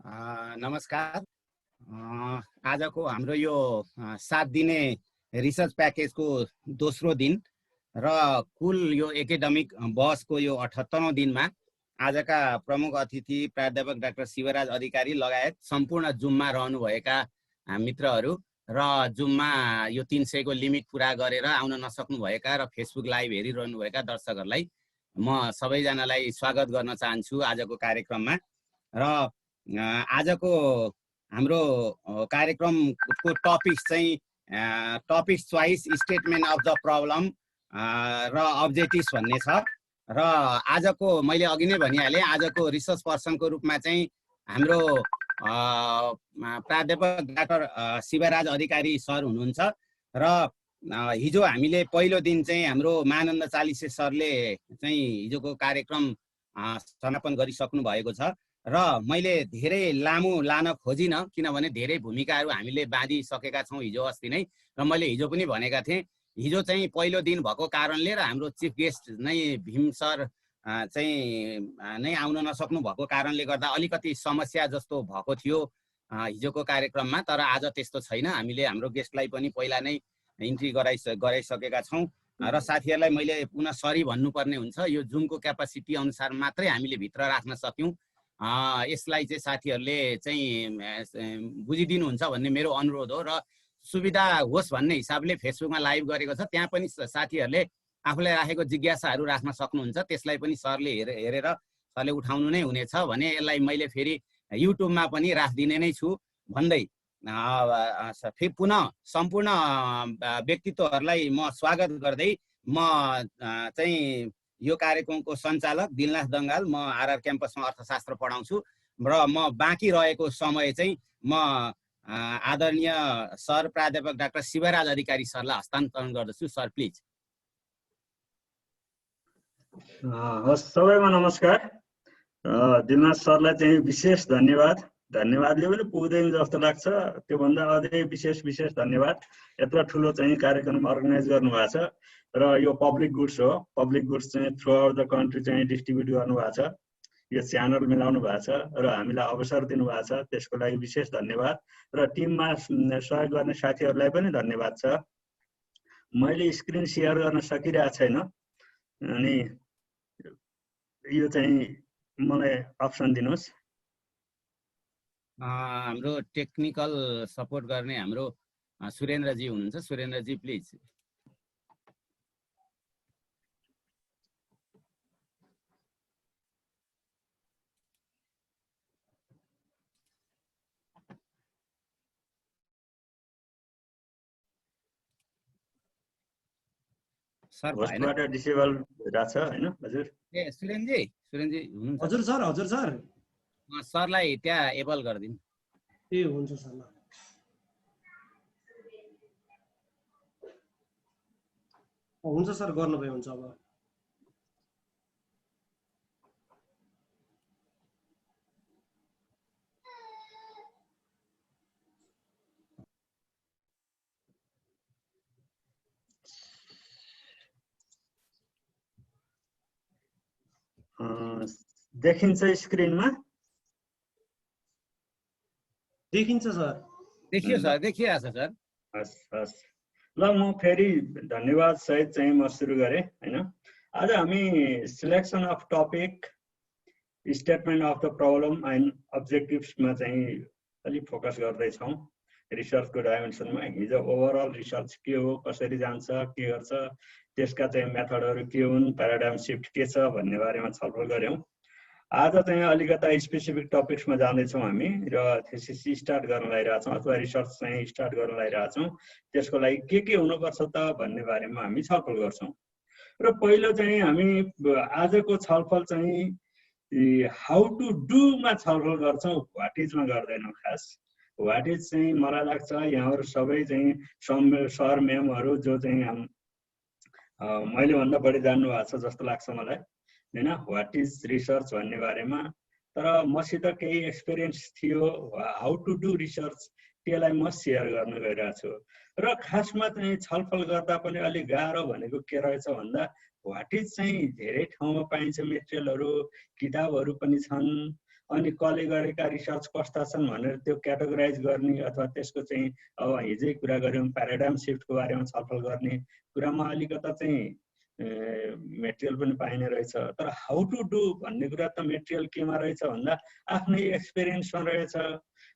नमस्कार। आजको हाम्रो यो 7 दिने रिसर्च प्याकेजको दोस्रो दिन र कुल यो एकाडेमिक बसको यो 78औं दिनमा आजका प्रमुख अतिथि प्राध्यापक डाक्टर शिवराज अधिकारी लगायत सम्पूर्ण जुममा रहनुभएका मित्रहरू र जुममा यो 300 को लिमिट पुरा गरेर आउन नसक्नुभएका र फेसबुक लाइभ हेरिरहनुभएका दर्शकहरूलाई म सबैजनालाई स्वागत गर्न चाहन्छु आजको कार्यक्रममा। र आजको हाम्रो कार्यक्रमको टपिक्स चाहिँ topics choice, statement of the problem र अब्जेक्टिभ्स भन्ने छ। र आजको मैले अघि नै भनिहालेँ, आजको रिसर्च पर्सनको रूपमा चाहिँ हाम्रो प्राध्यापक डाक्टर शिवराज अधिकारी सर हुनुहुन्छ। र हिजो हामीले पहिलो दिन चाहिँ हाम्रो मानन्द चालिसे सरले चाहिँ हिजोको कार्यक्रम समापन गरिसक्नु भएको छ र मैले धेरै लामो लान खोजिनँ, किनभने धेरै भूमिकाहरू हामीले बाँधिसकेका छौँ हिजो अस्ति नै। र मैले हिजो पनि भनेका थिएँ, हिजो चाहिँ पहिलो दिन भएको कारणले र हाम्रो चिफ गेस्ट नै भीम सर चाहिँ नै आउन नसक्नु भएको कारणले गर्दा अलिकति समस्या जस्तो भएको थियो हिजोको कार्यक्रममा। तर आज त्यस्तो छैन, हामीले हाम्रो गेस्टलाई पनि पहिला नै इन्ट्री गराइसकेका छौँ र साथीहरूलाई मैले पुनः सरी भन्नुपर्ने हुन्छ। यो जुमको क्यापासिटी अनुसार मात्रै हामीले भित्र राख्न सक्यौँ। यसलाई चाहिँ साथीहरूले चाहिँ बुझिदिनुहुन्छ भन्ने मेरो अनुरोध हो। र सुविधा होस् भन्ने हिसाबले फेसबुकमा लाइभ गरेको छ, त्यहाँ पनि साथीहरूले आफूलाई राखेको जिज्ञासाहरू राख्न सक्नुहुन्छ। त्यसलाई पनि सरले हेरेर सरले उठाउनु नै हुनेछ भने यसलाई मैले फेरि युट्युबमा पनि राखिदिने नै छु भन्दै पुनः सम्पूर्ण व्यक्तित्वहरूलाई म स्वागत गर्दै म चाहिँ यो कार्यक्रमको सञ्चालक दिलनाथ दङ्गाल, म आरआर क्याम्पसमा अर्थशास्त्र पढाउँछु र म बाँकी रहेको समय चाहिँ म आदरणीय सर प्राध्यापक डाक्टर शिवराज अधिकारी सरलाई हस्तान्तरण गर्दछु। Sir please. सबैमा नमस्कार। दिलनाथ सरलाई चाहिँ विशेष धन्यवादले पनि पुग्दैन जस्तो लाग्छ। त्योभन्दा अझै विशेष धन्यवाद। यत्रो ठुलो चाहिँ कार्यक्रम अर्गनाइज गर्नुभएको छ र यो पब्लिक गुड्स हो। पब्लिक गुड्स चाहिँ थ्रु आउट द कन्ट्री चाहिँ डिस्ट्रिब्युट गर्नुभएको छ, यो च्यानल मिलाउनु भएको छ र हामीलाई अवसर दिनुभएको छ, त्यसको लागि विशेष धन्यवाद। र टिममा सहयोग गर्ने साथीहरूलाई पनि धन्यवाद छ। मैले स्क्रिन सेयर गर्न सकिरहेको छैन, अनि यो चाहिँ मलाई अप्सन दिनुहोस्। हाम्रो टेक्निकल सपोर्ट गर्ने हाम्रो सुरेन्द्रजी हुनुहुन्छ। सुरेन्द्रजी प्लिज। सर होस्टबाट डिसेबल भइरहेछ हैन हजुर? ए सुरेन्द्रजी हुनुहुन्छ? हजुर सर सरलाई त्यहाँ एबल गरिदिनु। ए हुन्छ सर। हुन्छ सर, गर्नुभयो हुन्छ। अब देखिन्छ स्क्रिनमा? देखिन्छ सर। देखियो सर, देखिरहेछ सर। हस्। ल म फेरि धन्यवाद सहित चाहिँ म सुरु गरेँ हैन। आज हामी selection of topic, statement of the problem and अब्जेक्टिभ्समा चाहिँ अलिक फोकस गर्दैछौँ रिसर्चको डाइमेन्सनमा। हिजो ओभरअल रिसर्च के हो, कसरी जान्छ, के गर्छ, त्यसका चाहिँ मेथडहरू के हुन्, प्याराडाइम सिफ्ट के छ भन्ने बारेमा छलफल गऱ्यौँ। आज चाहिँ अलिकता स्पेसिफिक टपिक्समा जाँदैछौँ हामी र थेसिस स्टार्ट गर्न लागिरहेछौँ अथवा रिसर्च चाहिँ स्टार्ट गर्न लागिरहेछौँ। त्यसको लागि के हुनुपर्छ त भन्ने बारेमा हामी छलफल गर्छौँ। र पहिलो चाहिँ हामी आजको छलफल चाहिँ हाउ टु डुमा छलफल गर्छौँ, वाट इजमा गर्दैनौँ। खास वाट इज चाहिँ मलाई लाग्छ यहाँहरू सबै चाहिँ सर म्यामहरू जो चाहिँ मैले भन्दा बढी जान्नु भएको छ जस्तो लाग्छ मलाई हैन, वाट इज रिसर्च भन्ने बारेमा। तर मसित केही एक्सपिरियन्स थियो हाउ टु डु रिसर्च, त्यसलाई म सेयर गर्न गइरहेको छु। र खासमा चाहिँ छलफल गर्दा पनि अलिक गाह्रो भनेको के रहेछ भन्दा वाट इज चाहिँ धेरै ठाउँमा पाइन्छ मेटेरियलहरू, किताबहरू पनि छन्, अनि कसले गरेका रिसर्च कस्ता छन् भनेर त्यो क्याटेगोराइज गर्ने अथवा त्यसको चाहिँ अब हिजै कुरा गऱ्यौँ प्याराडाइम सिफ्टको बारेमा छलफल गर्ने कुरामा अलिकता चाहिँ मेटेरियल पनि पाइने रहेछ। तर हाउ टु डु भन्ने कुरा त मेटेरियल केमा रहेछ भन्दा आफ्नै एक्सपिरियन्समा रहेछ।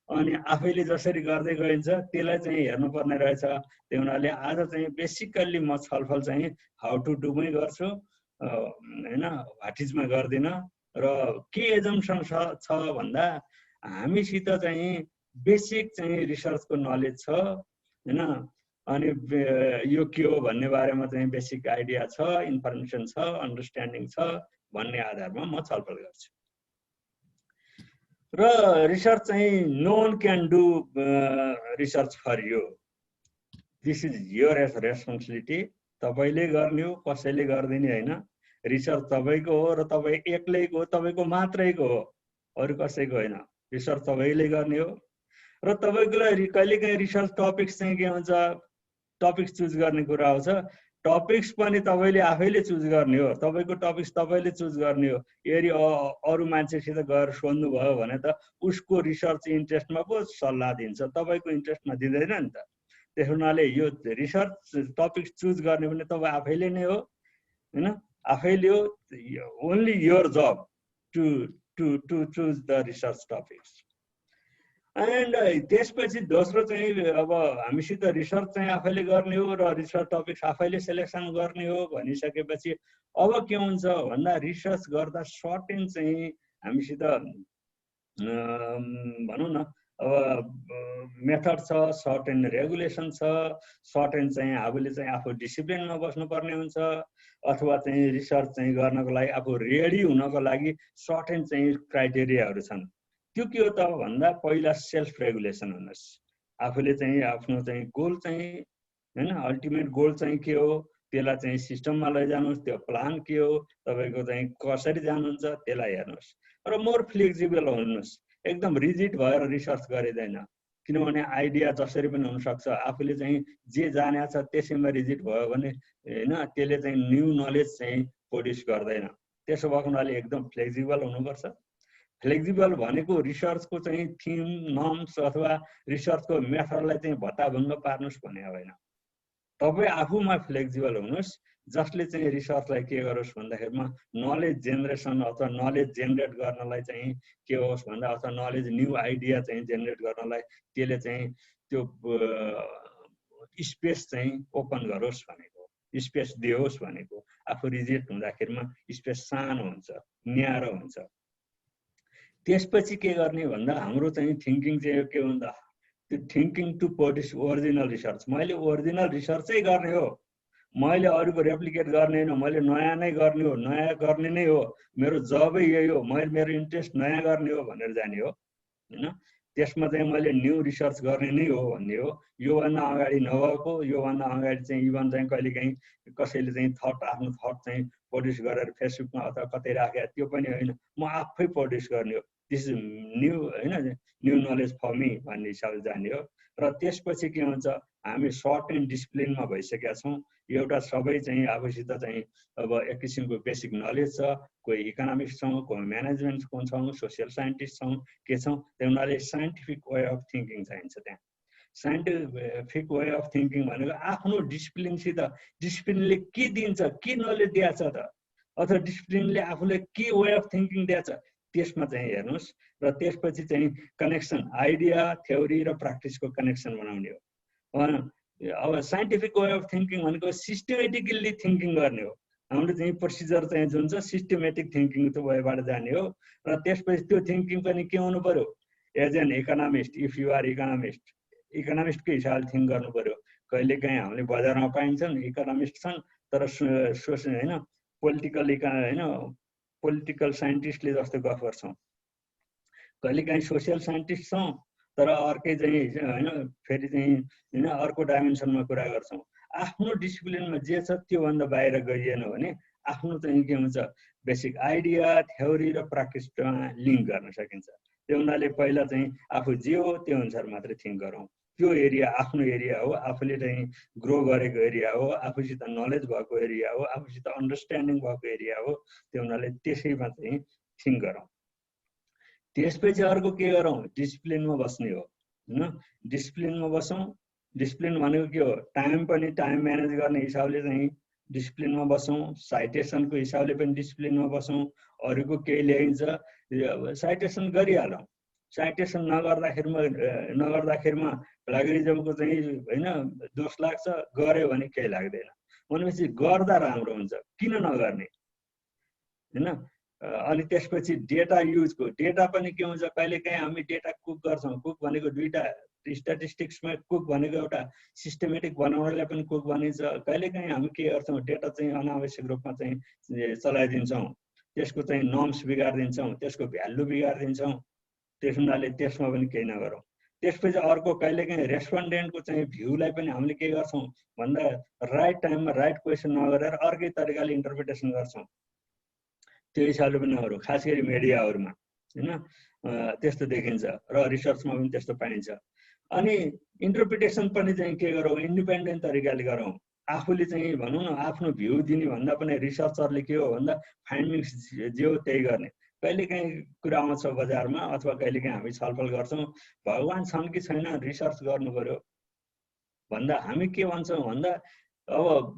अनि आफैले जसरी गर्दै गइन्छ त्यसलाई चाहिँ हेर्नुपर्ने रहेछ। त्यही हुनाले आज चाहिँ बेसिकल्ली म छलफल चाहिँ हाउ टु डुमै गर्छु होइन, व्हाट इजमा गर्दिनँ। र के एजम्सन छ भन्दा हामीसित चाहिँ बेसिक चाहिँ रिसर्चको नलेज छ होइन, अनि यो के हो भन्ने बारेमा चाहिँ बेसिक आइडिया छ, इन्फर्मेसन छ, अन्डरस्ट्यान्डिङ छ भन्ने आधारमा म छलफल गर्छु। र रिसर्च चाहिँ no one can do research for you, this is your responsibility. तपाईँले गर्ने हो, कसैले गरिदिने होइन। रिसर्च तपाईँको हो र तपाईँ एक्लैको हो, तपाईँको मात्रैको हो, अरू कसैको होइन। रिसर्च तपाईँले गर्ने हो र तपाईँको लागि कहिलेकाहीँ रिसर्च टपिक्स चाहिँ के हुन्छ, टपिक्स चुज गर्ने कुरा आउँछ। टपिक्स पनि तपाईँले आफैले चुज गर्ने हो, तपाईँको टपिक्स तपाईँले चुज गर्ने हो। यदि अरू मान्छेसित गएर सोध्नुभयो भने त उसको रिसर्च इन्ट्रेस्टमा पो सल्लाह दिन्छ, तपाईँको इन्ट्रेस्टमा दिँदैन नि त। त्यस हुनाले यो रिसर्च टपिक्स चुज गर्ने पनि तपाईँ आफैले नै हो होइन, आफैले हो। Only your job to to to choose the research topics. And त्यसपछि दोस्रो चाहिँ अब हामीसित रिसर्च चाहिँ आफैले गर्ने हो र रिसर्च टपिक्स आफैले सेलेक्सन गर्ने हो भनिसकेपछि अब के हुन्छ भन्दा रिसर्च गर्दा सर्टेन चाहिँ हामीसित भनौँ न अब मेथड छ, सर्टेन रेगुलेसन छ, सर्टेन चाहिँ आफूले चाहिँ आफू डिसिप्लिनमा बस्नुपर्ने हुन्छ, अथवा चाहिँ रिसर्च चाहिँ गर्नको लागि आफू रेडी हुनको लागि सर्टेन चाहिँ क्राइटेरियाहरू छन्। त्यो के हो त भन्दा पहिला सेल्फ रेगुलेसन हुनुहोस्। आफूले चाहिँ आफ्नो चाहिँ गोल चाहिँ होइन, अल्टिमेट गोल चाहिँ के हो त्यसलाई चाहिँ सिस्टममा लैजानुहोस्। त्यो प्लान के हो, तपाईँको चाहिँ कसरी जानुहुन्छ त्यसलाई हेर्नुहोस् र मोर फ्लेक्सिबल हुनुहोस्। एकदम रिजिड भएर रिसर्च गरिँदैन, किनभने आइडिया जसरी पनि हुनसक्छ। आफूले चाहिँ जे जाने छ त्यसैमा रिजिड भयो भने होइन त्यसले चाहिँ न्यू नलेज चाहिँ प्रड्युस गर्दैन। त्यसो भएको हुनाले एकदम फ्लेक्सिबल हुनुपर्छ। फ्लेक्सिबल भनेको रिसर्चको चाहिँ थिम, नर्म्स अथवा रिसर्चको मेथडलाई चाहिँ भत्ताभङ्ग पार्नुहोस् भन्ने होइन। तपाईँ आफूमा फ्लेक्सिबल हुनुहोस्, जसले चाहिँ रिसर्चलाई के गरोस् भन्दाखेरिमा नलेज जेनेरेसन अथवा नलेज जेनेरेट गर्नलाई चाहिँ के होस् भन्दा अथवा नलेज न्यू आइडिया चाहिँ जेनेरेट गर्नलाई त्यसले चाहिँ त्यो स्पेस चाहिँ ओपन गरोस् भनेको, स्पेस दियोस् भनेको। आफू रिजिड हुँदाखेरिमा स्पेस सानो हुन्छ, न्यारो हुन्छ। त्यसपछि के गर्ने भन्दा हाम्रो चाहिँ थिङ्किङ चाहिँ के भन्दा त्यो thinking to produce original research. मैले ओरिजिनल रिसर्चै गर्ने हो, मैले अरूको रेप्लिकेट गर्ने होइन, मैले नयाँ नै गर्ने हो, नयाँ गर्ने नै हो, मेरो जबै यही हो, मैले मेरो इन्ट्रेस्ट नयाँ गर्ने हो भनेर जाने हो होइन। त्यसमा चाहिँ मैले न्यू रिसर्च गर्ने नै हो भन्ने हो। योभन्दा अगाडि नभएको, योभन्दा अगाडि चाहिँ इभन चाहिँ कहिलेकाहीँ कसैले चाहिँ आफ्नो थट चाहिँ प्रड्युस गरेर फेसबुकमा अथवा कतै राखे त्यो पनि होइन, म आफै प्रड्युस गर्ने हो। दिस इज न्यू होइन, न्यू नलेज फर मी भन्ने हिसाबले जाने हो। र त्यसपछि के हुन्छ, हामी सर्ट एन्ड डिसिप्लिनमा भइसकेका छौँ। एउटा सबै चाहिँ आफूसित चाहिँ अब एक किसिमको बेसिक नलेज छ। कोही इकोनोमिक्स छौँ, कोही म्यानेजमेन्ट छौँ, सोसियल साइन्टिस्ट छौँ, के छौँ। त्यही हुनाले साइन्टिफिक वे अफ थिङ्किङ चाहिन्छ त्यहाँ। साइन्टिफिक वे अफ थिङ्किङ भनेको आफ्नो डिसिप्लिनसित, डिसिप्लिनले के दिन्छ, के नलेज दिएछ त, अथवा डिसिप्लिनले आफूले के वे अफ थिङ्किङ दिएछ त्यसमा चाहिँ हेर्नुहोस्। र त्यसपछि चाहिँ कनेक्सन, आइडिया, थ्योरी र प्र्याक्टिसको कनेक्सन बनाउने हो। अब साइन्टिफिक वे अफ थिङ्किङ भनेको सिस्टमेटिकल्ली थिङ्किङ गर्ने हो। हाम्रो चाहिँ प्रोसिजर चाहिँ जुन छ सिस्टमेटिक थिङ्किङको वेबाट जाने हो। र त्यसपछि त्यो थिङ्किङ पनि के हुनु पर्यो, as an economist, if you are economist, इकोनोमिस्टकै हिसाबले थिङ्क गर्नु पर्यो। कहिलेकाहीँ हामीले बजारमा पाइन्छन् इकोनोमिस्ट छन् तर होइन पोलिटिकल होइन पोलिटिकल साइन्टिस्टले जस्तो गफ गर्छौँ, कहिलेकाहीँ सोसियल साइन्टिस्ट छौँ तर अर्कै चाहिँ होइन फेरि चाहिँ होइन अर्को डाइमेन्सनमा कुरा गर्छौँ। आफ्नो डिसिप्लिनमा जे छ त्योभन्दा बाहिर गइएन भने आफ्नो चाहिँ के हुन्छ, बेसिक आइडिया, थ्योरी र प्र्याक्टिसमा लिङ्क गर्न सकिन्छ। त्यो हुनाले पहिला चाहिँ आफू जे हो त्यो अनुसार मात्रै थिङ्क गरौँ। त्यो एरिया आफ्नो एरिया हो, आफूले चाहिँ ग्रो गरेको एरिया हो, आफूसित नलेज भएको एरिया हो, आफूसित अन्डरस्ट्यान्डिङ भएको एरिया हो। त्यो हुनाले त्यसैमा चाहिँ थिङ्क गरौँ। त्यसपछि अर्को के गरौँ, डिसिप्लिनमा बस्ने हो हैन। डिसिप्लिनमा बसौँ। डिसिप्लिन भनेको के हो, टाइम पनि टाइम म्यानेज गर्ने हिसाबले चाहिँ डिसिप्लिनमा बसौँ, साइटेसनको हिसाबले पनि डिसिप्लिनमा बसौँ। अरूको केही ल्याइन्छ साइटेसन गरिहालौँ। साइटेसन नगर्दाखेरिमा प्लागरिजमको चाहिँ हैन दोष लाग्छ, गर्यो भने केही लाग्दैन। भनेपछि गर्दा राम्रो हुन्छ, किन नगर्ने हैन। अनि त्यसपछि डेटा युजको, डेटा पनि के हुन्छ, कहिलेकाहीँ हामी डेटा कुक गर्छौँ। कुक भनेको दुईटा, स्ट्याटिस्टिक्समा कुक भनेको एउटा सिस्टमेटिक बनाउनलाई पनि कुक भनिन्छ। कहिलेकाहीँ हामी के गर्छौँ, डेटा चाहिँ अनावश्यक रूपमा चाहिँ चलाइदिन्छौँ, त्यसको चाहिँ नर्म्स बिगारिदिन्छौँ, त्यसको भ्यालु बिगारिदिन्छौँ। त्यस हुनाले त्यसमा पनि केही नगरौँ। त्यसपछि अर्को कहिलेकाहीँ रेस्पोन्डेन्टको चाहिँ भ्यूलाई पनि हामीले के गर्छौँ भन्दा राइट टाइममा राइट क्वेसन नगरेर अर्कै तरिकाले इन्टरप्रिटेसन गर्छौँ। त्यो हिसाबले पनि नगरौँ, खास गरी मिडियाहरूमा हैन त्यस्तो देखिन्छ र रिसर्चमा पनि त्यस्तो पाइन्छ। अनि इन्टरप्रिटेसन पनि चाहिँ के गरौँ, इन्डिपेन्डेन्ट तरिकाले गरौँ। आफूले चाहिँ भनौँ न आफ्नो भ्यू दिने भन्दा पनि रिसर्चरले के हो भन्दा फाइन्डिङ्स जे हो त्यही गर्ने। कहिलेकाहीँ कुरा आउँछ बजारमा अथवा कहिलेकाहीँ हामी छलफल गर्छौँ, भगवान छन् कि छैन रिसर्च गर्नु पर्यो भन्दा हामी के भन्छौँ भन्दा अब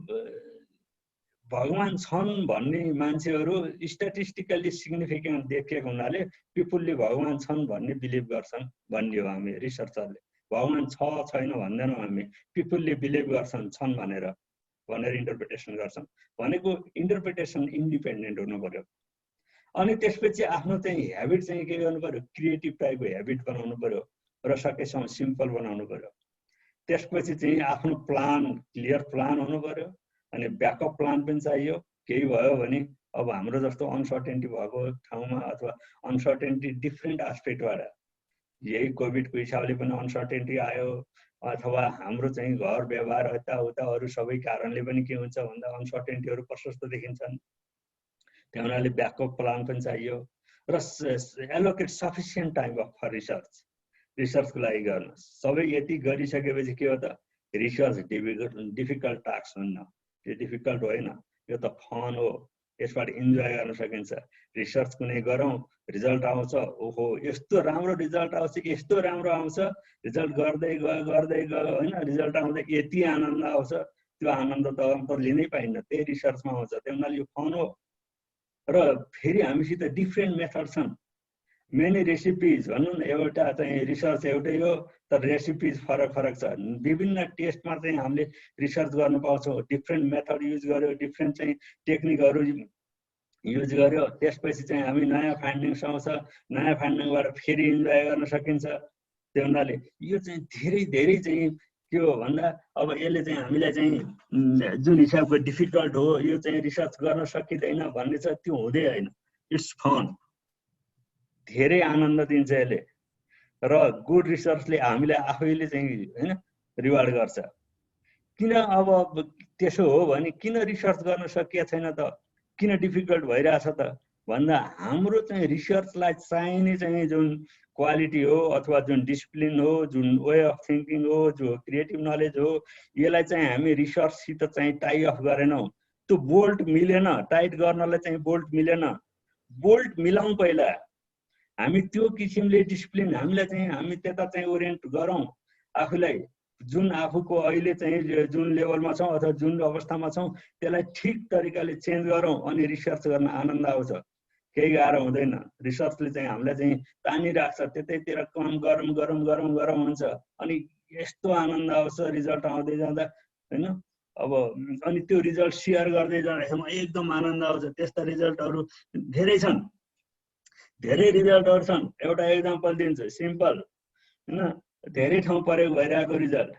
भगवान छन् भन्ने मान्छेहरू स्ट्याटिस्टिकल्ली सिग्निफिकेन्ट देखिएको हुनाले पिपुलले भगवान छन् भन्ने बिलिभ गर्छन् भन्ने हो। हामी रिसर्चरले भगवान छ छैन भन्दैनौँ, हामी पिपुलले बिलिभ गर्छन् छन् भनेर इन्टरप्रिटेसन गर्छन्। भनेको इन्टरप्रिटेसन इन्डिपेन्डेन्ट हुनु पर्यो। अनि त्यसपछि आफ्नो चाहिँ ह्याबिट चाहिँ के गर्नु पर्यो, क्रिएटिभ टाइपको ह्याबिट बनाउनु पर्यो र सकेसम्म सिम्पल बनाउनु पर्यो। त्यसपछि चाहिँ आफ्नो प्लान, क्लियर प्लान हुनु पर्यो। अनि ब्याकअप प्लान पनि चाहियो। केही भयो भने अब हाम्रो जस्तो अनसर्टेन्टी भएको ठाउँमा अथवा अनसर्टेन्टी डिफ्रेन्ट एस्पेक्टबाट, यही कोभिडको हिसाबले पनि अनसर्टेन्टी आयो अथवा हाम्रो चाहिँ घर व्यवहार यताउता अरू सबै कारणले पनि के हुन्छ भन्दा अनसर्टेन्टीहरू प्रशस्त देखिन्छन्। त्यही हुनाले ब्याकअप प्लान पनि चाहियो र allocate sufficient time for research. रिसर्चको लागि गर्न सबै यति गरिसकेपछि के हो त, रिसर्च डिफिकल्ट टास्क हुन्न, त्यो डिफिकल्ट होइन, यो त फन हो, यसबाट इन्जोय गर्न सकिन्छ। रिसर्च कुनै गरौँ, रिजल्ट आउँछ, ओहो यस्तो राम्रो रिजल्ट आउँछ, यस्तो राम्रो आउँछ, रिजल्ट गर्दै गयो होइन, रिजल्ट आउँदा यति आनन्द आउँछ, त्यो आनन्द त लिनै पाइन्न, त्यही रिसर्चमा आउँछ। त्यही हुनाले यो फन हो। र फेरि हामीसित डिफ्रेन्ट मेथड छन्, मेनी रेसिपिज भनौँ न, एउटा चाहिँ रिसर्च एउटै हो तर रेसिपिज फरक फरक छ। विभिन्न टेस्टमा चाहिँ हामीले रिसर्च गर्न पाउँछौँ, डिफ्रेन्ट मेथड युज गर्यो, डिफ्रेन्ट चाहिँ टेक्निकहरू युज गर्यो, त्यसपछि चाहिँ हामी नयाँ फाइन्डिङ्स आउँछ, नयाँ फाइन्डिङबाट फेरि इन्जोय गर्न सकिन्छ। त्यो हुनाले यो चाहिँ धेरै चाहिँ के हो भन्दा अब यसले चाहिँ हामीलाई चाहिँ जुन हिसाबको डिफिकल्ट हो यो चाहिँ रिसर्च गर्न सकिँदैन भन्ने छ, त्यो हुँदै होइन। इट्स फन, धेरै आनन्द दिन्छ यसले र गुड रिसर्चले हामीलाई आफैले चाहिँ होइन रिवार्ड गर्छ। किन अब त्यसो हो भने किन रिसर्च गर्न सकिएको छैन त, किन डिफिकल्ट भइरहेछ त भन्दा हाम्रो चाहिँ रिसर्चलाई चाहिने चाहिँ जुन क्वालिटी हो अथवा जुन डिसिप्लिन हो, जुन वे अफ थिङ्किङ हो, जो क्रिएटिभ नलेज हो, यसलाई चाहिँ हामी रिसर्चसित चाहिँ टाई अफ गरेनौँ। त्यो बोल्ट मिलेन, टाइट गर्नलाई चाहिँ बोल्ट मिलेन। बोल्ट मिलाउँ पहिला, हामी त्यो किसिमले डिसिप्लिन हामीलाई चाहिँ हामी त्यता चाहिँ ओरिएन्ट गरौँ आफूलाई। जुन आफूको अहिले चाहिँ जुन लेभलमा छौँ अथवा जुन अवस्थामा छौँ त्यसलाई ठिक तरिकाले चेन्ज गरौँ अनि रिसर्च गर्न आनन्द आउँछ, केही गाह्रो हुँदैन। रिसर्चले चाहिँ हामीलाई चाहिँ तानिराख्छ, त्यतैतिर काम गरौँ हुन्छ अनि यस्तो आनन्द आउँछ रिजल्ट आउँदै जाँदा होइन। अब अनि त्यो रिजल्ट सेयर गर्दै जाँदाखेरि एकदम आनन्द आउँछ। त्यस्ता रिजल्टहरू धेरै छन्, धेरै रिजल्टहरू छन्। एउटा एक्जाम्पल दिन्छु, सिम्पल होइन, धेरै ठाउँ प्रयोग भइरहेको रिजल्ट।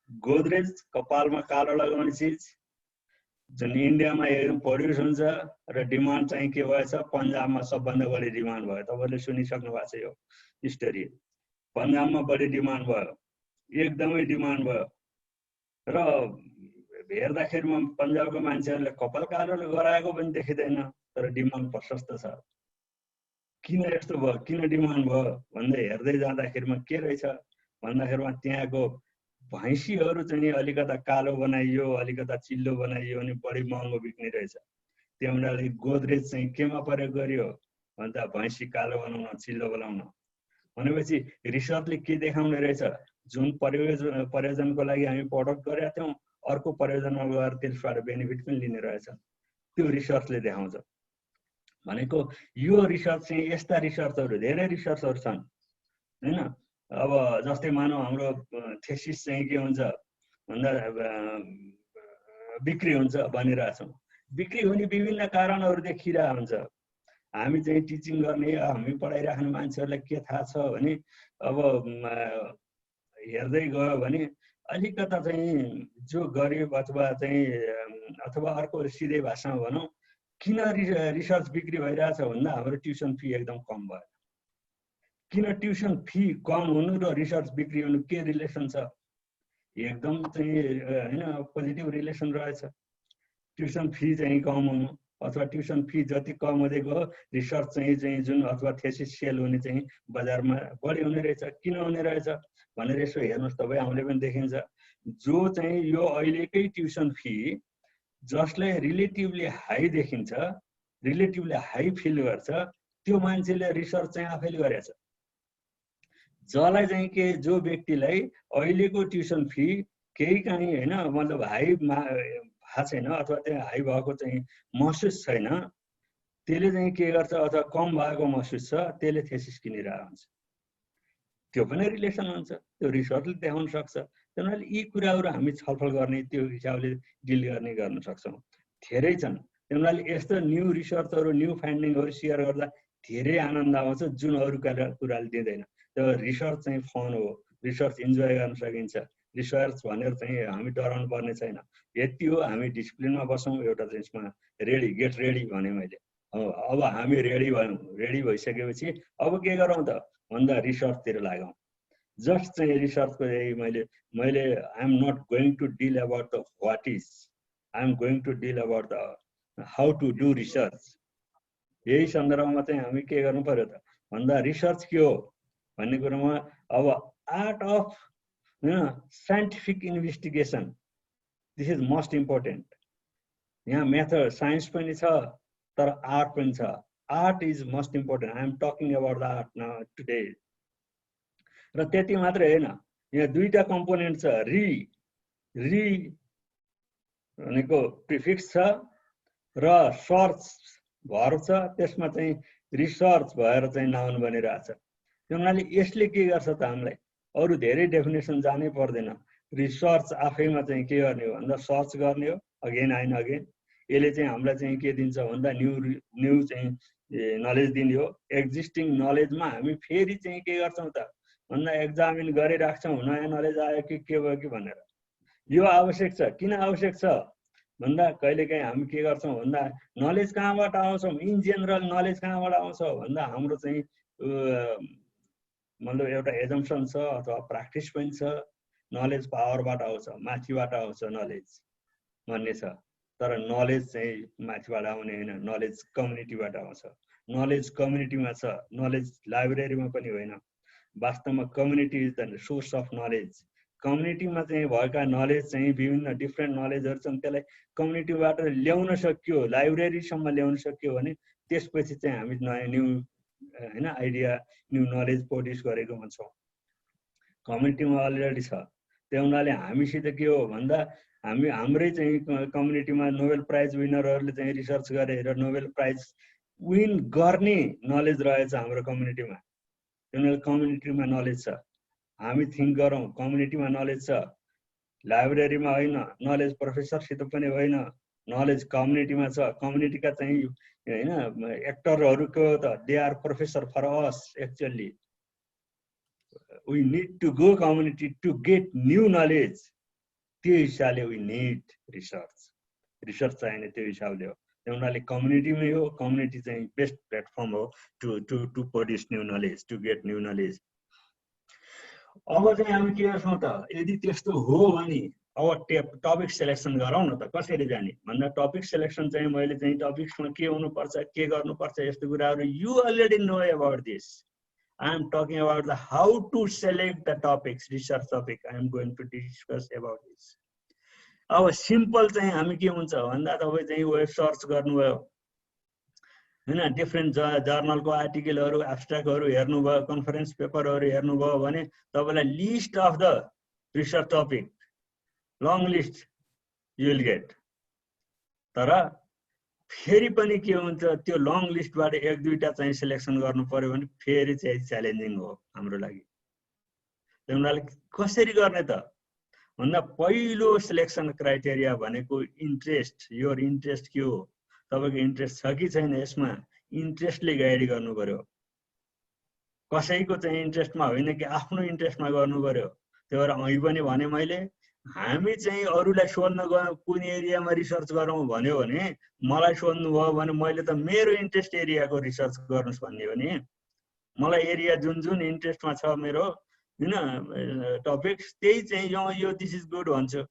गोदरेज कपालमा कालो लगाउने चिज जुन इन्डियामा एकदम प्रड्युस हुन्छ र डिमान्ड चाहिँ के भएछ, पन्जाबमा सबभन्दा बढी डिमान्ड भयो। तपाईँले सुनिसक्नु भएको छ यो स्टोरी। पन्जाबमा बढी डिमान्ड भयो, एकदमै डिमान्ड भयो र हेर्दाखेरिमा पन्जाबको मान्छेहरूले कपाल कालो गराएको पनि देखिँदैन तर डिमान्ड प्रशस्त छ। किन यस्तो भयो, किन डिमान्ड भयो भन्दै हेर्दै जाँदाखेरिमा के रहेछ भन्दाखेरिमा त्यहाँको भैँसीहरू चाहिँ अलिकता कालो बनाइयो, अलिकता चिल्लो बनाइयो अनि बढी महँगो बिक्ने रहेछ। त्यो हुनाले गोदरेज चाहिँ केमा प्रयोग गरियो, भन्दा भैँसी कालो बनाउन चिल्लो बनाउन भनेपछि रिसर्चले के देखाउने रहेछ जुन प्रयोजनको लागि हामी प्रडक्ट गरेका थियौँ अर्को प्रयोजनमा गएर त्यसबाट बेनिफिट पनि लिने रहेछ त्यो रिसर्चले देखाउँछ भनेको यो रिसर्च चाहिँ यस्ता रिसर्चहरू धेरै रिसर्चहरू छन् हैन अब जस्तै मानौ हाम्रो थेसिस चाहिँ के हुन्छ भन्दा बिक्री हुन्छ भनिरहेछौँ बिक्री हुने विभिन्न कारणहरू देखिरहेको हुन्छ हामी चाहिँ टिचिङ गर्ने हामी पढाइराख्ने मान्छेहरूलाई के थाहा छ भने अब हेर्दै गयो भने अलिकता चाहिँ जो गरिब अथवा चाहिँ अथवा अर्को सिधै भाषामा भनौँ किन रिसर्च बिक्री भइरहेछ भन्दा हाम्रो ट्युसन फी एकदम कम भयो किन ट्युसन फी कम हुनु र रिसर्च बिक्री हुनु के रिलेसन छ एकदम चाहिँ हैन पोजिटिभ रिलेसन रहेछ ट्युसन फी चाहिँ कम हुनु अथवा ट्युसन फी जति कम हुँदै गयो रिसर्च चाहिँ जुन अथवा थेसिस सेल हुने चाहिँ बजारमा बढी हुने रहेछ किन हुने रहेछ भनेर यसो हेर्नुहोस् तपाईँ आउँले पनि देखिन्छ जो चाहिँ यो अहिलेकै ट्युसन फी जसलाई रिलेटिभली हाई देखिन्छ रिलेटिभली हाई फिल गर्छ त्यो मान्छेले रिसर्च चाहिँ आफैले गरेछ जसलाई चाहिँ के जो व्यक्तिलाई अहिलेको ट्युसन फी केही काहीँ हैन मतलब हाई भएको छैन अथवा त्यो हाई भएको चाहिँ महसुस छैन त्यसले चाहिँ के गर्छ अथवा कम भएको महसुस छ त्यसले थेसिस किनिरहेको हुन्छ त्यो पनि रिलेसन हुन्छ त्यो रिसर्चले देखाउन सक्छ त्यसैले यी कुराहरू हामी छलफल गर्ने त्यो हिसाबले डिल गर्न सक्छौँ धेरै छन् त्यसैले यस्तो न्यू रिसर्चहरू न्यू फाइन्डिङहरू सेयर गर्दा धेरै आनन्द आउँछ जुन अरू कुराले दिँदैन त्यो रिसर्च चाहिँ फन हो रिसर्च इन्जोय गर्न सकिन्छ रिसर्च भनेर चाहिँ हामी डराउनु पर्ने छैन यति हो हामी डिसिप्लिनमा बसौँ एउटा चाहिँ यसमा रेडी गेट रेडी भने मैले अब हामी रेडी भयौँ रेडी भइसकेपछि अब के गरौँ त भन्दा रिसर्चतिर लागौँ जस्ट चाहिँ रिसर्चको मैले I am not going to deal about the what is I am going to deal about the how to do research यही सन्दर्भमा चाहिँ हामी के गर्नु पर्यो त भन्दा रिसर्च के हो भन्ने कुरामा अब art of scientific investigation this is most important यहाँ मेथड साइन्स पनि छ तर आर्ट पनि छ art is most important I am talking about the art now today र त्यति मात्रै होइन यहाँ दुईटा कम्पोनेन्ट छ री भनेको प्रिफिक्स छ र सर्च भर्ब छ त्यसमा चाहिँ रिसर्च भएर चाहिँ नाउन बनिरहेछ त्यसैले यसले के गर्छ त हामीलाई अरू धेरै डेफिनेसन जानै पर्दैन रिसर्च आफैमा चाहिँ के गर्ने हो भन्दा सर्च गर्ने हो अगेन एन्ड अगेन यसले चाहिँ हामीलाई चाहिँ के दिन्छ भन्दा न्यू चाहिँ नलेज दिने हो एक्जिस्टिङ नलेजमा हामी फेरि चाहिँ के गर्छौँ त भन्दा एक्जामिन गरिराख्छौँ नयाँ नलेज आयो कि के भयो कि भनेर यो आवश्यक छ किन आवश्यक छ भन्दा कहिलेकाहीँ हामी के गर्छौँ भन्दा नलेज कहाँबाट आउँछौँ इन जेनरल नलेज कहाँबाट आउँछ भन्दा हाम्रो चाहिँ मतलब एउटा एजम्सन छ अथवा प्र्याक्टिस पनि छ नलेज पावरबाट आउँछ माथिबाट आउँछ नलेज भन्ने छ तर नलेज चाहिँ माथिबाट आउने होइन नलेज कम्युनिटीबाट आउँछ नलेज कम्युनिटीमा छ नलेज लाइब्रेरीमा पनि होइन वास्तवमा community is the source of knowledge कम्युनिटीमा चाहिँ भएका नलेज चाहिँ विभिन्न डिफ्रेन्ट नलेजहरू छन् त्यसलाई कम्युनिटीबाट ल्याउन सकियो लाइब्रेरीसम्म ल्याउन सकियो भने त्यसपछि चाहिँ हामी नयाँ न्यू हैन आइडिया न्यू नलेज प्रड्युस गरेको हुन्छौँ कम्युनिटीमा अलरेडी छ त्यो हुनाले हामीसित के हो भन्दा हाम्रै चाहिँ कम्युनिटीमा नोबेल प्राइज विनरहरूले चाहिँ रिसर्च गरे र नोबेल प्राइज विन गर्ने नलेज रहेछ हाम्रो कम्युनिटीमा त्यसैले कम्युनिटीमा नलेज छ हामी थिङ्क गरौँ कम्युनिटीमा नलेज छ लाइब्रेरीमा होइन नलेज प्रोफेसरसित पनि होइन नलेज कम्युनिटीमा छ कम्युनिटीका चाहिँ हैन एक्टरहरूको त they are professor for us actually we need to go community to get new knowledge त्यो हिसाबले वी निड रिसर्च चाहिने त्यो हिसाबले हो त्यो हुनाले कम्युनिटीमै हो कम्युनिटी चाहिँ बेस्ट प्लेटफर्म हो to produce new knowledge to get new knowledge अब चाहिँ हामी के गर्छौँ त यदि त्यस्तो हो भने अब टपिक सेलेक्सन गरौँ न त कसरी जाने भन्दा टपिक सेलेक्सन चाहिँ मैले चाहिँ टपिक्समा के हुनुपर्छ के गर्नुपर्छ यस्तो कुराहरू you already know about this I am talking about the how to select the topics research topic I am going to discuss about this अब सिम्पल चाहिँ हामी के हुन्छ भन्दा तपाईँ चाहिँ वेब सर्च गर्नुभयो हैन डिफ्रेन्ट जर्नलको आर्टिकलहरू एब्स्ट्र्याक्टहरू हेर्नुभयो कन्फरेन्स पेपरहरू हेर्नुभयो भने तपाईलाई list of the research topic long list you will get तर फेरि पनि के हुन्छ त्यो लङ लिस्टबाट एक दुईटा चाहिँ सिलेक्सन गर्नु पर्यो भने फेरि चाहिँ च्यालेन्जिङ हो हाम्रो लागि त्यसैले कसरी गर्ने त भन्दा पहिलो सिलेक्सन क्राइटेरिया भनेको इन्ट्रेस्ट योर इन्ट्रेस्ट के हो तपाईको इन्ट्रेस्ट छ कि छैन यसमा इन्ट्रेस्टले गाइड गर्नु पर्यो कसैको चाहिँ इन्ट्रेस्टमा होइन कि आफ्नो इन्ट्रेस्टमा गर्नु पर्यो त्यही भएर अहिले पनि भने मैले हामी चाहिँ अरूलाई सोध्न गयौँ कुन एरियामा रिसर्च गरौँ भन्यो भने मलाई सोध्नु भयो भने मैले त मेरो इन्ट्रेस्ट एरियाको रिसर्च गर्नुस् भन्ने हो नि मलाई एरिया जुन जुन इन्ट्रेस्टमा छ मेरो हैन टपिक्स त्यही चाहिँ यो दिस इज गुड भन्छु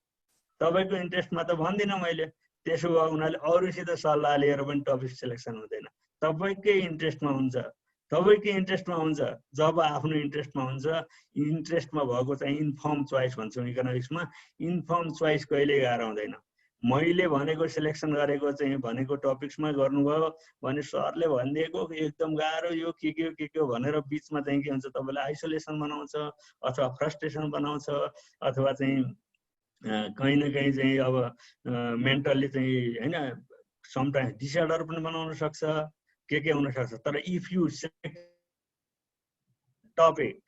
तपाईको इन्ट्रेस्टमा त भन्दिनँ मैले त्यसो भए उनीहरूले अरूसित सल्लाह लिएर पनि टपिक सिलेक्सन हुँदैन तपाईकै इन्ट्रेस्टमा हुन्छ तपाईकै इन्ट्रेस्टमा हुन्छ जब आफ्नो इन्ट्रेस्टमा हुन्छ इन्ट्रेस्टमा भएको चाहिँ इन्फर्म चोइस भन्छौँ इकोनोमिक्समा इन्फर्म चोइस कहिले गाह्रो हुँदैन मैले भनेको सिलेक्सन गरेको चाहिँ भनेको टपिक्समा गर्नुभयो भने सरले भनिदिएको एकदम गाह्रो यो के भनेर बिचमा चाहिँ के हुन्छ तपाईलाई आइसोलेसन बनाउँछ अथवा फ्रस्ट्रेसन बनाउँछ अथवा चाहिँ कहीँ न कहीँ चाहिँ अब मेन्टल्ली चाहिँ हैन समटाइम्स डिसअर्डर पनि बनाउन सक्छ के हुन सक्छ तर इफ यु टपिक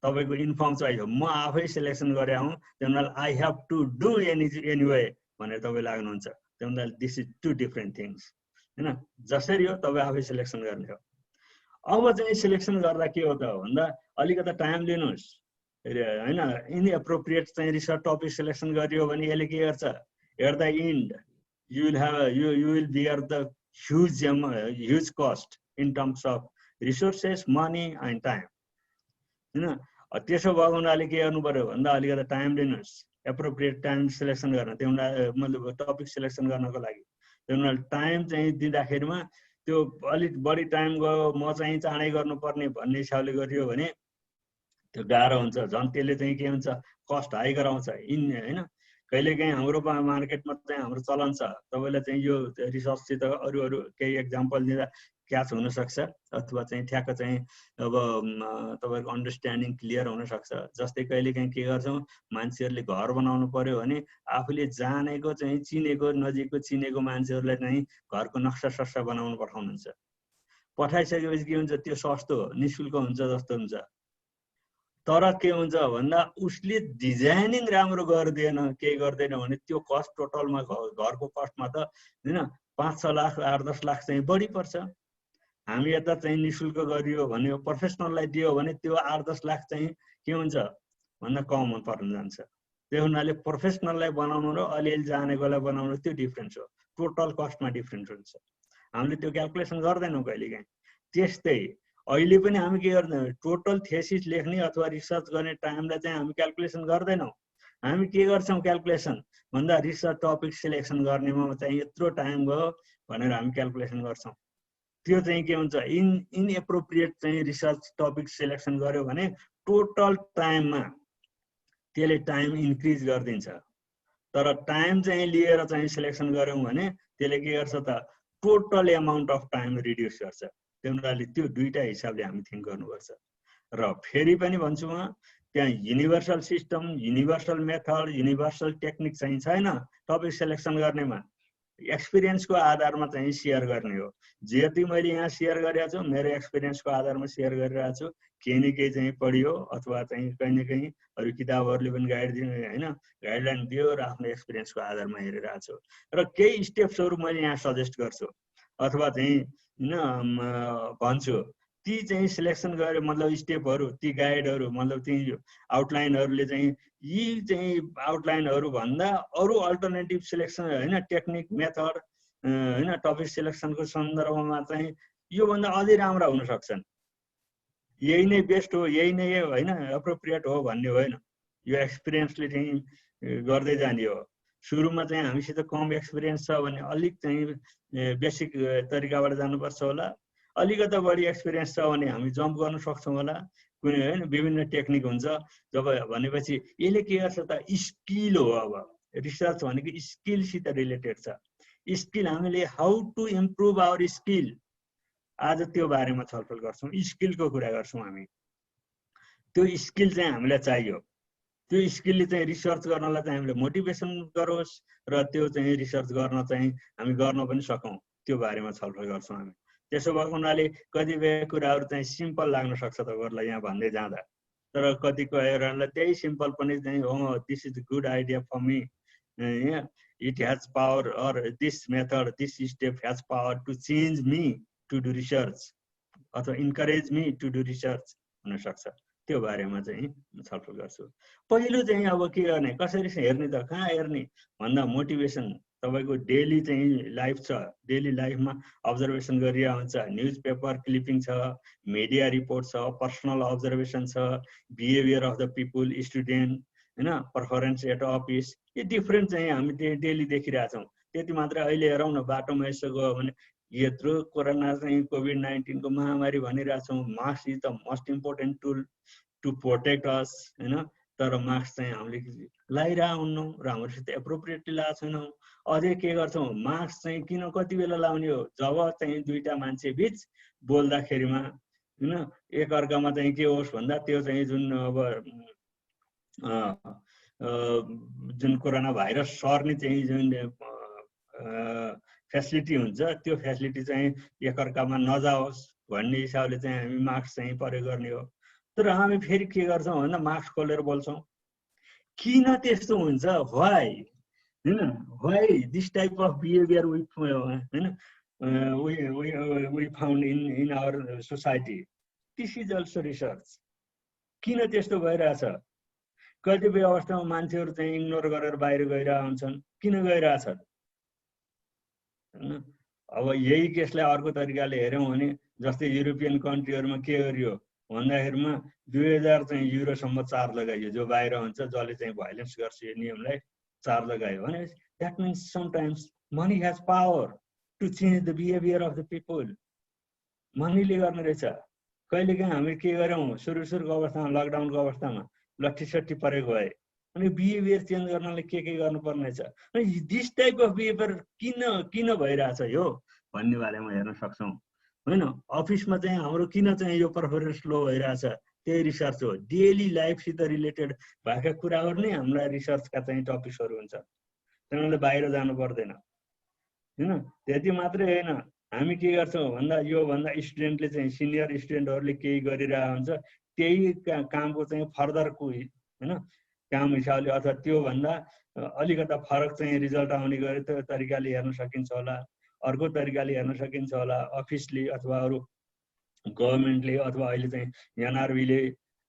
तपाईको इन्फर्म चोइस हो म आफै सिलेक्सन गरे हुँ त्यसैले I have to do anyway भनेर तपाईँ लाग्नुहुन्छ त्यसैले this is two different things हैन जसरी हो तपाईँ आफै सिलेक्सन गर्ने हो अब चाहिँ सिलेक्सन गर्दा के हो त भन्दा अलिकति टाइम लिनुहोस् हैन इनएप्रोप्रिएट चाहिँ रिसर्च टपिक सिलेक्सन गरियो भने यसले के गर्छ at the end you will have you will bear the huge cost in terms of resources money and time हैन त्यसो भएको हुनाले के गर्नु पर्यो भन्दा अलिकति टाइम लिनुहोस् एप्रोप्रिएट टाइम सिलेक्सन गर्न त्यो मतलब टपिक सिलेक्सन गर्नको लागि त्यो टाइम चाहिँ दिँदाखेरिमा त्यो अलिक बढी टाइम गयो म चाहिँ चाँडै गर्नुपर्ने भन्ने हिसाबले गरियो भने त्यो गाह्रो हुन्छ झन् त्यसले चाहिँ के हुन्छ कस्ट हाई गराउँछ हैन कहिलेकाहीँ हाम्रो मार्केटमा चाहिँ हाम्रो चलन छ तपाईलाई चाहिँ यो रिसर्चसित अरू केही एक्जाम्पल दिँदा क्याच हुन सक्छ अथवा चाहिँ ठ्याक्क चाहिँ अब तपाईहरुको अन्डरस्ट्यान्डिङ क्लियर हुन सक्छ जस्तै कहिलेकाहीँ के गर्छौं मान्छेहरुले घर बनाउनु पर्यो भने आफूले जानेको चाहिँ चिनेको नजिकको चिनेको मान्छेहरुलाई चाहिँ घरको नक्सा सस्सा बनाउन पठाउनुहुन्छ पठाइसकेपछि के हुन्छ त्यो सस्तो निशुल्क हुन्छ जस्तो हुन्छ तर के हुन्छ भन्दा उसले डिजाइनिङ राम्रो गर्दैन के गर्दैन भने त्यो कस्ट टोटलमा घरको कस्टमा त हैन 5-6 लाख 8-10 लाख चाहिँ बढी पर्छ हामी यता चाहिँ निशुल्क गरियो भने प्रोफेसनललाई दियो भने त्यो 8-10 लाख चाहिँ के हुन्छ भन्दा कम पर्न जान्छ त्यो हुनाले प्रोफेसनललाई बनाउनु र अलिअलि जानेकोलाई बनाउनु त्यो डिफरेन्स हो टोटल कस्टमा डिफरेन्स हुन्छ हामीले त्यो क्याल्कुलेसन गर्दैनौं कहिलेकाहीँ त्यस्तै अहिले पनि हामी के गर्दैनौं टोटल थेसिस लेख्ने अथवा रिसर्च गर्ने टाइमलाई चाहिँ हामी क्याल्कुलेसन गर्दैनौं हामी के गर्छौं क्याल्कुलेसन भन्दा रिसर्च टपिक सिलेक्सन गर्नेमा चाहिँ यत्रो टाइम गयो भनेर हामी क्याल्कुलेसन गर्छौं त्यो चाहिँ के हुन्छ इनएप्रोप्रिएट चाहिँ रिसर्च टपिक सिलेक्सन गर्यो भने टोटल टाइममा त्यसले टाइम इन्क्रिज गर्दिन्छ तर टाइम चाहिँ लिएर चाहिँ सिलेक्सन गर्यौं भने त्यसले के गर्छ त total amount of time reduce गर्छ त्यसैले त्यो दुईटा हिसाबले हामी थिंक गर्नुपर्छ र फेरि पनि भन्छु म त्यहाँ universal system universal method universal technique चाहिँ छैन टपिक सिलेक्सन गर्नेमा एक्सपिरियन्सको आधारमा चाहिँ शेयर गर्ने हो जति मैले यहाँ शेयर गरेको छु मेरो एक्सपिरियन्सको आधारमा शेयर गरिरहेको छु केही न केही चाहिँ पढियो अथवा चाहिँ कहीं न कहीं अरु किताबहरुले पनि गाइड दिनु हैन गाइडलाइन दियो र आफ्नो एक्सपिरियन्सको आधारमा हेरिरहेको छु र केही स्टेप्सहरु मैले यहाँ सजेस्ट गर्छु अथवा चाहिँ हैन भन्छु ती चाहिँ सिलेक्सन गरे मतलब स्टेपहरु ती गाइडहरु मतलब ती आउटलाइनहरुले चाहिँ यी चाहिँ आउटलाइनहरु भन्दा अरु अल्टरनेटिभ सिलेक्सन हैन टेक्निक मेथड हैन टपिक सिलेक्सनको सन्दर्भमा चाहिँ यो भन्दा अझै राम्रो हुन सक्छन् यही नै बेस्ट हो यही नै हैन एप्रोप्रिएट हो भन्ने होइन यो एक्सपिरियन्सले चाहिँ गर्दै जाने हो सुरुमा चाहिँ हामीसित कम एक्सपिरियन्स छ भने अलिक चाहिँ बेसिक तरिकाबाट जानुपर्छ होला अलिकति बढी एक्सपिरियन्स छ भने हामी जम्प गर्न सक्छौं होला कुनै हैन विभिन्न टेक्निक हुन्छ जब भनेपछि यसले के गर्छ त स्किल हो अब रिसर्च भनेको स्किल सित रिलेटेड छ स्किल हामीले how to improve our skill आज त्यो बारेमा छलफल गर्छौँ। स्किलको कुरा गर्छौँ हामी। त्यो स्किल चाहिँ हामीलाई चाहियो। त्यो स्किलले चाहिँ रिसर्च गर्नलाई चाहिँ हामीले मोटिभेसन गरोस् र त्यो चाहिँ रिसर्च गर्न चाहिँ हामी गर्न पनि सकौँ, त्यो बारेमा छलफल गर्छौँ हामी। त्यसो भएको हुनाले कतिपय कुराहरू चाहिँ सिम्पल लाग्न सक्छ तपाईँहरूलाई यहाँ भन्दै जाँदा, तर कतिपयहरूलाई त्यही सिम्पल पनि चाहिँ this is good idea for me, it has power, or this method this step has power to change me to do research अथवा encourage me to do research हुन सक्छ। त्यो बारेमा चाहिँ छलफल गर्छु। पहिलो चाहिँ अब के गर्ने, कसरी हेर्ने त, कहाँ हेर्ने भन्दा मोटिभेसन तपाईँको डेली चाहिँ लाइफ छ, डेली लाइफमा अब्जर्भेसन गरिरहेको हुन्छ, न्युज पेपर क्लिपिङ छ, मिडिया रिपोर्ट छ, पर्सनल अब्जर्भेसन छ, behaviour of the people, student होइन, पर्फर्मेन्स एट अफिस, यो डिफ्रेन्ट चाहिँ हामी डेली देखिरहेछौँ। त्यति मात्रै अहिले हेरौँ न, बाटोमा यसो गयो भने यत्रो कोरोना चाहिँ कोभिड-19 को महामारी भनिरहेछौँ, mask is the most important tool to protect us होइन, तर मास्क चाहिँ हामीले लगाइरहेको हुन्नौँ र हाम्रोसित एप्रोप्रिएटली लगाएको छैनौँ। अझै के गर्छौँ, मास्क चाहिँ किन कति बेला लाउने हो, जब चाहिँ दुईटा मान्छे बिच बोल्दाखेरिमा होइन, एकअर्कामा चाहिँ के होस् भन्दा त्यो चाहिँ जुन अब जुन कोरोना भाइरस सर्ने चाहिँ जुन फेसिलिटी हुन्छ, त्यो फेसिलिटी चाहिँ एकअर्कामा नजाओस् भन्ने हिसाबले चाहिँ हामी मास्क चाहिँ प्रयोग गर्ने हो। तर हामी फेरि के गर्छौँ भन्दा मास्क खोलेर बोल्छौँ। किन त्यस्तो हुन्छ, व्हाई होइन, why this type of behaviour we found in our society, this is also research. किन त्यस्तो भइरहेछ, कतिपय अवस्थामा मान्छेहरू चाहिँ इग्नोर गरेर बाहिर गइरहेका हुन्छन्, किन गइरहेछन् होइन। अब यही केसलाई अर्को तरिकाले हेऱ्यौँ भने जस्तै युरोपियन कन्ट्रीहरूमा के गरियो भन्दाखेरिमा 2000 चाहिँ युरोसम्म चार्ज लगाइयो, जो बाहिर हुन्छ जसले चाहिँ भाइलेन्स गर्छ यो नियमलाई चार्ज लगायो भने that means sometimes money has power to change the behaviour of the people. मनीले गर्ने रहेछ। कहिलेकाहीँ हामी के गऱ्यौँ, सुरुको अवस्थामा लकडाउनको अवस्थामा लट्ठीसट्ठी परेको भए अनि बिहेभियर चेन्ज गर्नलाई के गर्नुपर्ने छ, अनि दिस टाइप अफ बिहेभियर किन भइरहेछ यो भन्ने बारेमा हेर्न सक्छौँ होइन। अफिसमा चाहिँ हाम्रो किन चाहिँ यो पर्फर्मेन्स लो भइरहेछ, त्यही रिसर्च हो। डेली लाइफसित रिलेटेड भएका कुराहरू नै हाम्रा रिसर्चका चाहिँ टपिक्सहरू हुन्छ, त्यसले बाहिर जानु पर्दैन होइन। त्यति मात्रै होइन, हामी के गर्छौँ भन्दा यो भन्दा स्टुडेन्टले चाहिँ सिनियर स्टुडेन्टहरूले केही गरिरहेको हुन्छ, त्यही कामको चाहिँ फर्दरको होइन काम हिसाबले अथवा त्यो भन्दा अलिकता फरक चाहिँ रिजल्ट आउने गरे त्यो तरिकाले हेर्न सकिन्छ होला, अर्को तरिकाले हेर्न सकिन्छ होला। अफिसले अथवा अरू गभर्मेन्टले अथवा अहिले चाहिँ एनआरबीले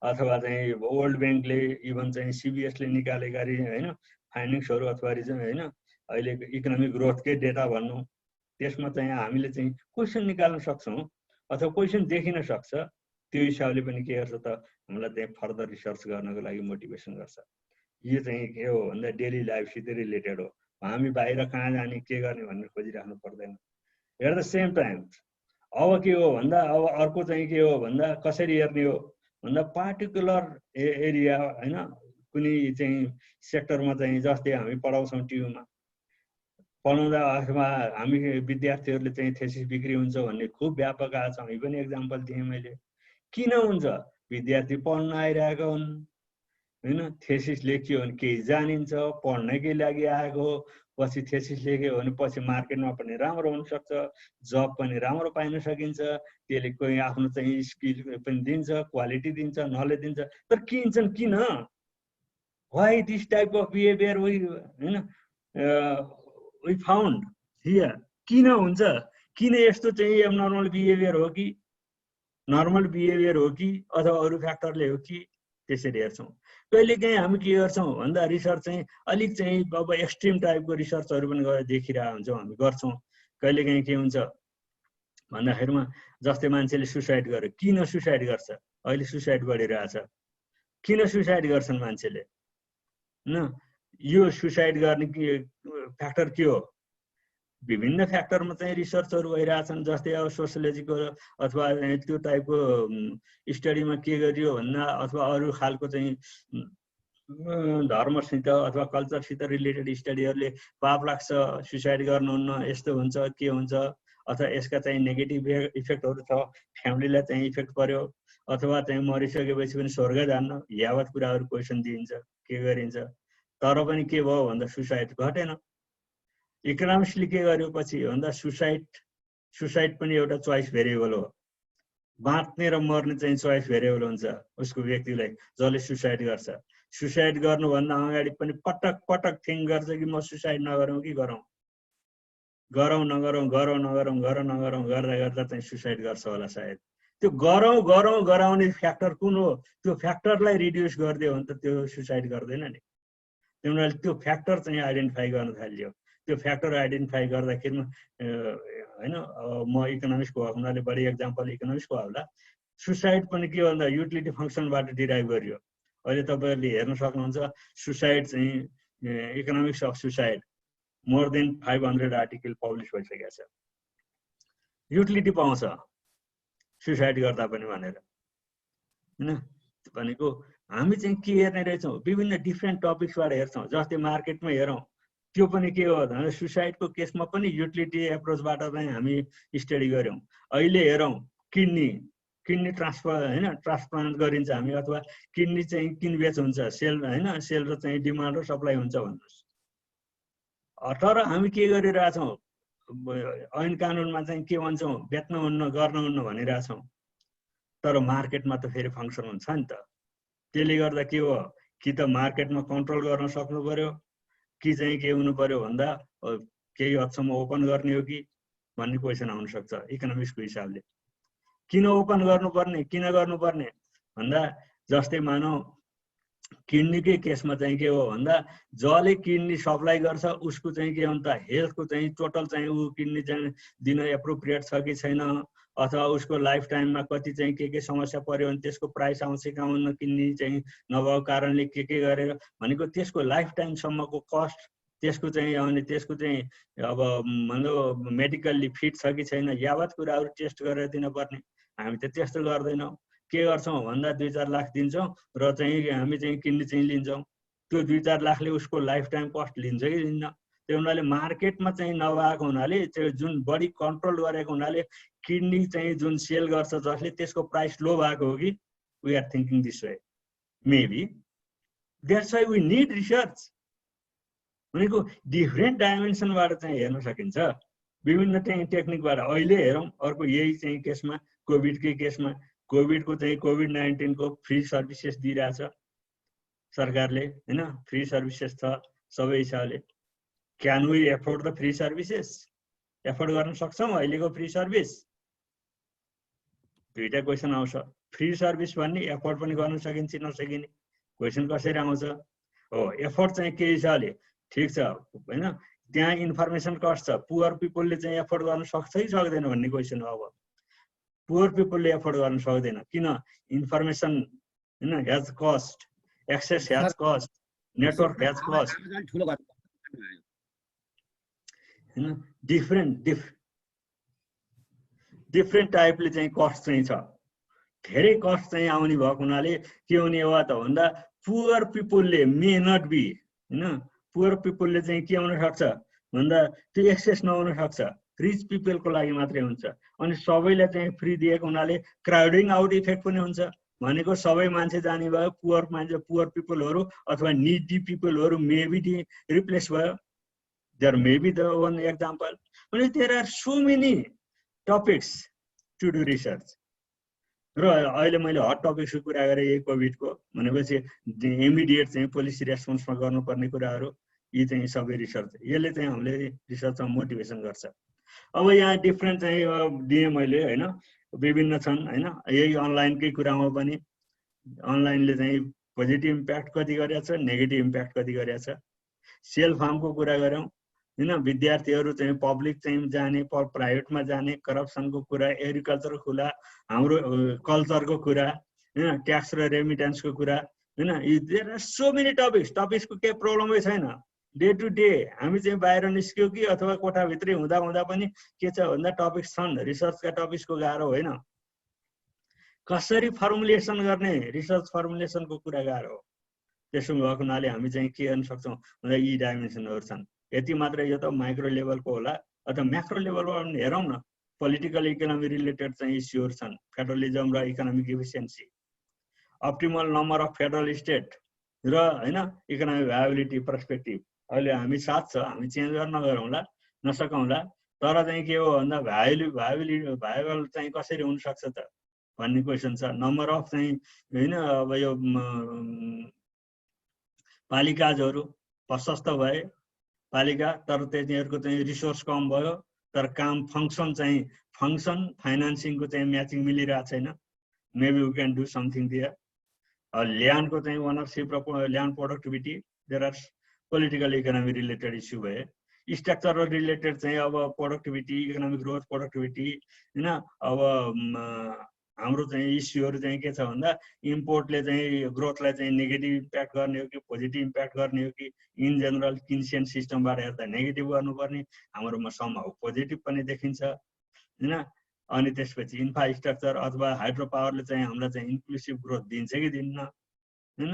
अथवा चाहिँ वर्ल्ड ब्याङ्कले इभन चाहिँ सिबिएसले निकालेका होइन फाइनेन्सहरू अथवा रिजन होइन अहिलेको इकोनोमिक ग्रोथकै डेटा भनौँ, त्यसमा चाहिँ हामीले चाहिँ क्वेसन निकाल्न सक्छौँ अथवा क्वेसन देखिन सक्छ। त्यो हिसाबले पनि के गर्छ त, हामीलाई त्यहाँ फर्दर रिसर्च गर्नको लागि मोटिभेसन गर्छ। यो चाहिँ के हो भन्दा डेली लाइफसित रिलेटेड हो। हामी बाहिर कहाँ जाने के गर्ने भनेर खोजिराख्नु पर्दैन। एट द सेम टाइम अब के हो भन्दा अब अर्को चाहिँ के हो भन्दा कसरी हेर्ने हो भन्दा पार्टिकुलर एरिया होइन, कुनै चाहिँ सेक्टरमा चाहिँ जस्तै हामी पढाउँछौँ टियुमा पढाउँदा अथवा हामी विद्यार्थीहरूले चाहिँ थेसिस बिक्री हुन्छ भन्ने खुब व्यापक आएको छ। हामी पनि एक्जाम्पल दिएँ मैले। किन हुन्छ, विद्यार्थी पढ्न आइरहेका हुन् होइन, थेसिस लेखियो भने केही जानिन्छ, पढ्नकै लागि आएको, पछि थेसिस लेख्यो भने पछि मार्केटमा पनि राम्रो हुनसक्छ, जब पनि राम्रो पाइन सकिन्छ, त्यसले कोही आफ्नो चाहिँ स्किल पनि दिन्छ, क्वालिटी दिन्छ, नलेज दिन्छ। तर किन्छन् किन, why this type of behaviour होइन वी फाउन्ड हियर, किन हुन्छ, किन यस्तो चाहिँ एबनर्मल बिहेभियर हो कि नर्मल बिहेभियर हो कि अथवा अरू फ्याक्टरले हो कि, त्यसरी हेर्छौँ। कहिलेकाहीँ हामी के गर्छौँ भन्दा रिसर्च चाहिँ अलिक चाहिँ अब एक्सट्रिम टाइपको रिसर्चहरू पनि गएर देखिरहेको हुन्छौँ, हामी गर्छौँ। कहिलेकाहीँ के हुन्छ भन्दाखेरिमा जस्तै मान्छेले सुसाइड गर्यो, किन सुसाइड गर्छ, अहिले सुसाइड बढिरहेछ, किन सुसाइड गर्छन् मान्छेले होइन, यो सुसाइड गर्ने फ्याक्टर के हो, विभिन्न फ्याक्टरमा चाहिँ रिसर्चहरू भइरहेछन्। जस्तै अब सोसियोलोजीको अथवा त्यो टाइपको स्टडीमा के गरियो भन्दा अथवा अरू खालको चाहिँ धर्मसित अथवा कल्चरसित रिलेटेड स्टडीहरूले पाप लाग्छ, सुसाइड गर्नुहुन्न, यस्तो हुन्छ के हुन्छ, अथवा यसका चाहिँ नेगेटिभ इफेक्टहरू छ, फ्यामिलीलाई चाहिँ इफेक्ट पर्यो, अथवा चाहिँ मरिसकेपछि पनि स्वर्ग जान्न, यावत कुराहरू क्वेसन दिइन्छ, के गरिन्छ। तर पनि के भयो भन्दा सुसाइड घटेन। इकोनोमिक्सले के गर्यो पछि भन्दा सुसाइड पनि एउटा चोइस भेरिएबल हो। बाँच्ने र मर्ने चाहिँ चोइस भेरिएबल हुन्छ उसको व्यक्तिलाई, जसले सुसाइड गर्छ। सुसाइड गर्नुभन्दा अगाडि पनि पटक पटक थिङ्क गर्छ कि म सुसाइड नगरौँ कि गरौँ, गरौँ नगरौँ, गरौँ नगरौँ, गरौँ नगरौँ गर्दा गर्दा चाहिँ सुसाइड गर्छ होला सायद। त्यो गरौँ गरौँ गराउने फ्याक्टर कुन हो, त्यो फ्याक्टरलाई रिड्युस गरिदियो भने त त्यो सुसाइड गर्दैन नि। त्यही भएर त्यो फ्याक्टर चाहिँ आइडेन्टिफाई गर्न थालियो। त्यो फ्याक्टर आइडेन्टिफाई गर्दाखेरिमा होइन, म इकोनोमिक्सको भएको हुनाले बढी एक्जाम्पल इकोनोमिक्सको होला। सुसाइड पनि के भन्दा युटिलिटी फङ्सनबाट डिराइभ गरियो। अहिले तपाईँहरूले हेर्न सक्नुहुन्छ सुसाइड चाहिँ economics of suicide more than 500 article publish भइसकेको छ। युटिलिटी पाउँछ सुसाइड गर्दा पनि भनेर होइन। भनेको हामी चाहिँ के हेर्ने रहेछौँ, विभिन्न डिफ्रेन्ट टपिक्सबाट हेर्छौँ। जस्तै मार्केटमा हेरौँ, त्यो पनि के हो भने सुसाइडको केसमा पनि युटिलिटी एप्रोचबाट चाहिँ हामी स्टडी गऱ्यौँ। अहिले हेरौँ किडनी ट्रान्सफर होइन, ट्रान्सप्लान्ट गरिन्छ हामी, अथवा किडनी चाहिँ किनबेच हुन्छ, सेल होइन, सेल र चाहिँ डिमान्ड र सप्लाई हुन्छ भन्नुहोस्। तर हामी के गरिरहेछौँ, ऐन कानुनमा चाहिँ के भन्छौँ, बेच्न हुन्न, गर्न हुन्न भनिरहेछौँ। तर मार्केटमा त फेरि फङ्सन हुन्छ नि त। त्यसले गर्दा के हो, कि त मार्केटमा कन्ट्रोल गर्न सक्नु पर्यो, कि चाहिँ के हुनु पर्यो भन्दा केही हदसम्म ओपन गर्ने हो कि भन्ने क्वेसन आउन सक्छ इकोनोमिक्सको हिसाबले। किन ओपन गर्नुपर्ने, किन गर्नुपर्ने भन्दा जस्तै मानौ किडनीकै केसमा चाहिँ के हो भन्दा जसले किडनी सप्लाई गर्छ उसको चाहिँ के हुन्छ, हेल्थको चाहिँ टोटल चाहिँ ऊ किडनी चाहिँ दिन एप्रोप्रिएट छ कि छैन, अथवा उसको लाइफ टाइममा कति चाहिँ के समस्या पर्यो भने त्यसको प्राइस आउँछ कि आउन्न, किडनी चाहिँ नभएको कारणले के गरेर भनेको त्यसको लाइफ टाइमसम्मको कस्ट, त्यसको चाहिँ अनि त्यसको चाहिँ अब भनौँ मेडिकल्ली फिट छ कि छैन, यावत कुराहरू टेस्ट गरेर दिनुपर्ने। हामी त त्यस्तो गर्दैनौँ। के गर्छौँ भन्दा 2-4 लाख दिन्छौँ र चाहिँ हामी चाहिँ किडनी चाहिँ लिन्छौँ। त्यो 2-4 लाखले उसको लाइफ टाइम कस्ट लिन्छ कि लिन्न। त्यो हुनाले मार्केटमा चाहिँ नभएको हुनाले, त्यो जुन बढी कन्ट्रोल गरेको हुनाले किडनी चाहिँ जुन सेल गर्छ जसले, त्यसको प्राइस लो भएको हो कि we are thinking this way maybe. That's why we need research. भनेको डिफ्रेन्ट डाइमेन्सनबाट चाहिँ हेर्न सकिन्छ, विभिन्न चाहिँ टेक्निकबाट। अहिले हेरौँ अर्को यही चाहिँ केसमा, कोभिडकै केसमा, कोभिडको चाहिँ कोभिड-19 को फ्री सर्भिसेस दिइरहेछ सरकारले होइन, फ्री सर्भिसेस छ सबै हिसाबले। Can we afford the free services? Afford गर्न सक्छौँ अहिलेको फ्री सर्भिस? दुईटा क्वेसन आउँछ। फ्री सर्भिस भन्ने एफोर्ड पनि गर्न सकिन्छ नसकिने क्वेसन कसरी आउँछ? हो, एफोर्ड चाहिँ के हिसाबले ठिक छ होइन, त्यहाँ इन्फर्मेसन कस्ट छ, पुवर पिपलले चाहिँ एफोर्ड गर्न सक्छ कि सक्दैन भन्ने क्वेसन हो। अब पुवर पिपलले एफोर्ड गर्न सक्दैन, किन? इन्फर्मेसन होइन has cost, access has cost, network has cost होइन, डिफ्रेन्ट टाइपले चाहिँ कस्ट चाहिँ छ। धेरै कस्ट चाहिँ आउने भएको हुनाले के हुने हो त भन्दा पुवर पिपलले मे नट बी होइन, पुवर पिपलले चाहिँ के हुन सक्छ भन्दा त्यो एक्सेस नहुन सक्छ, रिच पिपलको लागि मात्रै हुन्छ। अनि सबैलाई चाहिँ फ्री दिएको हुनाले क्राउडिङ आउट इफेक्ट पनि हुन्छ। भनेको सबै मान्छे जाने भयो, पुवर मान्छे, पुवर पिपलहरू अथवा निडी पिपलहरू मेबी रिप्लेस भयो। There may be the one example. अनि there are so many topics to do research. र अहिले मैले हट टपिक्सको कुरा गरेँ यही कोभिडको, भनेपछि इमिडिएट चाहिँ पोलिसी रेस्पोन्समा गर्नुपर्ने कुराहरू, यी चाहिँ सबै रिसर्च, यसले चाहिँ हामीले रिसर्चमा मोटिभेसन गर्छ। अब यहाँ डिफ्रेन्ट चाहिँ दिएँ मैले होइन, विभिन्न छन् होइन। यही अनलाइनकै कुरामा पनि अनलाइनले चाहिँ पोजिटिभ इम्प्याक्ट कति गरेको छ, नेगेटिभ इम्प्याक्ट कति गरेको छ। सेल्फ हार्मको कुरा गऱ्यौँ होइन, विद्यार्थीहरू चाहिँ पब्लिक चाहिँ जाने, प्राइभेटमा जाने, करप्सनको कुरा, एग्रिकल्चरको कुरा, हाम्रो कल्चरको कुरा होइन, ट्याक्स र रेमिटेन्सको कुरा होइन। देयर आर सो मेनी टपिक्सको केही प्रब्लमै छैन। डे टु डे हामी चाहिँ बाहिर निस्क्यौँ कि अथवा कोठाभित्रै हुँदा हुँदा पनि के छ भन्दा टपिक्स छन्, रिसर्चका टपिक्सको गाह्रो होइन। कसरी फर्मुलेसन गर्ने, रिसर्च फर्मुलेसनको कुरा गाह्रो हो। त्यसो भएको हुनाले हामी चाहिँ के गर्न सक्छौँ भन्दा यी डाइमेन्सनहरू छन्। यति मात्र, यो त माइक्रो लेभलको होला, अथवा म्याक्रो लेभलमा पनि हेरौँ न। पोलिटिकल इकोनोमी रिलेटेड चाहिँ इस्युहरू छन्, फेडरलिजम र economic efficiency, optimal number of federal state र होइन इकोनोमिक भायबिलिटी पर्सपेक्टिभ। अहिले हामी साथ छ, हामी चेन्ज गर्न नगरौँला, नसकौँला, तर चाहिँ के हो भन्दा भायबल चाहिँ कसरी हुनसक्छ त भन्ने क्वेसन छ। नम्बर अफ चाहिँ होइन अब यो पालिकाजहरू प्रशस्त भए पालिका, तर तिनीहरूको चाहिँ रिसोर्स कम भयो, तर काम फङ्सन फाइनेन्सिङको चाहिँ म्याचिङ मिलिरहेको छैन। Maybe we can do something there. ल्यान्डको चाहिँ ओनरसिप र land productivity, there are political economy related issue भए। स्ट्रक्चरल रिलेटेड चाहिँ अब प्रोडक्टिभिटी, इकोनोमिक ग्रोथ, प्रोडक्टिभिटी होइन। अब हाम्रो चाहिँ इस्युहरू चाहिँ के छ भन्दा इम्पोर्टले चाहिँ ग्रोथलाई चाहिँ नेगेटिभ इम्प्याक्ट गर्ने हो कि पोजिटिभ इम्प्याक्ट गर्ने हो कि इन जेनरल किन्सियन सिस्टमबाट हेर्दा नेगेटिभ गर्नुपर्ने, हाम्रोमा समहाउ पोजिटिभ पनि देखिन्छ होइन। अनि त्यसपछि इन्फ्रास्ट्रक्चर अथवा हाइड्रो पावरले चाहिँ हामीलाई चाहिँ इन्क्लुसिभ ग्रोथ दिन्छ कि दिन्न होइन।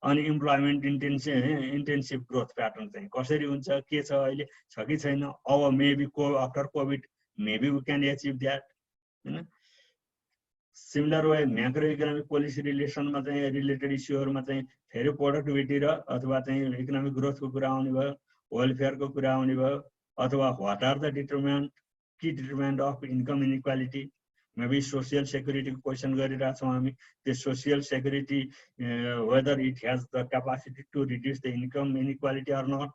अनि इम्प्लोइमेन्ट इन्टेन्सिभ ग्रोथ प्याटर्न चाहिँ कसरी हुन्छ, के छ, अहिले छ कि छैन। अब maybe after covid maybe we can achieve that होइन। Similar way macro economic policy रिलेसनमा चाहिँ रिलेटेड इस्युहरूमा चाहिँ फेरि प्रोडक्टिभिटी र अथवा चाहिँ इकोनोमिक ग्रोथको कुरा आउने भयो, वेलफेयरको कुरा आउने भयो, अथवा what are the key determinant of income inequality. Maybe social सेक्युरिटीको क्वेसन गरिरहेको छौँ हामी। त्यो social security whether it has the capacity to reduce the income inequality or not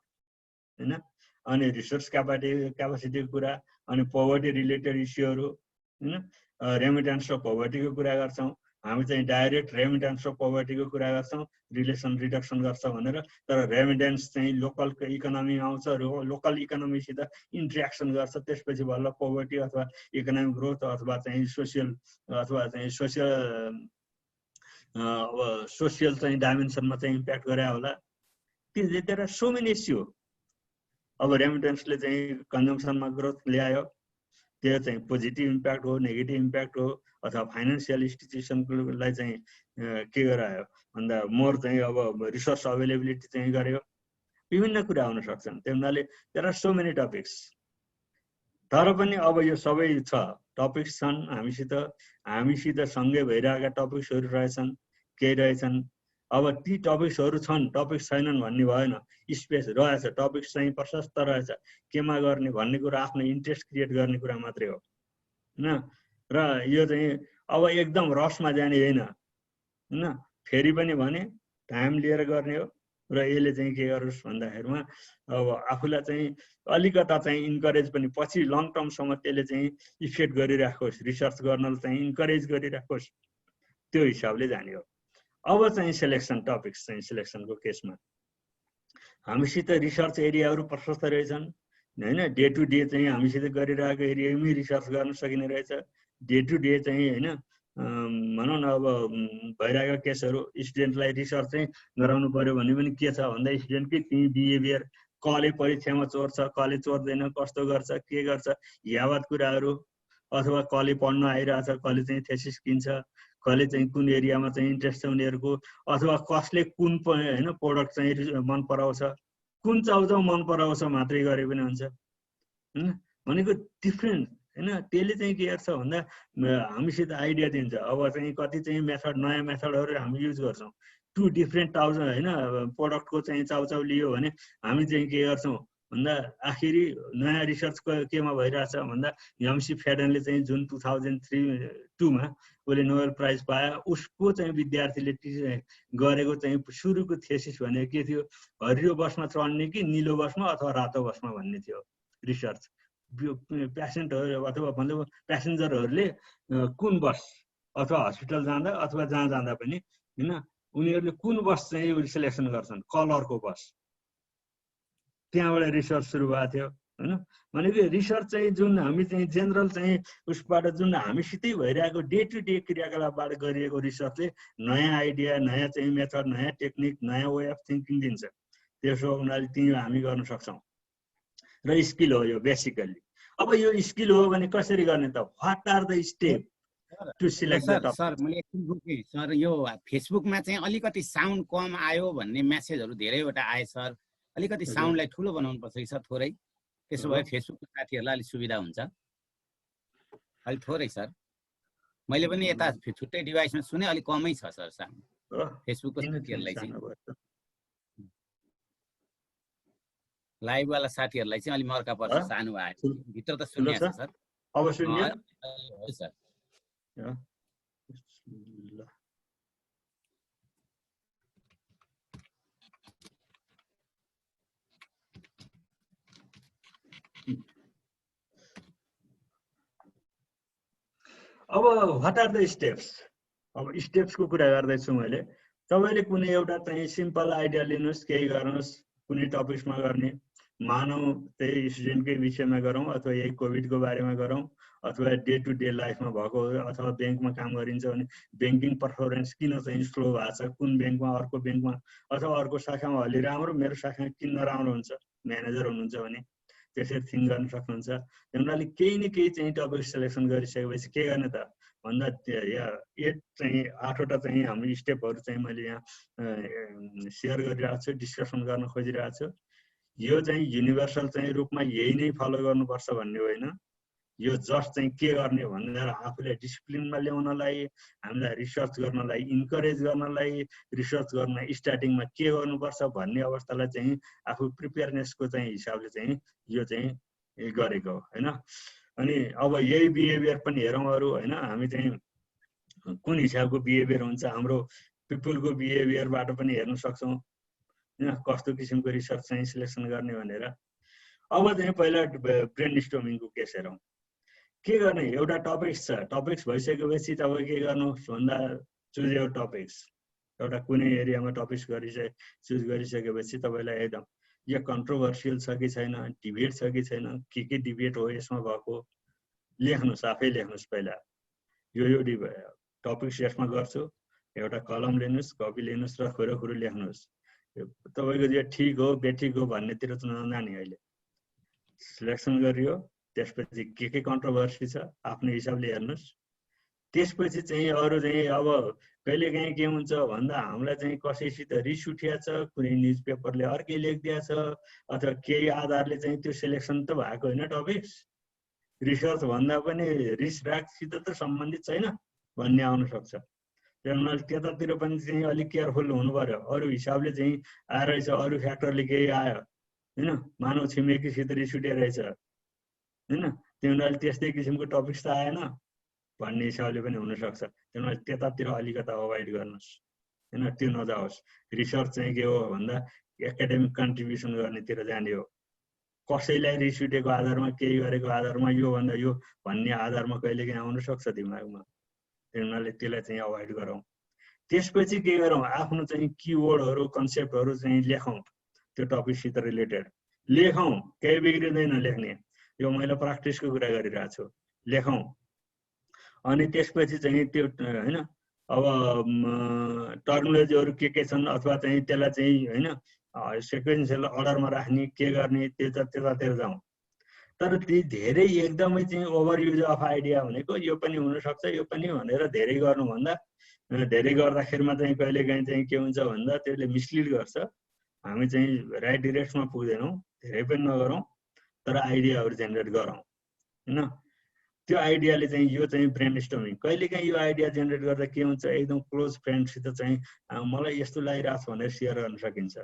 होइन। अनि रिसोर्स क्यापासिटीको कुरा, अनि पोभर्टी रिलेटेड इस्युहरू होइन। रेमिटेन्स र पोभर्टीको कुरा गर्छौँ हामी, चाहिँ डाइरेक्ट रेमिटेन्स र पोभर्टीको कुरा गर्छौँ, रिलेसन रिडक्सन गर्छ भनेर। तर रेमिटेन्स चाहिँ लोकल इकोनोमी आउँछ, लोकल इकोनोमीसित इन्ट्रेक्सन गर्छ, त्यसपछि बल्ल पोभर्टी अथवा इकोनोमिक ग्रोथ अथवा चाहिँ सोसियल चाहिँ डाइमेन्सनमा चाहिँ इम्प्याक्ट गरे होला। There are so many issue. अब रेमिटेन्सले चाहिँ कन्जम्सनमा ग्रोथ ल्यायो, त्यो चाहिँ पोजिटिभ इम्प्याक्ट हो, नेगेटिभ इम्प्याक्ट हो, अथवा फाइनेन्सियल इन्स्टिट्युसनलाई चाहिँ के गरायो भन्दा मोर चाहिँ अब रिसोर्स अभाइलेबिलिटी चाहिँ गर्यो। विभिन्न कुरा हुन सक्छन्। त्यो हुनाले there are so many topics. तर पनि अब यो सबै छ, टपिक्स छन् हामीसित सँगै भइरहेका टपिक्सहरू रहेछन्, केही रहेछन्। अब ती टपिक्सहरू छन्, टपिक्स छैनन् भन्ने भएन, स्पेस रहेछ, टपिक्स चाहिँ प्रशस्त रहेछ। केमा गर्ने भन्ने कुरा आफ्नो इन्ट्रेस्ट क्रिएट गर्ने कुरा मात्रै हो होइन। र यो चाहिँ अब एकदम रसमा जाने होइन होइन। फेरि पनि भने टाइम लिएर गर्ने हो। र यसले चाहिँ के गरोस् भन्दाखेरिमा अब आफूलाई चाहिँ अलिकता चाहिँ इन्करेज पनि पछि लङ टर्मसम्म त्यसले चाहिँ इफेक्ट गरिराखोस्, रिसर्च गर्न चाहिँ इन्करेज गरिराखोस्, त्यो हिसाबले जाने हो। अब चाहिँ सेलेक्सन टपिक्स चाहिँ सेलेक्सनको केसमा हामीसित रिसर्च एरियाहरू प्रशस्त रहेछन् होइन। डे टु डे चाहिँ हामीसित गरिरहेको एरियामै रिसर्च गर्न सकिने रहेछ। डे टु डे चाहिँ होइन भनौँ न अब भइरहेका केसहरू स्टुडेन्टलाई रिसर्च चाहिँ गराउनु पर्यो भने पनि के छ भन्दा स्टुडेन्टकै त्यही बिहेभियर, कसले परीक्षामा चोर्छ, कसले चोर्दैन, कस्तो गर्छ, के गर्छ, यावत कुराहरू, अथवा कसले पढ्न आइरहेछ, कसले चाहिँ थेसिस किन्छ, कसले चाहिँ कुन एरियामा चाहिँ इन्ट्रेस्ट छ उनीहरूको, अथवा कसले कुन होइन प्रोडक्ट चाहिँ मन पराउँछ, कुन चाउचाउ मन पराउँछ मात्रै गरे पनि हुन्छ होइन। भनेको डिफ्रेन्ट होइन। त्यसले चाहिँ के गर्छ भन्दा हामीसित आइडिया दिन्छ। अब चाहिँ कति चाहिँ मेथड, नयाँ मेथडहरू हामी युज गर्छौँ। 2 डिफ्रेन्ट होइन प्रोडक्टको चाहिँ चाउचाउ लियो भने हामी चाहिँ के गर्छौँ भन्दा आखिरी नयाँ रिसर्च केमा भइरहेछ भन्दा यम्सी फेडनले चाहिँ जुन 2002मा उसले नोबेल प्राइज पायो, उसको चाहिँ विद्यार्थीले गरेको चाहिँ सुरुको थेसिस भनेको के थियो, हरियो बसमा चढ्ने कि निलो बसमा अथवा रातो बसमा भन्ने थियो रिसर्च। प्यासेन्टहरू अथवा मतलब प्यासेन्जरहरूले कुन बस अथवा हस्पिटल जाँदा अथवा जहाँ जाँदा पनि होइन उनीहरूले कुन बस चाहिँ सिलेक्सन गर्छन्, कलरको बस। त्यहाँबाट रिसर्च सुरु भएको थियो होइन। भनेको रिसर्च चाहिँ जुन हामी चाहिँ जेनरल चाहिँ उसबाट जुन हामीसितै भइरहेको डे टु डे क्रियाकलापबाट गरिएको रिसर्चले नयाँ आइडिया, नयाँ चाहिँ मेथड, नयाँ टेक्निक, नयाँ वे अफ थिङ्किङ दिन्छ। त्यसो हुनाले ती हामी गर्न सक्छौँ। र स्किल हो यो बेसिकली। अब यो स्किल हो भने कसरी गर्ने त, what are the step to select the topic. Sir मैले सर यो फेसबुकमा चाहिँ अलिकति साउन्ड कम आयो भन्ने मेसेजहरू धेरैवटा आए सर। अलिकति साउन्डलाई ठुलो बनाउनु पर्छ कि सर थोरै, त्यसो भए फेसबुकको साथीहरूलाई अलिक सुविधा हुन्छ। अलि थोरै सर, मैले पनि यता छुट्टै डिभाइसमा सुने, अलि कमै छ सर साउन्ड फेसबुकको साथीहरूलाई चाहिँ, लाइभवाला साथीहरूलाई चाहिँ अलि मर्का पर्छ सानो आयो भित्र त सुनिएको छ सर। अब सुन्यो हो सर। अब व्हाट आर द स्टेप्स? अब स्टेप्सको कुरा गर्दैछु मैले। तपाईले कुनै एउटा चाहिँ सिम्पल आइडिया लिनुहोस्, केही गर्नुहोस्, कुनै टपिक्समा गर्ने, मानौ त्यही स्टुडेन्टकै विषयमा गरौँ अथवा यही कोभिडको बारेमा गरौँ अथवा डे टु डे लाइफमा भएको अथवा ब्याङ्कमा काम गरिन्छ भने ब्याङ्किङ पर्फर्मेन्स किन चाहिँ स्लो भएको छ, कुन ब्याङ्कमा अर्को ब्याङ्कमा अथवा अर्को शाखामा अलि राम्रो, मेरो शाखामा किन नराम्रो हुन्छ, म्यानेजर हुनुहुन्छ भने त्यसरी थिङ्क गर्न सक्नुहुन्छ। उनीहरूले केही न केही चाहिँ टपिक सेलेक्सन गरिसकेपछि के गर्ने त भन्दा चाहिँ 8वटा चाहिँ हाम्रो स्टेपहरू चाहिँ मैले यहाँ सेयर गरिरहेको छु, डिस्कसन गर्न खोजिरहेको छु। यो चाहिँ युनिभर्सल चाहिँ रूपमा यही नै फलो गर्नुपर्छ भन्ने होइन, यो जस्ट चाहिँ के गर्ने भनेर आफूलाई डिसिप्लिनमा ल्याउनलाई, हामीलाई रिसर्च गर्नलाई इन्करेज गर्नलाई, रिसर्च गर्न स्टार्टिङमा के गर्नुपर्छ भन्ने अवस्थालाई चाहिँ आफू प्रिपेयरनेसको चाहिँ हिसाबले चाहिँ यो चाहिँ गरेको हो हैन। अनि अब यही बिहेभियर पनि हेरौँ अरू हैन, हामी चाहिँ कुन हिसाबको बिहेभियर हुन्छ हाम्रो पिपुलको बिहेभियरबाट पनि हेर्न सक्छौँ हैन, कस्तो किसिमको रिसर्च चाहिँ सिलेक्सन गर्ने भनेर। अब चाहिँ पहिला ब्रेन स्टर्मिङको केस हेरौँ। के गर्ने, एउटा टपिक्स छ, टपिक्स भइसकेपछि तपाईँ के गर्नुहोस् भन्दा चुज यो टपिक्स, एउटा कुनै एरियामा टपिक्स चुज गरिसकेपछि तपाईँलाई एकदम यो कन्ट्रोभर्सियल छ कि छैन, डिबेट छ कि छैन, के डिबेट हो यसमा भएको लेख्नुहोस्, आफै लेख्नुहोस्। पहिला यो टपिक्स यसमा गर्छु, एउटा कलम लिनुहोस्, कपी लिनुहोस् र खुरो लेख्नुहोस्। तपाईँको यो ठिक हो बेठिक हो भन्नेतिर त नजाने। अहिले सिलेक्सन गरियो, त्यसपछि के कन्ट्रोभर्सी छ आफ्नो हिसाबले हेर्नुहोस्। त्यसपछि चाहिँ अरू चाहिँ अब कहिलेकाहीँ के हुन्छ भन्दा हामीलाई चाहिँ कसैसित रिस उठिया छ, कुनै न्युज पेपरले अर्कै लेखिदिया छ अथवा केही आधारले चाहिँ त्यो सिलेक्सन त भएको होइन टपिक्स, रिसर्च भन्दा पनि रिस रागसित त सम्बन्धित छैन भन्ने आउन सक्छ। त्यही त्यतातिर पनि चाहिँ अलिक केयरफुल हुनु पर्यो। अरू हिसाबले चाहिँ आएछ, अरू फ्याक्टरले केही आयो हैन, मानव छिमेकीसित रिस उठिया रहेछ हैन, तिनीहरूले त्यस्तै किसिमको टपिक्स त आएन भन्ने हिसाबले पनि हुनसक्छ। त्यही त्यतातिर अलिकता अभोइड गर्नुहोस् हैन, त्यो नजाओस्। रिसर्च चाहिँ के हो भन्दा एकाडेमिक कन्ट्रिब्युसन गर्नेतिर जाने हो। कसैलाई रिस उठेको आधारमा, केही गरेको आधारमा, यो भन्दा यो भन्ने आधारमा कहिलेकाहीँ आउन सक्छ दिमागमा, तिनीहरूले त्यसलाई चाहिँ अभोइड गरौँ। त्यसपछि के गरौँ, आफ्नो चाहिँ किवर्डहरू कन्सेप्टहरू चाहिँ लेखौँ, त्यो टपिकसित रिलेटेड लेखौँ, केही बिग्रिँदैन लेख्ने। यो मैले प्र्याक्टिसको कुरा गरिरहेको छु, लेखौँ। अनि त्यसपछि चाहिँ त्यो हैन, अब टर्मिनोलोजीहरू के छन् अथवा चाहिँ त्यसलाई चाहिँ हैन सिक्वेन्सियल अर्डरमा राख्ने, के गर्ने, त्यतातिर जाउँ। तर ती धेरै एकदमै चाहिँ ओभर युज अफ आइडिया भनेको यो पनि हुनसक्छ, यो पनि भनेर धेरै गर्नुभन्दा, धेरै गर्दाखेरिमा चाहिँ कहिलेकाहीँ चाहिँ के हुन्छ भन्दा त्यसले मिसलिड गर्छ। हामी चाहिँ राइट डिरेक्सनमा पुग्दैनौँ, धेरै पनि नगरौँ, तर आइडियाहरू जेनेरेट गरौँ हैन। त्यो आइडियाले चाहिँ यो चाहिँ ब्रेन स्टर्मिङ। कहिलेकाहीँ यो आइडिया जेनेरेट गर्दा के हुन्छ, एकदम क्लोज फ्रेन्डसित चाहिँ मलाई यस्तो लागिरहेको छ भनेर सेयर गर्न सकिन्छ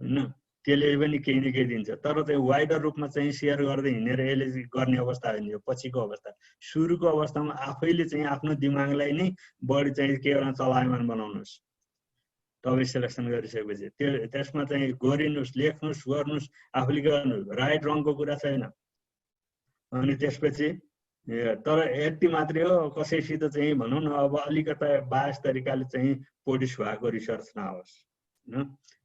हैन, त्यसले पनि केही न केही दिन्छ। तर चाहिँ वाइडर रूपमा चाहिँ सेयर गर्दै हिँडेर यसले गर्ने अवस्था होइन, यो पछिको अवस्था। सुरुको अवस्थामा आफैले चाहिँ आफ्नो दिमागलाई नै बढी चाहिँ के गर्न चलायमान बनाउनुहोस्। टपिक सिलेक्सन गरिसकेपछि त्यसमा चाहिँ गरिनुहोस्, लेख्नुहोस्, गर्नुहोस्, आफूले गर्नुहोस्, राइट रङको कुरा छैन। अनि त्यसपछि तर यति मात्रै हो, कसैसित चाहिँ भनौँ न अब अलिकता बायस तरिकाले चाहिँ पोडिस भएको रिसर्च नहोस् हैन,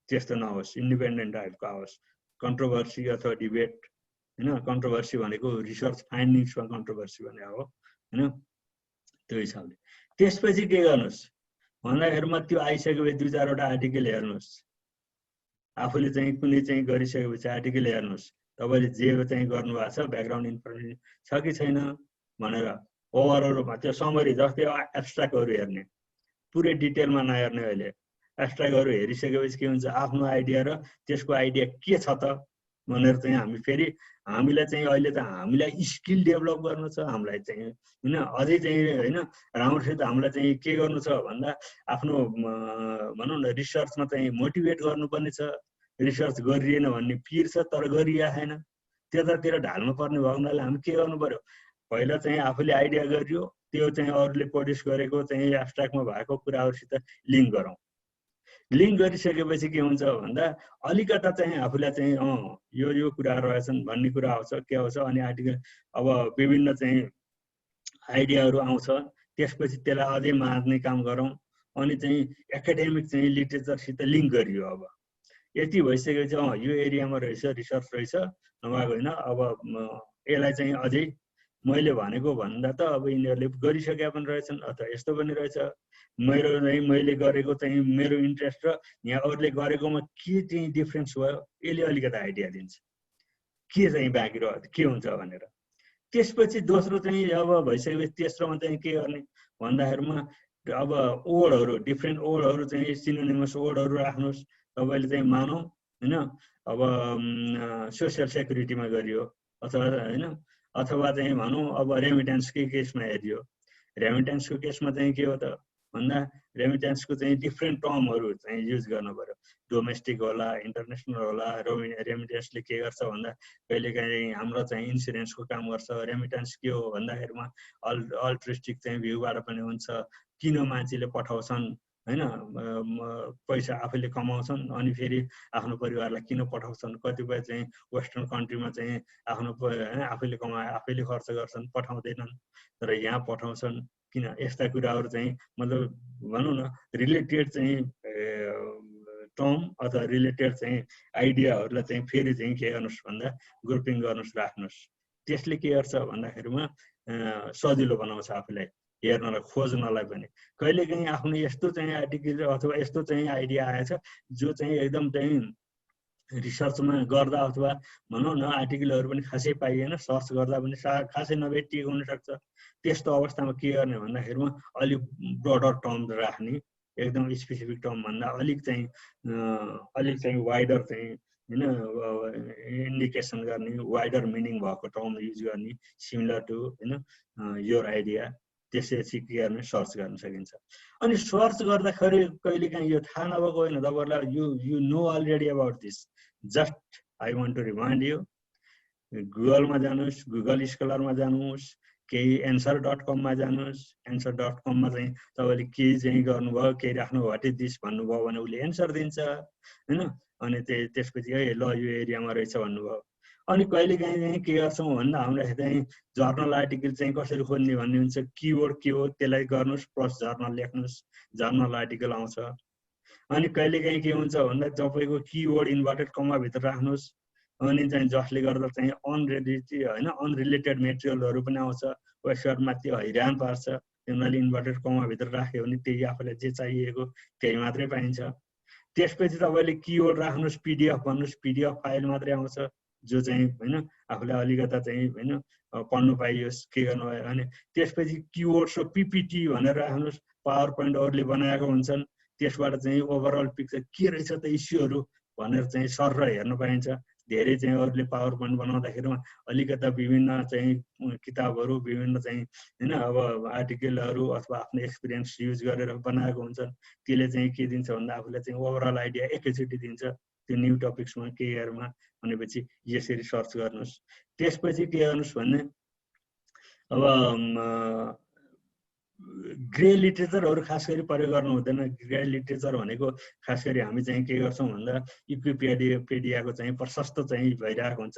त्यस्तो नहोस्, इन्डिपेन्डेन्ट टाइपको आओस्। कन्ट्रोभर्सी अथवा डिबेट हैन, कन्ट्रोभर्सी भनेको रिसर्च फाइन्डिङ्समा कन्ट्रोभर्सी भने हो हैन, त्यो हिसाबले। त्यसपछि के गर्नुहोस् भन्दाखेरिमा त्यो आइसकेपछि 2-4वटा आर्टिकल हेर्नुहोस्, आफूले चाहिँ कुनै चाहिँ गरिसकेपछि आर्टिकल हेर्नुहोस्, तपाईँले जे चाहिँ गर्नुभएको छ ब्याकग्राउन्ड इन्फर्मेसन छ कि छैन भनेर ओभरअल रूपमा त्यो समरी जस्तै एब्स्ट्र्याक्टहरू हेर्ने, पुरै डिटेलमा नहेर्ने। अहिले एब्स्ट्र्याक्टहरू हेरिसकेपछि के हुन्छ, आफ्नो आइडिया र त्यसको आइडिया के छ त भनेर चाहिँ हामी फेरि हामीलाई चाहिँ अहिले त हामीलाई स्किल डेभलप गर्नु छ, हामीलाई चाहिँ होइन अझै चाहिँ होइन राम्रोसित हामीलाई चाहिँ के गर्नु छ भन्दा आफ्नो भनौँ न रिसर्चमा चाहिँ मोटिभेट गर्नुपर्ने छ। रिसर्च गरिएन भन्ने पिर छ तर गरिरहेन, त्यतातिर ढाल्नु पर्ने भएको हुनाले हामी के गर्नु पर्यो, पहिला चाहिँ आफूले आइडिया गरियो, त्यो चाहिँ अरूले प्रड्युस गरेको चाहिँ एब्स्ट्र्याक्टमा भएको कुराहरूसित लिङ्क गरौँ। लिङ्क गरिसकेपछि के हुन्छ भन्दा अलिकता चाहिँ आफूलाई चाहिँ यो कुराहरू रहेछन् भन्ने कुरा आउँछ, के आउँछ अनि आर्टिकल अब विभिन्न चाहिँ आइडियाहरू आउँछ, त्यसपछि त्यसलाई अझै मार्ने काम गरौँ अनि चाहिँ एकाडेमिक चाहिँ लिटरेचरसित लिङ्क गरियो। अब यति भइसकेपछि यो एरियामा रहेछ, रिसर्च रहेछ, नभएको होइन अब यसलाई चाहिँ अझै मैले भनेको भन्दा त अब यिनीहरूले गरिसकेका पनि रहेछन् अथवा यस्तो पनि रहेछ, मैले गरेको चाहिँ मेरो इन्ट्रेस्ट र यहाँ अरूले गरेकोमा के चाहिँ डिफ्रेन्स भयो यसले अलिकति आइडिया दिन्छ के चाहिँ बाँकी रह्यो के हुन्छ भनेर। त्यसपछि दोस्रो चाहिँ अब भइसकेपछि तेस्रोमा चाहिँ के गर्ने भन्दाखेरिमा अब वर्डहरू डिफ्रेन्ट वर्डहरू चाहिँ सिनोनिमस वर्डहरू राख्नुहोस्। तपाईँले चाहिँ मानौँ होइन अब सोसियल सेक्युरिटीमा गरियो अथवा होइन अथवा चाहिँ भनौँ अब रेमिटेन्सकै केसमा हेरियो। रेमिटेन्सको केसमा चाहिँ के हो त भन्दा रेमिटेन्सको चाहिँ डिफ्रेन्ट टर्महरू चाहिँ युज गर्नु पर्यो। डोमेस्टिक होला, इन्टरनेसनल होला। रेमिटेन्सले के गर्छ भन्दा कहिलेकाहीँ हाम्रो चाहिँ इन्सुरेन्सको काम गर्छ। रेमिटेन्स के हो भन्दाखेरिमा अल्ट्रिस्टिक चाहिँ भ्यूबाट पनि हुन्छ, किन मान्छेले पठाउँछन् होइन पैसा आफैले कमाउँछन् अनि फेरि आफ्नो परिवारलाई किन पठाउँछन्। कतिपय चाहिँ वेस्टर्न कन्ट्रीमा चाहिँ आफ्नो आफैले कमाए आफैले खर्च गर्छन्, पठाउँदैनन्, तर यहाँ पठाउँछन् किन। यस्ता कुराहरू चाहिँ मतलब भनौँ न रिलेटेड चाहिँ टर्म अथवा रिलेटेड चाहिँ आइडियाहरूलाई चाहिँ फेरि चाहिँ के गर्नुहोस् भन्दा ग्रुपिङ गर्नुहोस्, राख्नुहोस्। त्यसले के गर्छ भन्दाखेरिमा सजिलो बनाउँछ आफूलाई हेर्नलाई, खोज्नलाई पनि। कहिलेकाहीँ आफ्नो यस्तो चाहिँ आर्टिकल अथवा यस्तो चाहिँ आइडिया आएछ जो चाहिँ एकदम चाहिँ रिसर्चमा गर्दा अथवा भनौँ न आर्टिकलहरू पनि खासै पाइएन, सर्च गर्दा पनि खासै नभेटिएको हुनसक्छ। त्यस्तो अवस्थामा के गर्ने भन्दाखेरिमा अलिक ब्रोडर टर्म राख्ने, एकदम स्पेसिफिक टर्म भन्दा अलिक चाहिँ वाइडर चाहिँ होइन इन्डिकेसन गर्ने, वाइडर मिनिङ भएको टर्म युज गर्ने, सिमिलर टु होइन योर आइडिया। त्यसपछि के गर्ने सर्च गर्न सकिन्छ। अनि सर्च गर्दाखेरि कहिलेकाहीँ यो थाहा नभएको होइन तपाईँहरूलाई, you know already about this, just I want to remind you. गुगलमा जानुहोस्, गुगल स्कलरमा जानुहोस्, केही answer.com-मा जानुहोस्। answer.com-मा चाहिँ तपाईँले के चाहिँ गर्नुभयो, केही राख्नु वाट इज दिस भन्नुभयो भने उसले एन्सर दिन्छ होइन। अनि त्यसपछि ल यो एरियामा रहेछ भन्नुभयो। अनि कहिलेकाहीँ चाहिँ के गर्छौँ भन्दा हामीलाई चाहिँ जर्नल आर्टिकल चाहिँ कसरी खोज्ने भन्ने हुन्छ। किवर्ड के हो त्यसलाई गर्नुहोस्, प्लस जर्नल लेख्नुहोस्, जर्नल आर्टिकल आउँछ। अनि कहिलेकाहीँ के हुन्छ भन्दा तपाईँको किवर्ड इन्भर्टेड कमाभित्र राख्नुहोस्, अनि चाहिँ जसले गर्दा चाहिँ अनरिलेटेड मेटेरियलहरू पनि आउँछ। वेबसाइटमा त्यो हैरान पार्छ। तिमीहरूले इन्भर्टेड कमाभित्र राख्यो भने त्यही आफूलाई जे चाहिएको त्यही मात्रै पाइन्छ। त्यसपछि तपाईँले किवर्ड राख्नुहोस्, पिडिएफ भन्नुहोस्, पिडिएफ फाइल मात्रै आउँछ जो चाहिँ होइन आफूलाई अलिकता चाहिँ होइन पढ्नु पाइयोस्, के गर्नुभयो भने। त्यसपछि किवर्ड्स पिपिटी भनेर राख्नुहोस्, पावर पोइन्टहरूले बनाएको हुन्छन्, त्यसबाट चाहिँ ओभरअल पिक्चर के रहेछ त इस्युहरू भनेर चाहिँ सर हेर्नु पाइन्छ। धेरै चाहिँ अरूले पावर पोइन्ट बनाउँदाखेरिमा अलिकता विभिन्न चाहिँ किताबहरू, विभिन्न चाहिँ होइन अब आर्टिकलहरू अथवा आफ्नो एक्सपिरियन्स युज गरेर बनाएको हुन्छन्। त्यसले चाहिँ के दिन्छ भन्दा आफूलाई चाहिँ ओभरअल आइडिया एकैचोटि दिन्छ त्यो न्यू टपिक्समा केयरमा। भनेपछि यसरी सर्च गर्नुहोस्। त्यसपछि के गर्नुहोस् भने अब ग्रे लिटरेचरहरू खास गरी प्रयोग गर्नु हुँदैन। ग्रे लिटरेचर भनेको खास गरी हामी चाहिँ के गर्छौँ भन्दा विकिपेडियाको चाहिँ प्रशस्त चाहिँ भइरहेको हुन्छ,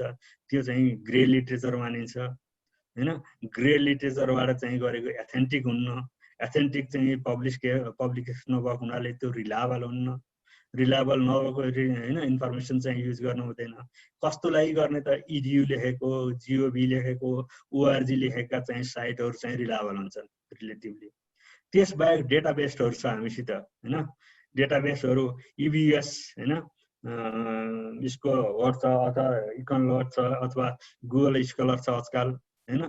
त्यो चाहिँ ग्रे लिटरेचर मानिन्छ होइन। ग्रे लिटरेचरबाट चाहिँ गरेको एथेन्टिक हुन्न। एथेन्टिक चाहिँ पब्लिकेसन नभएको हुनाले त्यो रिलायबल हुन्न। रिलायबल नभएको होइन इन्फर्मेसन चाहिँ युज गर्नु हुँदैन। कस्तो लागि गर्ने त इडियु लेखेको, जिओभी लेखेको, ओआरजी लेखेका चाहिँ साइटहरू चाहिँ रिलायबल हुन्छन् रिलेटिभली। त्यसबाहेक डेटाबेसहरू छ हामीसित होइन। डेटाबेसहरू इबिएस होइन यसको वर्ड छ अथवा इकनलर्ड छ अथवा गुगल स्कलर छ आजकल होइन,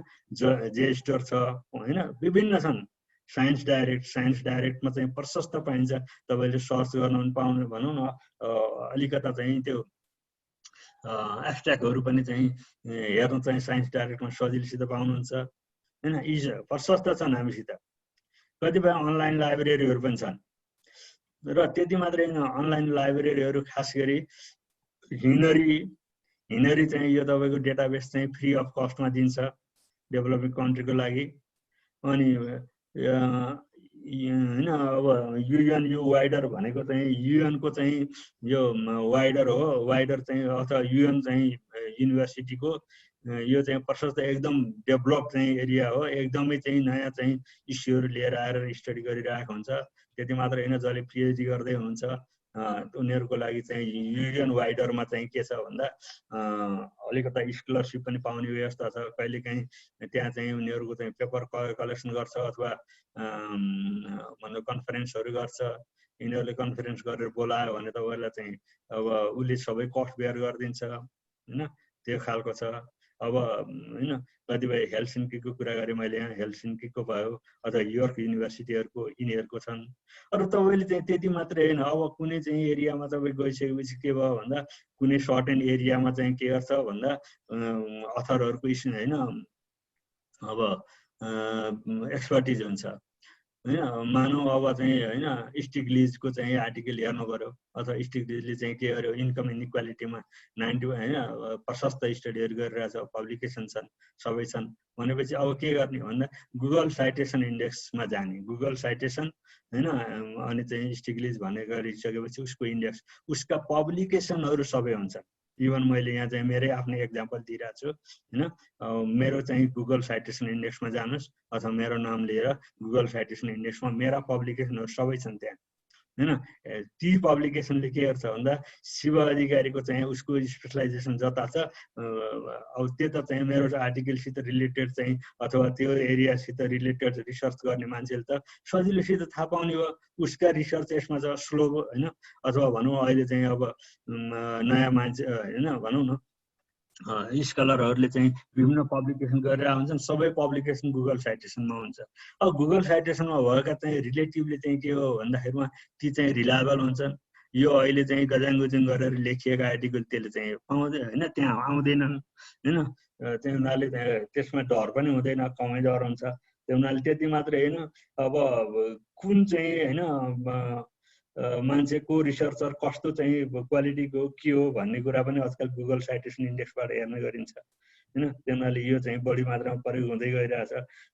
जेस्टोर छ होइन, विभिन्न छन्। साइन्स डाइरेक्टमा चाहिँ प्रशस्त पाइन्छ। तपाईँले सर्च गर्न पनि पाउनु भनौँ न अलिकता चाहिँ त्यो एब्स्ट्र्याक्टहरू पनि चाहिँ हेर्न चाहिँ साइन्स डाइरेक्टमा सजिलोसित पाउनुहुन्छ हैन। यी प्रशस्त छन् हामीसित। कतिपय अनलाइन लाइब्रेरीहरू पनि छन् र त्यति मात्रै होइन, अनलाइन लाइब्रेरीहरू खास गरी हिनरी चाहिँ यो तपाईँको डेटाबेस चाहिँ फ्री अफ कस्टमा दिन्छ डेभलपिङ कन्ट्रीको लागि। अनि होइन अब युएनयु वाइडर भनेको चाहिँ युएनको चाहिँ यो वाइडर हो। वाइडर चाहिँ अथवा युएन चाहिँ युनिभर्सिटीको यो चाहिँ प्रशस्त एकदम डेभलप चाहिँ एरिया हो। एकदमै चाहिँ नयाँ चाहिँ इस्युहरू लिएर आएर स्टडी गरिरहेको हुन्छ। त्यति मात्र होइन, जसले पिएचडी गर्दै हुनुहुन्छ उनीहरूको लागि चाहिँ युएन वाइडरमा चाहिँ के छ भन्दा अलिकता स्कलरसिप पनि पाउने व्यवस्था छ। कहिलेकाहीँ त्यहाँ चाहिँ उनीहरूको चाहिँ पेपर कलेक्सन गर्छ अथवा भन्नु कन्फरेन्सहरू गर्छ। यिनीहरूले कन्फरेन्स गरेर बोलायो भने तपाईँलाई चाहिँ अब उसले सबै कस्ट बेयर गरिदिन्छ होइन, त्यो खालको छ। अब होइन कतिपय हेलसिन्कीको कुरा गरेँ मैले, यहाँ हेलसिन्कीको भयो अथवा योर्क युनिभर्सिटीहरूको यिनीहरूको छन्। अरू तपाईँले चाहिँ त्यति मात्रै होइन, अब कुनै चाहिँ एरियामा तपाईँ गइसकेपछि के भयो भन्दा कुनै सर्टेन एरियामा चाहिँ के गर्छ भन्दा अथरहरूको होइन अब एक्सपर्टिज हुन्छ होइन। मानौ अब चाहिँ होइन स्टिग्लिजको चाहिँ आर्टिकल हेर्नु पर्यो अथवा स्टिग्लिजले चाहिँ के गर्यो इन्कम इनइक्वालिटीमा 90 होइन प्रशस्त स्टडीहरू गरिरहेछ, पब्लिकेसन छन्, सबै छन् भनेपछि अब के गर्ने भन्दा गुगल साइटेसन इन्डेक्समा जाने। गुगल साइटेसन होइन अनि चाहिँ स्टिग्लिज भन्ने गरिसकेपछि उसको इन्डेक्स, उसका पब्लिकेसनहरू सबै हुन्छ। इभन मैले यहाँ चाहिँ मेरै आफ्नै एक्जाम्पल दिइरहेको छु होइन। मेरो चाहिँ गुगल साइटेसन इन्डेक्समा जानुहोस् अथवा मेरो नाम लिएर गुगल साइटेसन इन्डेक्समा मेरा पब्लिकेसनहरू सबै छन् त्यहाँ होइन। ती पब्लिकेसनले के गर्छ भन्दा शिव अधिकारीको चाहिँ उसको स्पेसलाइजेसन जता छ अब त्यता चाहिँ मेरो आर्टिकलसित रिलेटेड चाहिँ अथवा त्यो एरियासित रिलेटेड रिसर्च गर्ने मान्छेले त सजिलोसित थाहा पाउने भयो उसका रिसर्च यसमा छ स्लो होइन। अथवा भनौँ अहिले चाहिँ अब नयाँ मान्छे होइन भनौँ न स्कलरहरूले चाहिँ विभिन्न पब्लिकेसन गरेर हुन्छन्, सबै पब्लिकेसन गुगल साइटेसनमा हुन्छ। अब गुगल साइटेसनमा भएका चाहिँ रिलेटिभली चाहिँ के हो भन्दाखेरिमा ती चाहिँ रिलायबल हुन्छन्। यो अहिले चाहिँ गजाङगुजुङ गरेर लेखिएका आर्टिकल त्यसले चाहिँ पाउँदैन होइन, त्यहाँ आउँदैनन् होइन। त्यो हुनाले त्यसमा डर पनि हुँदैन, कमै डर हुन्छ। त्यो हुनाले त्यति मात्रै होइन, अब कुन चाहिँ होइन मान्छेको रिसर्चर कस्तो चाहिँ क्वालिटीको के हो भन्ने कुरा पनि आजकल गुगल साइटेसन इन्डेक्सबाट हेर्ने गरिन्छ होइन। त्यो हुनाले यो चाहिँ बढी मात्रामा प्रयोग हुँदै गइरहेछ।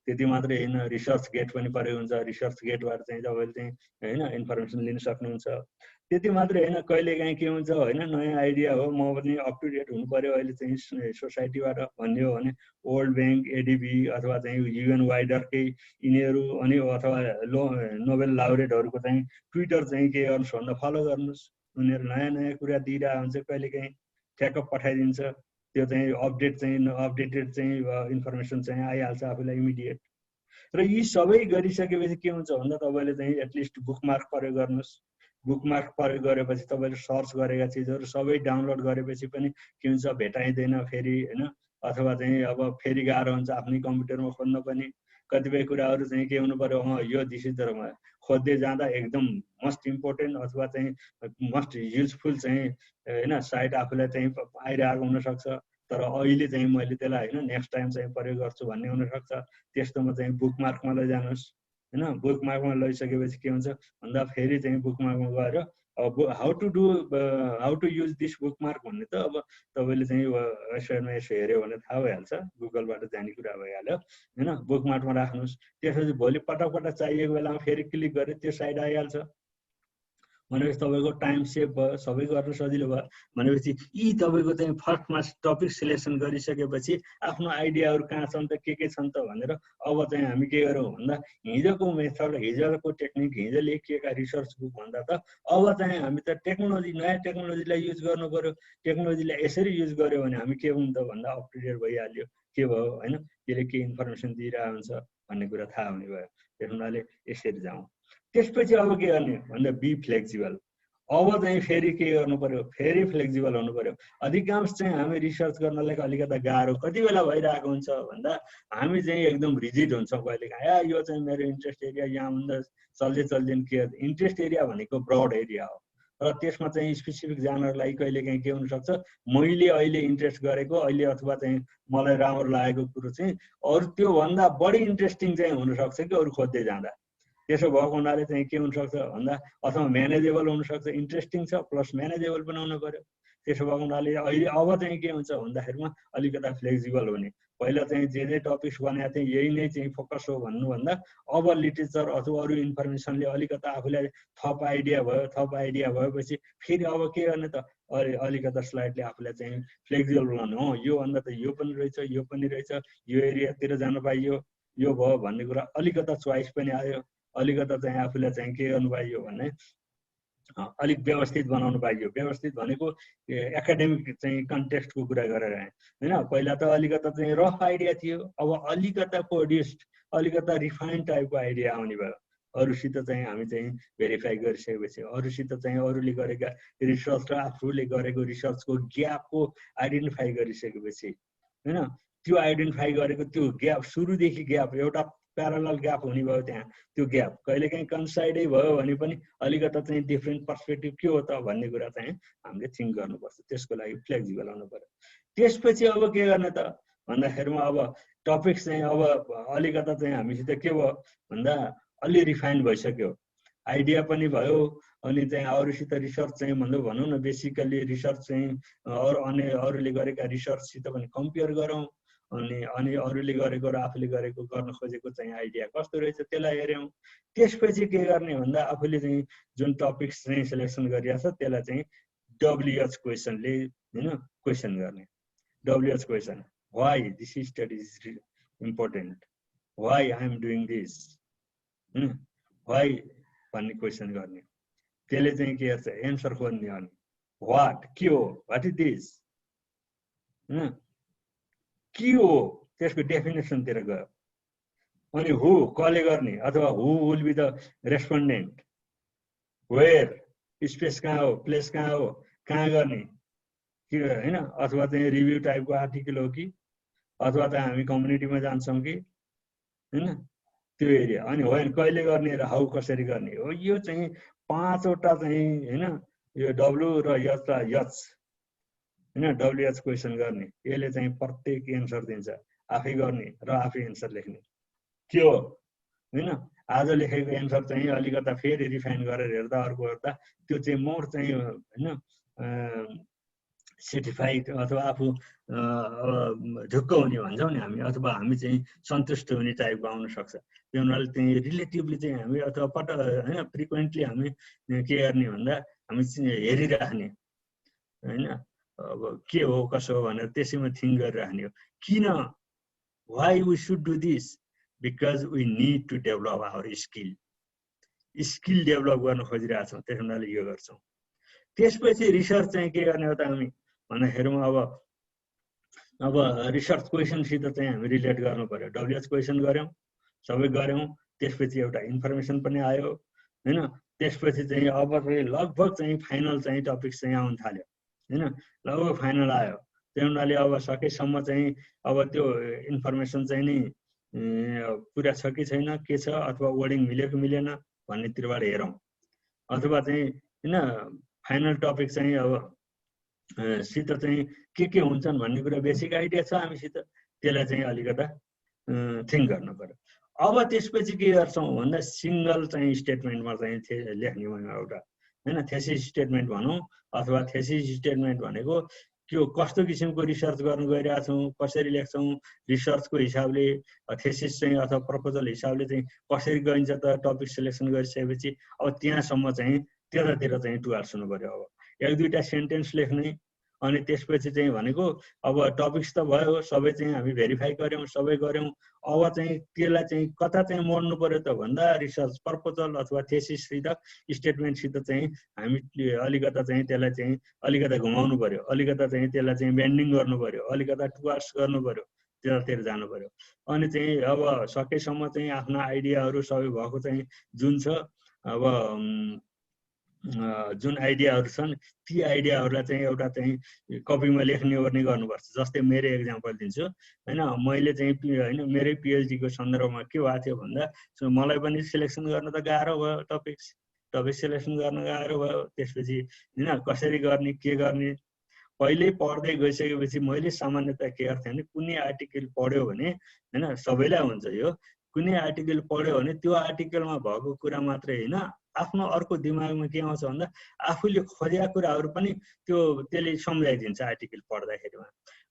त्यति मात्रै होइन, रिसर्च गेट पनि प्रयोग हुन्छ। रिसर्च गेटबाट चाहिँ तपाईँले चाहिँ होइन इन्फर्मेसन लिन सक्नुहुन्छ। त्यति मात्रै होइन, कहिलेकाहीँ के हुन्छ होइन नयाँ आइडिया हो, म पनि अप टु डेट हुनु पर्यो अहिले चाहिँ सोसाइटीबाट भन्ने हो भने वर्ल्ड ब्याङ्क, एडिबी अथवा चाहिँ युएन वाइडरकै यिनीहरू अनि अथवा नोबेल लाउरेटहरूको चाहिँ ट्विटर चाहिँ के गर्नुहोस् भन्दा फलो गर्नुहोस्। उनीहरू नयाँ नयाँ कुरा दिइरहेको हुन्छ, कहिलेकाहीँ ठ्याक्क पठाइदिन्छ। त्यो चाहिँ अपडेटेड चाहिँ इन्फर्मेसन चाहिँ आइहाल्छ आफूलाई इमिडिएट। र यी सबै गरिसकेपछि के हुन्छ भन्दा तपाईँले चाहिँ एटलिस्ट बुकमार्क प्रयोग गर्नुहोस्। बुकमार्क प्रयोग गरेपछि तपाईँले सर्च गरेका चिजहरू सबै डाउनलोड गरेपछि पनि के हुन्छ भेटाइँदैन फेरि होइन। अथवा चाहिँ अब फेरि गाह्रो हुन्छ आफ्नै कम्प्युटरमा खोज्न पनि। कतिपय कुराहरू चाहिँ के हुनु पर्यो यो दिस इज द खोज्दै जाँदा एकदम मोस्ट इम्पोर्टेन्ट अथवा चाहिँ मोस्ट युजफुल चाहिँ होइन साइट आफूलाई चाहिँ आइरहेको हुनसक्छ। तर अहिले चाहिँ मैले त्यसलाई होइन नेक्स्ट टाइम चाहिँ प्रयोग गर्छु भन्ने हुनसक्छ। त्यस्तोमा चाहिँ बुकमार्कमा लैजानुहोस् होइन। बुकमार्कमा लैसकेपछि के हुन्छ भन्दा फेरि चाहिँ बुकमार्कमा गएर अब how to use this bookmark भन्ने त अब तपाईँले चाहिँ वेबसाइटमा यसो हेऱ्यो भने थाहा भइहाल्छ, गुगलबाट जाने कुरा भइहाल्यो होइन। बुकमार्कमा राख्नुहोस्, त्यसपछि भोलि पटक पटक चाहिएको बेलामा फेरि क्लिक गरेर त्यो साइट आइहाल्छ। भनेपछि तपाईँको टाइम सेभ भयो, सबै गर्न सजिलो भयो। भनेपछि यी तपाईँको चाहिँ फर्स्टमा टपिक सिलेक्सन गरिसकेपछि आफ्नो आइडियाहरू कहाँ छन् त के छन् त भनेर अब चाहिँ हामी के गरौँ भन्दा हिजोको मेथड, हिजोको टेक्निक, हिजो लेखिएका रिसर्च बुक भन्दा त अब चाहिँ हामी त टेक्नोलोजी, नयाँ टेक्नोलोजीलाई युज गर्नु पर्यो। टेक्नोलोजीलाई यसरी युज गर्यो भने हामी के हुन्छ भन्दा अप टु डेट भइहाल्यो, के भयो होइन, त्यसले के इन्फर्मेसन दिइरहेको हुन्छ भन्ने कुरा थाहा हुने भयो। त्यस हुनाले यसरी जाउँ। त्यसपछि अब के गर्ने भन्दा बी फ्लेक्सिबल। अब चाहिँ फेरि के गर्नु पर्यो, फेरि फ्लेक्सिबल हुनु पर्यो। अधिकांश चाहिँ हामी रिसर्च गर्नलाई अलिकता गाह्रो कति बेला भइरहेको हुन्छ भन्दा हामी चाहिँ एकदम रिजिड हुन्छौँ कहिलेकाहीँ। यो चाहिँ मेरो इन्ट्रेस्ट एरिया, यहाँभन्दा चल्दैन के इन्ट्रेस्ट एरिया भनेको ब्रड एरिया हो। र त्यसमा चाहिँ स्पेसिफिक जानर लागि कहिलेकाहीँ के हुनसक्छ, मैले अहिले इन्ट्रेस्ट गरेको अहिले अथवा चाहिँ मलाई राम्रो लागेको कुरो चाहिँ अरू त्योभन्दा बढी इन्ट्रेस्टिङ चाहिँ हुनसक्छ कि अरू खोज्दै जाँदा। त्यसो भएको हुनाले चाहिँ के हुनसक्छ भन्दा अथवा म्यानेजेबल हुनसक्छ, इन्ट्रेस्टिङ छ प्लस म्यानेजेबल बनाउनु पर्यो। त्यसो भएको हुनाले अहिले अब चाहिँ के हुन्छ भन्दाखेरिमा अलिकता फ्लेक्सिबल हुने। पहिला चाहिँ जे टपिक्स बनाएको थिएँ यही नै चाहिँ फोकस हो भन्नुभन्दा अब लिटरेचर अथवा अरू इन्फर्मेसनले अलिकता आफूलाई थप आइडिया भएपछि फेरि अब के गर्ने त अलिकता स्लाइडले आफूलाई चाहिँ फ्लेक्सिबल बनाउनु, हो योभन्दा त यो पनि रहेछ यो पनि रहेछ, यो एरियातिर जान पाइयो, यो भयो भन्ने कुरा अलिकता चोइस पनि आयो, अलिकता चाहिँ आफूलाई चाहिँ के गर्नु पाइयो भने अलिक व्यवस्थित बनाउनु पाइयो। व्यवस्थित भनेको एकाडेमिक चाहिँ कन्टेक्स्टको कुरा गरेर होइन, पहिला त अलिकता चाहिँ रफ आइडिया थियो, अब अलिकता प्रोड्युस्ड अलिकता रिफाइन्ड टाइपको आइडिया आउने भयो। अरूसित चाहिँ हामी चाहिँ भेरिफाई गरिसकेपछि अरूसित चाहिँ अरूले गरेका रिसर्च र आफूले गरेको रिसर्चको ग्यापको आइडेन्टिफाई गरिसकेपछि होइन, त्यो आइडेन्टिफाई गरेको त्यो ग्याप सुरुदेखि ग्याप एउटा प्यारलल ग्याप हुने भयो। त्यहाँ त्यो ग्याप कहिलेकाहीँ कन्साइडै भयो भने पनि अलिकता चाहिँ डिफ्रेन्ट पर्सपेक्टिभ के हो त भन्ने कुरा चाहिँ हामीले थिङ्क गर्नुपर्छ। त्यसको लागि फ्लेक्सिबल हुनु पर्यो। त्यसपछि अब के गर्ने त भन्दाखेरिमा अब टपिक्स चाहिँ अब अलिकता चाहिँ हामीसित के भयो भन्दा अलि रिफाइन भइसक्यो, आइडिया पनि भयो, अनि चाहिँ अरूसित रिसर्च चाहिँ भनौँ न बेसिकल्ली रिसर्च चाहिँ अरूले गरेका रिसर्चसित पनि कम्पेयर गरौँ, अनि अरूले गरेको र आफूले गरेको गर्न खोजेको चाहिँ आइडिया कस्तो रहेछ त्यसलाई हेऱ्यौँ। त्यसपछि के गर्ने भन्दा आफूले चाहिँ जुन टपिक्स चाहिँ सिलेक्सन गरिरहेको छ त्यसलाई चाहिँ WH क्वेसनले होइन क्वेसन गर्ने। WH question, why this study is important, why I am doing this, why भन्ने क्वेसन गर्ने। त्यसले चाहिँ के गर्छ एन्सर खोज्ने, अनि वाट के हो, वाट इज दिस होइन के हो त्यसको डेफिनेसनतिर गयो। अनि हु कसले गर्ने अथवा who will be the respondent, where space कहाँ हो, प्लेस कहाँ हो, कहाँ गर्ने के होइन, अथवा चाहिँ रिभ्यू टाइपको आर्टिकल हो कि अथवा त हामी कम्युनिटीमा जान्छौँ कि होइन त्यो एरिया। अनि होइन कहिले गर्ने र हाउ कसरी गर्ने हो। यो चाहिँ 5वटा चाहिँ होइन यो W र H होइन WH क्वेसन गर्ने। यसले चाहिँ प्रत्येक एन्सर दिन्छ, आफै गर्ने र आफै एन्सर लेख्ने के हो होइन। आज लेखेको एन्सर चाहिँ अलिकता फेरि रिफाइन गरेर हेर्दा अर्को हेर्दा त्यो चाहिँ मोर चाहिँ होइन सेटिफाइड अथवा आफू ढुक्क हुने भन्छौँ नि हामी, अथवा हामी चाहिँ सन्तुष्ट हुने टाइपको आउन सक्छ। त्यो हुनाले चाहिँ रिलेटिभली चाहिँ हामी अथवा होइन फ्रिक्वेन्टली हामी के गर्ने भन्दा हामी हेरिराख्ने होइन, अब के हो कसो हो भनेर त्यसैमा थिङ्क गरिराख्ने हो। किन why we should do this, because we need to develop our skill develop गर्न खोजिरहेको छौँ, त्यस हुनाले यो गर्छौँ। त्यसपछि रिसर्च चाहिँ के गर्ने हो त हामी भन्दाखेरिमा अब रिसर्च क्वेसनसित चाहिँ हामी रिलेट गर्नु पर्यो। WH क्वेसन गऱ्यौँ, सबै गऱ्यौँ, त्यसपछि एउटा इन्फर्मेसन पनि आयो होइन। त्यसपछि चाहिँ अब चाहिँ लगभग चाहिँ फाइनल चाहिँ टपिक्स चाहिँ आउनु थाल्यो होइन, लगभग फाइनल आयो। त्यो हुनाले अब सकेसम्म चाहिँ अब त्यो इन्फर्मेसन चाहिँ नि पुरा छ कि छैन, के छ अथवा वर्डिङ मिल्यो कि मिलेन भन्नेतिरबाट हेरौँ, अथवा चाहिँ होइन फाइनल टपिक चाहिँ अब सित चाहिँ के हुन्छन् भन्ने कुरा बेसिक आइडिया छ हामीसित, त्यसलाई चाहिँ अलिकता थिङ्क गर्नु पर्यो। अब त्यसपछि के गर्छौँ भन्दा सिङ्गल चाहिँ स्टेटमेन्टमा चाहिँ लेख्ने एउटा होइन थेसिस स्टेटमेन्ट भनौँ, अथवा थेसिस स्टेटमेन्ट भनेको त्यो कस्तो किसिमको रिसर्च गर्नु गइरहेछौँ, कसरी लेख्छौँ, रिसर्चको हिसाबले थेसिस चाहिँ अथवा प्रपोजल हिसाबले चाहिँ कसरी गइन्छ त टपिक सिलेक्सन गरिसकेपछि अब त्यहाँसम्म चाहिँ त्यतातिर चाहिँ टुवार्स हुनु पर्यो। अब 1-2टा सेन्टेन्स लेख्ने, अनि त्यसपछि चाहिँ भनेको अब टपिक्स त भयो, सबै चाहिँ हामी भेरिफाई गऱ्यौँ, सबै गऱ्यौँ। अब चाहिँ त्यसलाई चाहिँ कता चाहिँ मोड्नु पर्यो त भन्दा रिसर्च प्रपोजल अथवा थेसिससित स्टेटमेन्टसित चाहिँ हामी अलिकता चाहिँ त्यसलाई चाहिँ अलिकता घुमाउनु पर्यो, अलिकता चाहिँ त्यसलाई चाहिँ बेन्डिङ गर्नु पर्यो, अलिकता टुवार्स गर्नु पर्यो, त्यतातिर जानु पर्यो। अनि चाहिँ अब सकेसम्म चाहिँ आफ्नो आइडियाहरू सबै भएको चाहिँ जुन छ अब जुन आइडियाहरू छन् ती आइडियाहरूलाई चाहिँ एउटा चाहिँ कपीमा लेख्ने ओर्ने गर्नुपर्छ। जस्तै मेरो एक्जाम्पल दिन्छु होइन, मैले चाहिँ होइन मेरै PhD को सन्दर्भमा के भएको थियो भन्दा मलाई पनि सिलेक्सन गर्न त गाह्रो भयो टपिक सिलेक्सन गर्न गाह्रो भयो। त्यसपछि हैन कसरी गर्ने के गर्ने पहिले पढ्दै गइसकेपछि मैले सामान्यतया के गर्थेँ भने कुनै आर्टिकल पढ्यो भने हैन सबैलाई हुन्छ यो कुनै आर्टिकल पढ्यो भने त्यो आर्टिकलमा भएको कुरा मात्रै हैन आफ्नो अर्को दिमागमा के आउँछ भन्दा आफूले खोजेका कुराहरू पनि त्यसले सम्झाइदिन्छ आर्टिकल पढ्दाखेरिमा।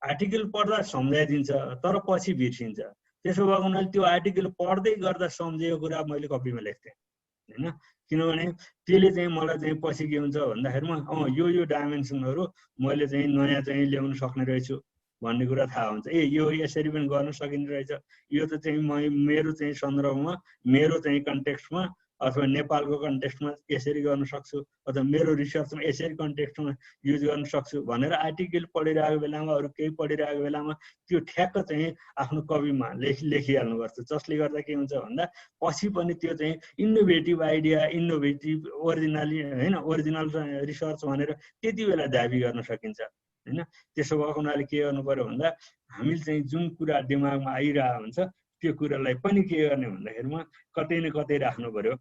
आर्टिकल पढ्दा सम्झाइदिन्छ तर पछि बिर्सिन्छ। त्यसो भएको हुनाले त्यो आर्टिकल पढ्दै गर्दा सम्झेको कुरा मैले कपीमा लेख्थेँ हैन, किनभने त्यसले चाहिँ मलाई चाहिँ पछि के हुन्छ भन्दाखेरिमा यो डाइमेन्सनहरू मैले चाहिँ नयाँ चाहिँ ल्याउन सक्ने रहेछु भन्ने कुरा थाहा हुन्छ। यो यसरी पनि गर्न सकिने रहेछ, यो त चाहिँ मेरो चाहिँ सन्दर्भमा मेरो चाहिँ कन्टेक्स्टमा अथवा नेपालको कन्टेक्स्टमा यसरी गर्न सक्छु अथवा मेरो रिसर्चमा यसरी कन्टेक्स्टमा युज गर्न सक्छु भनेर आर्टिकल पढिरहेको बेलामा अरू केही पढिरहेको बेलामा त्यो ठ्याक्क चाहिँ आफ्नो कपीमा लेखिहाल्नुपर्छ। जसले गर्दा के हुन्छ भन्दा पछि पनि त्यो चाहिँ innovative idea innovative original research भनेर त्यति बेला दाबी गर्न सकिन्छ हैन। त्यसो भएको हुनाले के गर्नु पर्यो भन्दा हामीले चाहिँ जुन कुरा दिमागमा आइरहेको हुन्छ त्यो कुरालाई पनि के गर्ने भन्दाखेरिमा कतै न कतै राख्नु पर्यो।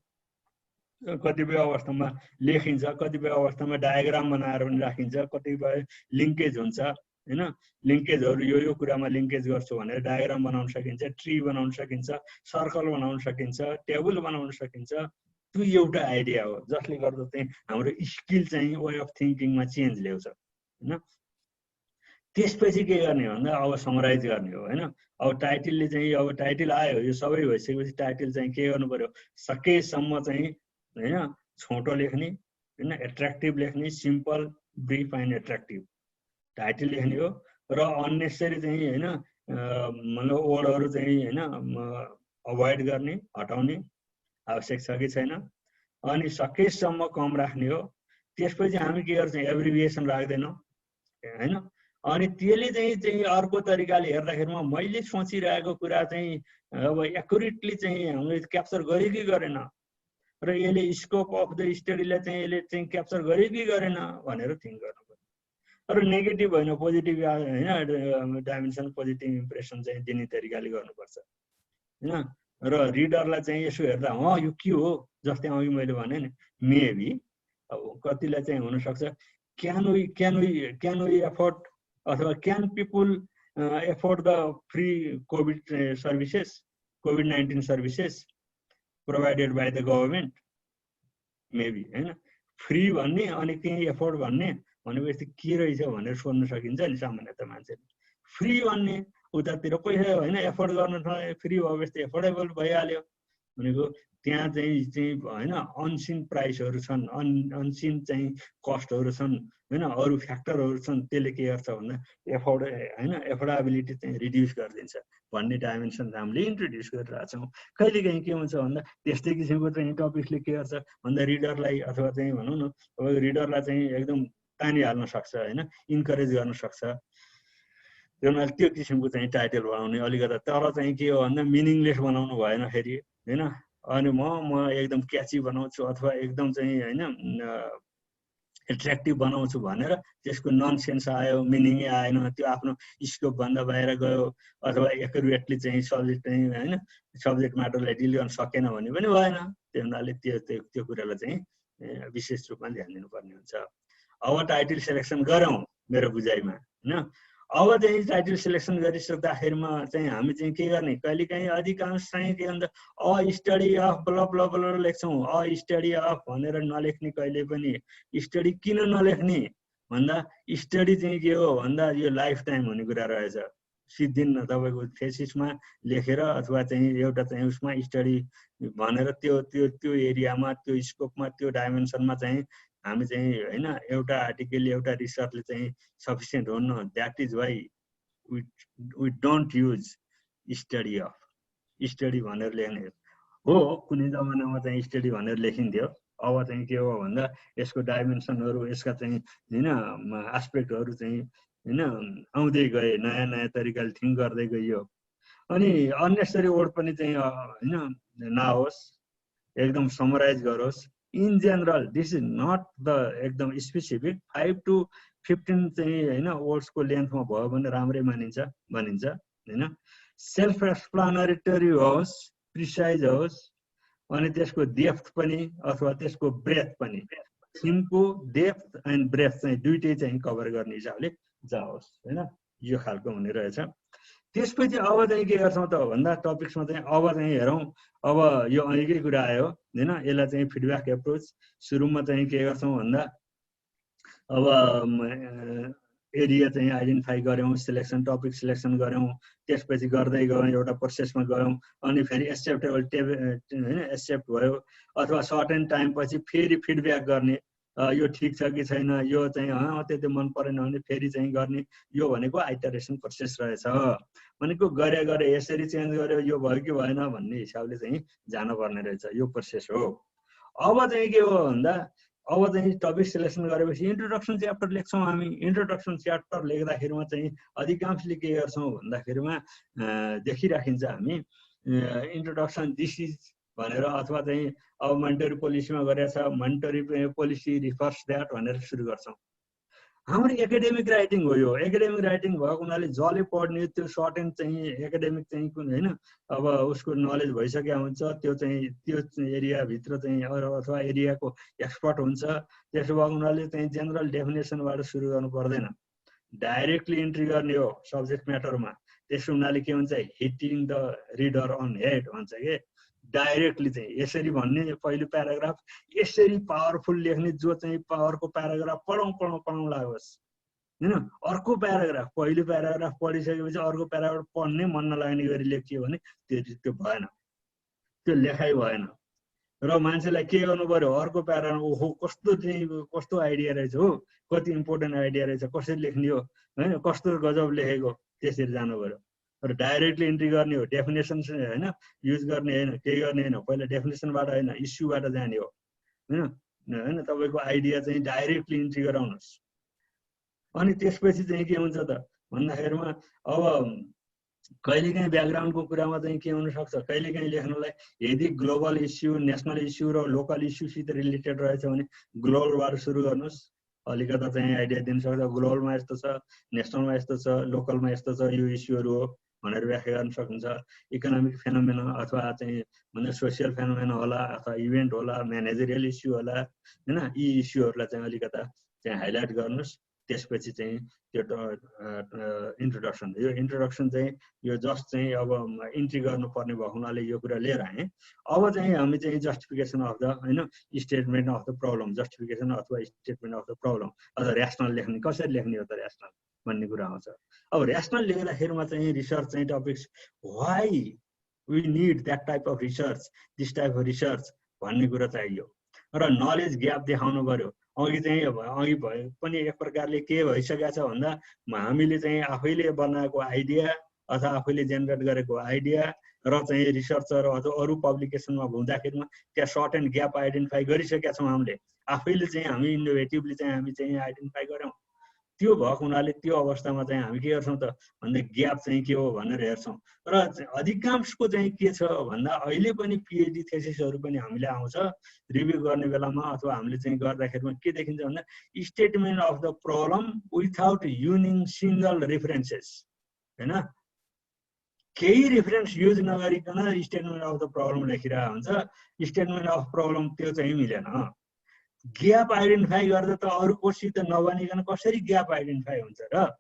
कतिपय अवस्थामा लेखिन्छ, कतिपय अवस्थामा डायग्राम बनाएर पनि राखिन्छ, कतिपय लिङ्केज हुन्छ हैन। लिङ्केजहरू यो कुरामा लिङ्केज गर्छु भनेर डायग्राम बनाउन सकिन्छ, ट्री बनाउन सकिन्छ, सर्कल बनाउन सकिन्छ, टेबल बनाउन सकिन्छ। त्यो एउटा आइडिया हो जसले गर्दा चाहिँ हाम्रो स्किल चाहिँ वे अफ थिङ्किङमा चेन्ज ल्याउँछ हैन। त्यसपछि के गर्ने भन्दा अब समराइज गर्ने हो हैन। अब टाइटलले चाहिँ अब टाइटल आयो यो सबै भइसकेपछि टाइटल चाहिँ के गर्नु पर्यो सकेसम्म चाहिँ हैन छोटो लेख्ने हैन, एट्र्याक्टिभ लेख्ने, simple brief and attractive title लेख्ने हो र अननेसेसरी चाहिँ हैन मतलब वर्डहरू चाहिँ हैन अभोइड गर्ने हटाउने आवश्यक छ कि छैन। अनि सकेसम्म कम राख्ने हो। त्यसपछि हामी के गर्छौँ एब्रिभिएसन राख्दैनौँ हैन। अनि त्यसले चाहिँ अर्को तरिकाले हेर्दाखेरिमा मैले सोचिरहेको कुरा चाहिँ अब एक्युरेटली चाहिँ हामीले क्याप्चर गर्यो कि गरेन र यसले स्कोप अफ द स्टडीलाई चाहिँ यसले चाहिँ क्याप्चर गर्यो कि गरेन भनेर थिङ्क गर्नु पर्यो। तर नेगेटिभ होइन पोजिटिभ होइन डाइमेन्सन पोजिटिभ इम्प्रेसन चाहिँ दिने तरिकाले गर्नुपर्छ हैन। र रिडरलाई चाहिँ यसो हेर्दा यो के हो जस्तै अघि मैले भने नि मेबी अब कतिलाई चाहिँ हुनसक्छ क्यान वी एफोर्ड अथवा can people afford the free covid services COVID-19 services provided by the government maybe हैन। फ्री भन्ने अनि केही एफोर्ड भन्ने भनेपछि के रहेछ भनेर सोध्न सकिन्छ नि सामान्यतः मान्छेले। फ्री भन्ने उतातिर पैसा होइन एफोर्ड गर्न फ्री भएपछि एफोर्डेबल भइहाल्यो भनेको त्यहाँ चाहिँ होइन अनसिन प्राइसहरू छन्, अनसिन चाहिँ कस्टहरू छन् होइन, अरू फ्याक्टरहरू छन्। त्यसले के गर्छ भन्दा एफोर्डेबिलिटी चाहिँ रिड्युस गरिदिन्छ भन्ने डाइमेन्सन हामीले इन्ट्रोड्युस गरिरहेको छौँ। कहिलेकाहीँ के हुन्छ भन्दा त्यस्तै किसिमको चाहिँ टपिकले के गर्छ भन्दा रिडरलाई अथवा चाहिँ भनौँ न अब रिडरलाई चाहिँ एकदम तानिहाल्न सक्छ होइन, इन्करेज गर्न सक्छ। त्यो हुनाले त्यो किसिमको चाहिँ टाइटल बनाउने अलिकति तर चाहिँ के हो भन्दा मिनिङलेस बनाउनु भएन फेरि होइन। अनि म एकदम क्याची बनाउँछु अथवा एकदम चाहिँ होइन एट्र्याक्टिभ बनाउँछु भनेर त्यसको ननसेन्स आयो, मिनिङै आएन, त्यो आफ्नो स्कोप भन्दा बाहिर गयो अथवा एक्युरेटली चाहिँ सब्जेक्ट चाहिँ होइन सब्जेक्ट म्याटरलाई डिल गर्न सकेन भने पनि भएन। त्यो हुनाले त्यो कुरालाई चाहिँ विशेष रूपमा ध्यान दिनुपर्ने हुन्छ। अब टाइटल सेलेक्सन गरौँ मेरो बुझाइमा होइन। अब चाहिँ टाइटल सेलेक्सन गरिसक्दाखेरिमा चाहिँ हामी चाहिँ के गर्ने कहिलेकाहीँ अधिकांश चाहिँ के भन्छ स्टडी अफ ब्ल ब्ल ब्ल लेख्छौँ। स्टडी अफ भनेर नलेख्ने कहिले पनि। स्टडी किन नलेख्ने भन्दा स्टडी चाहिँ के हो भन्दा यो लाइफ टाइम हुने कुरा रहेछ। सिद्धिन्न तपाईँको थेसिसमा लेखेर अथवा चाहिँ एउटा चाहिँ उसमा स्टडी भनेर त्यो एरियामा त्यो स्कोपमा त्यो डाइमेन्सनमा चाहिँ हामी चाहिँ होइन एउटा आर्टिकल एउटा रिसर्चले चाहिँ सफिसियन्ट हुन्न। That is why we don't use study of. Study भनेर लेख्ने हो कुनै जमानामा चाहिँ स्टडी भनेर लेखिन्थ्यो। अब चाहिँ के हो भन्दा यसको डाइमेन्सनहरू यसका चाहिँ होइन एस्पेक्टहरू चाहिँ होइन आउँदै गए, नयाँ नयाँ तरिकाले थिङ्क गर्दै गइयो। अनि अननेसेसरी वर्ड पनि चाहिँ होइन नहोस्, एकदम समराइज गरोस्। In general this is not the एकदम स्पेसिफिक 5 to 15 चाहिँ होइन वर्ड्सको लेन्थमा भयो भने राम्रै भनिन्छ होइन। सेल्फ एक्सप्लानेटरी होस्, प्रिसाइज होस् अनि त्यसको डेप्थ पनि अथवा त्यसको ब्रेथ पनि, थिमको डेप्थ एन्ड ब्रेथ चाहिँ दुइटै चाहिँ कभर गर्ने हिसाबले जाओस् हैन, यो खालको हुने रहेछ। त्यसपछि अब चाहिँ के गर्छौँ त भन्दा टपिक्समा चाहिँ अब चाहिँ हेरौँ, अब यो अहिलेकै कुरा आयो हैन, यसलाई चाहिँ फिडब्याक एप्रोच। सुरुमा चाहिँ के गर्छौँ भन्दा अब एरिया चाहिँ आइडेन्टिफाई गऱ्यौँ, सिलेक्सन टपिक सिलेक्सन गऱ्यौँ, त्यसपछि गर्दै गयौँ, एउटा प्रोसेसमा गयौँ, अनि फेरि एक्सेप्टेबल हैन एक्सेप्ट भयो, अथवा सर्टेन टाइम पछि फेरि फिडब्याक गर्ने, यो ठिक छ कि छैन, यो चाहिँ त्यति मन परेन भने फेरि चाहिँ गर्ने, यो भनेको आइटरेसन प्रोसेस रहेछ। भनेको गरे यसरी चेन्ज गर्यो, यो भयो कि भएन भन्ने हिसाबले चाहिँ जानुपर्ने रहेछ, यो प्रोसेस हो। अब चाहिँ के हो भन्दा अब चाहिँ टपिक सिलेक्सन गरेपछि इन्ट्रोडक्सन च्याप्टर लेख्छौँ हामी। इन्ट्रोडक्सन च्याप्टर लेख्दाखेरिमा चाहिँ अधिकांशले के गर्छौँ भन्दाखेरिमा देखिराखिन्छ हामी इन्ट्रोडक्सन दिस इज भनेर, अथवा चाहिँ अब मोनिटरी पोलिसीमा गरेको छ मोनिटरी पोलिसी रिफर्स द्याट भनेर सुरु गर्छौँ। हाम्रो एकाडेमिक राइटिङ हो यो। एकाडेमिक राइटिङ भएको हुनाले जसले पढ्ने त्यो सर्ट एन्ड चाहिँ एकाडेमिक चाहिँ कुन हैन, अब उसको नलेज भइसकेको हुन्छ, त्यो चाहिँ त्यो एरियाभित्र चाहिँ अथवा एरियाको एक्सपर्ट हुन्छ। त्यसो भएको हुनाले चाहिँ जेनरल डेफिनेसनबाट सुरु गर्नु पर्दैन, डाइरेक्टली इन्ट्री गर्ने हो सब्जेक्ट म्याटरमा। त्यसो हुनाले के हुन्छ, hitting the reader on head भन्छ के, डाइरेक्टली चाहिँ यसरी भन्ने, पहिलो प्याराग्राफ यसरी पावरफुल लेख्ने, जो चाहिँ पावरको प्याराग्राफ पढौँ लागोस् हैन। अर्को प्याराग्राफ, पहिलो प्याराग्राफ पढिसकेपछि अर्को प्याराग्राफ पढ्ने मन नलाग्ने गरी लेखियो भने त्यो भएन, त्यो लेखाइ भएन। र मान्छेलाई के गर्नु पर्यो, अर्को प्याराग्राफ ओहो कस्तो आइडिया रहेछ हो, कति इम्पोर्टेन्ट आइडिया रहेछ, कसरी लेख्ने हो हैन, कस्तो गजब लेखेको, त्यसरी जानु पर्यो। र डाइरेक्टली इन्ट्री गर्ने हो, डेफिनेसन हैन युज गर्ने हैन, केही गर्ने हैन, पहिला डेफिनेसनबाट हैन इस्युबाट जाने हो हैन। तपाईको आइडिया चाहिँ डाइरेक्टली इन्ट्री गराउनुहोस्। अनि त्यसपछि चाहिँ के हुन्छ त भन्दाखेरिमा अब कहिलेकाहीँ ब्याकग्राउन्डको कुरामा चाहिँ के हुन सक्छ, कहिलेकाहीँ लेख्नलाई यदि ग्लोबल इस्यु, नेसनल इस्यु र लोकल इस्युसित रिलेटेड रहेछ भने ग्लोबलबाट सुरु गर्नुहोस्, अलिकता चाहिँ आइडिया दिन सक्छ। ग्लोबलमा यस्तो छ, नेसनलमा यस्तो छ, लोकलमा यस्तो छ, यो इस्युहरू हो भनेर व्याख्या गर्न सक्नुहुन्छ। इकोनोमिक फेनोमेना अथवा चाहिँ भन्दा सोसियल फेनोमेना होला, अथवा इभेन्ट होला, म्यानेजरियल इस्यु होला हैन, यी इस्युहरूलाई चाहिँ अलिकता चाहिँ हाइलाइट गर्नुहोस्। त्यसपछि चाहिँ त्यो इन्ट्रोडक्सन, यो इन्ट्रोडक्सन चाहिँ यो जस्ट चाहिँ अब इन्ट्री गर्नुपर्ने भएको हुनाले यो कुरा लिएर आएँ। अब चाहिँ हामी चाहिँ जस्टिफिकेसन अफ द हैन statement of the problem, justification अथवा स्टेटमेन्ट अफ द प्रब्लम अथवा ऱ्यासनल लेख्ने, कसरी लेख्ने हो त ऱ्यासनल भन्ने कुरा आउँछ। अब ऱ्यासनल लेख्दाखेरिमा चाहिँ रिसर्च चाहिँ topics, why we need that type of research, this type of research भन्ने कुरा चाहियो। र नलेज ग्याप देखाउनु पर्यो। अघि चाहिँ अघि भए पनि एक प्रकारले के भइसकेको छ भन्दा हामीले चाहिँ आफैले बनाएको आइडिया अथवा आफैले जेनेरेट गरेको आइडिया र चाहिँ रिसर्चर अथवा अरू पब्लिकेसनमा हुँदाखेरिमा त्यहाँ सर्ट एन्ड ग्याप आइडेन्टिफाई गरिसकेका छौँ हामीले, आफैले चाहिँ हामी इनोभेटिभली चाहिँ हामी चाहिँ आइडेन्टिफाई गऱ्यौँ। त्यो भएको हुनाले त्यो अवस्थामा चाहिँ हामी के गर्छौँ त भन्दा ग्याप चाहिँ के हो भनेर हेर्छौँ। र अधिकांशको चाहिँ के छ भन्दा अहिले पनि पिएचडी थेसिसहरू पनि हामीले आउँछ रिभ्यू गर्ने बेलामा, अथवा हामीले चाहिँ गर्दाखेरिमा के देखिन्छ भन्दा statement of the problem without using single references हैन, केही रेफरेन्स युज नगरिकन स्टेटमेन्ट अफ द प्रब्लम लेखिरहेको हुन्छ। स्टेटमेन्ट अफ प्रब्लम त्यो चाहिँ मिलेन। ग्याप आइडेन्टिफाई गर्दा त अरू कोसित नबनिकन कसरी ग्याप आइडेन्टिफाई हुन्छ र?